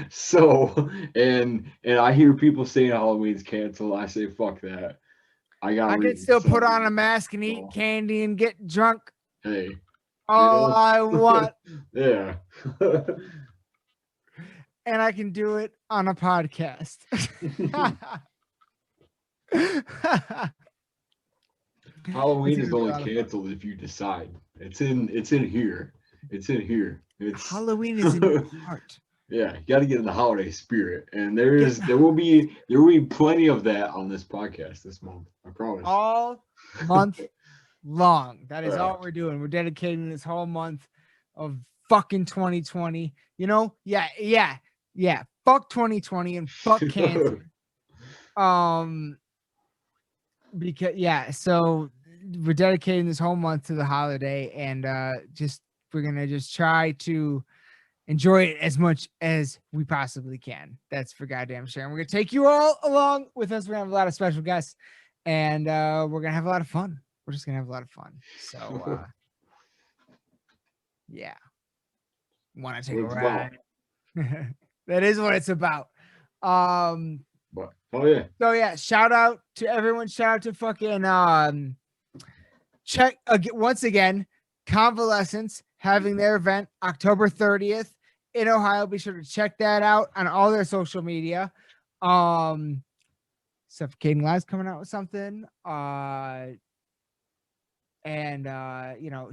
So, and I hear people saying Halloween's canceled. I say fuck that. I can still put on a mask and eat candy and get drunk. Hey. All I want. Yeah. And I can do it on a podcast. Halloween is only canceled if you decide. It's in here. It's in here. Halloween is in your heart. Yeah, you got to get in the holiday spirit, and there will be plenty of that on this podcast this month. I promise. All month long. That is all we're doing. We're dedicating this whole month of fucking 2020. You know? Yeah. Fuck 2020 and fuck cancer. Because so we're dedicating this whole month to the holiday, and we're gonna just try to enjoy it as much as we possibly can. That's for goddamn sure. And we're gonna take you all along with us. We're gonna have a lot of special guests, and we're gonna have a lot of fun. We're just gonna have a lot of fun. So yeah. Want to take a ride? That is what it's about. But yeah. So yeah, shout out to everyone. Shout out to fucking check once again. Convalescence having their event October 30th in Ohio. Be sure to check that out on all their social media. Suffocating Lives coming out with something.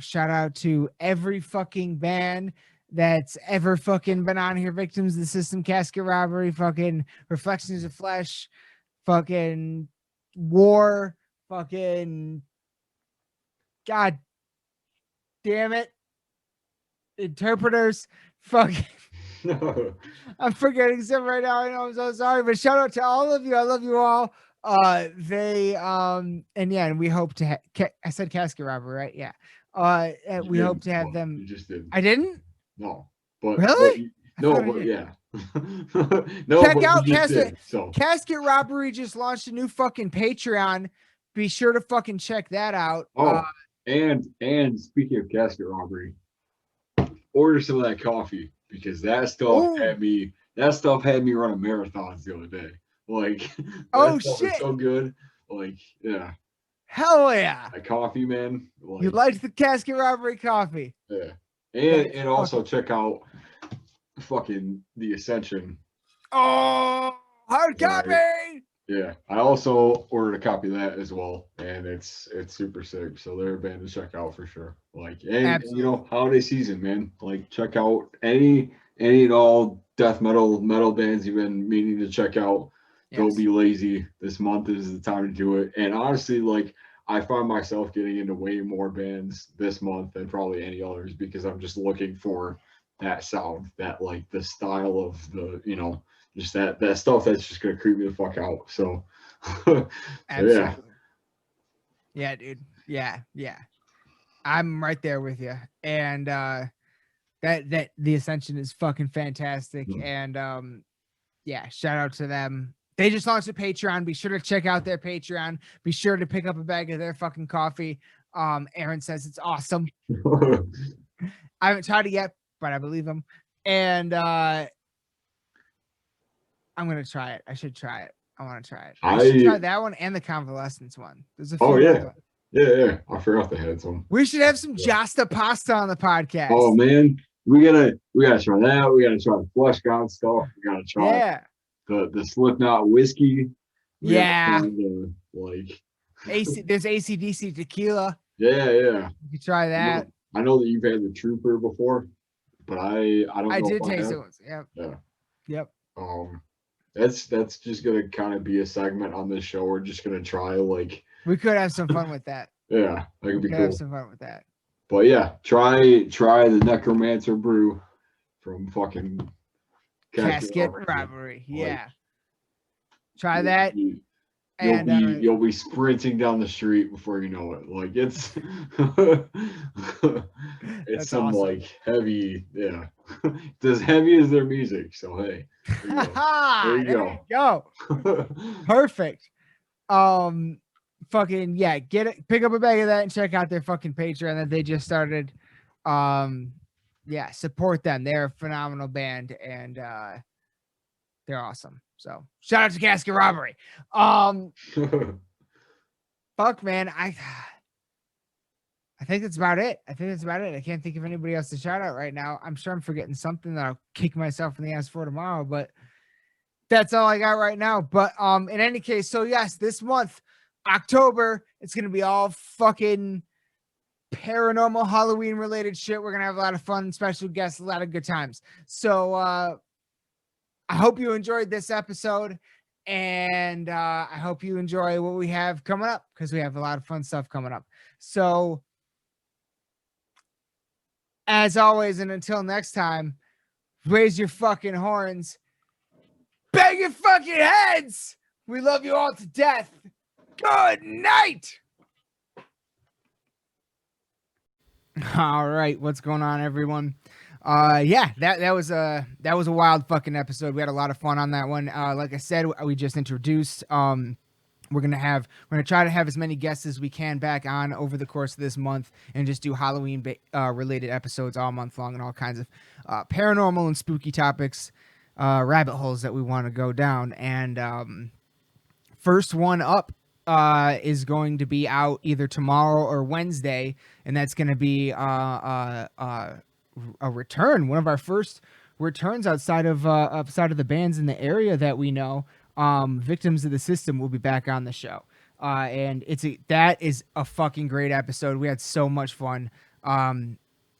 Shout out to every fucking band that's ever fucking been on here. Victims of the System, Casket Robbery, fucking Reflections of Flesh, fucking War, fucking God damn it, Interpreters, fucking I'm forgetting some right now. I know, I'm so sorry, but shout out to all of you. I love you all. And we hope to I said Casket Robbery, right? Yeah. We hope to have them. You just did. I didn't? No. But really? Yeah. No, check out Casket. Casket Robbery just launched a new fucking Patreon. Be sure to fucking check that out. And speaking of Casket Robbery, order some of that coffee, because that stuff had me running marathons the other day. Like, oh shit, shit, so good. Like, yeah. Hell yeah. A coffee, man. Like, you liked the Casket Robbery coffee. Yeah. And also check out fucking The Ascension. Oh, hard copy. Yeah. I also ordered a copy of that as well, and it's super sick. So they're a band to check out for sure. Like, and you know, holiday season, man. Like, check out any and all death metal bands you've been meaning to check out. Yes. Don't be lazy. This month is the time to do it. And honestly, like, I find myself getting into way more bands this month than probably any others, because I'm just looking for that sound, that like the style of the, you know, just that stuff that's just gonna creep me the fuck out. So absolutely. Yeah, dude. Yeah. I'm right there with you. And that the Ascension is fucking fantastic. And yeah, shout out to them. They just launched a Patreon. Be sure to check out their Patreon. Be sure to pick up a bag of their fucking coffee. Aaron says it's awesome. I haven't tried it yet, but I believe him. And I'm gonna try it. I should try it. I want to try it. I should try that one and the Convalescence one. There's a few. Oh yeah. Yeah. I forgot they had some. We should have some Jasta pasta on the podcast. Oh man, we gotta try that. We gotta try the Flesh God stuff. We gotta try the Slipknot whiskey. There's Like ACDC tequila. Yeah. You could try that. I know that you've had the Trooper before, but I don't know. I did taste it once. Yep. Yeah. Yep. That's just gonna kind of be a segment on this show. We're just gonna try we could have some fun with that. Yeah, that could be cool. Have some fun with that. But yeah, try the Necromancer brew from fucking Casket Robbery. Yeah. Try that. You'll be sprinting down the street before you know it. Like it's it's some awesome. Like heavy, yeah. It's as heavy as their music. So hey, there you go. Perfect. Fucking yeah, pick up a bag of that and check out their fucking Patreon that they just started. Yeah, support them. They're a phenomenal band and they're awesome. So shout out to Casket Robbery. Fuck man, I think that's about it. I can't think of anybody else to shout out right now. I'm sure I'm forgetting something that I'll kick myself in the ass for tomorrow, but that's all I got right now. But in any case, so yes, this month, October, it's gonna be all fucking paranormal Halloween related shit. We're gonna have a lot of fun, special guests, a lot of good times. So I hope you enjoyed this episode, and I hope you enjoy what we have coming up, because we have a lot of fun stuff coming up. So as always, and until next time, raise your fucking horns, bang your fucking heads. We love you all to death. Good night. All right, what's going on, everyone? Yeah, that was a wild fucking episode. We had a lot of fun on that one. Like I said, we just introduced. We're gonna try to have as many guests as we can back on over the course of this month, and just do Halloween related episodes all month long, and all kinds of paranormal and spooky topics, rabbit holes that we want to go down. And first one up is going to be out either tomorrow or Wednesday, and that's going to be a return, one of our first returns outside of the bands in the area that we know. Victims of the System will be back on the show, and that is a fucking great episode. We had so much fun.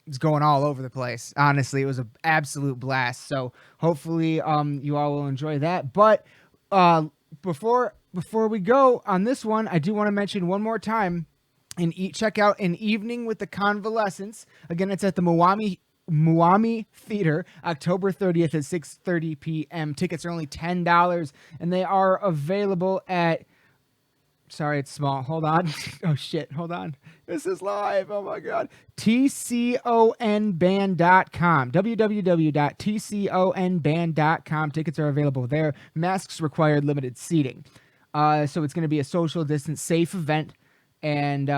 It's going all over the place. Honestly, it was an absolute blast. So hopefully you all will enjoy that. But before we go on this one, I do want to mention one more time, and check out An Evening with the Convalescents. Again, it's at the Muami Theater, October 30th at 6:30 p.m. Tickets are only $10, and they are available at... Sorry, it's small. Hold on. Oh, shit. Hold on. This is live. Oh, my God. TCONband.com. www.tconband.com. Tickets are available there. Masks required, limited seating. So it's going to be a social distance, safe event. And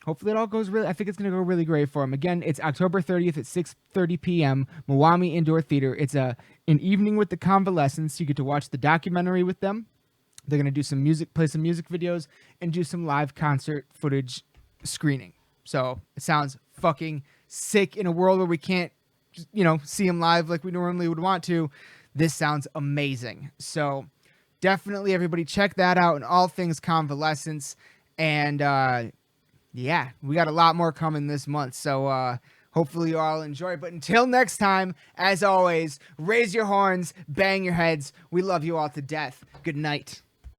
hopefully it all goes really... I think it's going to go really great for them. Again, it's October 30th at 6:30 p.m. Muami Indoor Theater. It's An Evening with the Convalescents. You get to watch the documentary with them. They're going to do some music, play some music videos, and do some live concert footage screening. So it sounds fucking sick. In a world where we can't, see them live like we normally would want to, this sounds amazing. So definitely everybody check that out, and all things Convalescents. And yeah, we got a lot more coming this month. So hopefully you all enjoy. But until next time, as always, raise your horns, bang your heads. We love you all to death. Good night.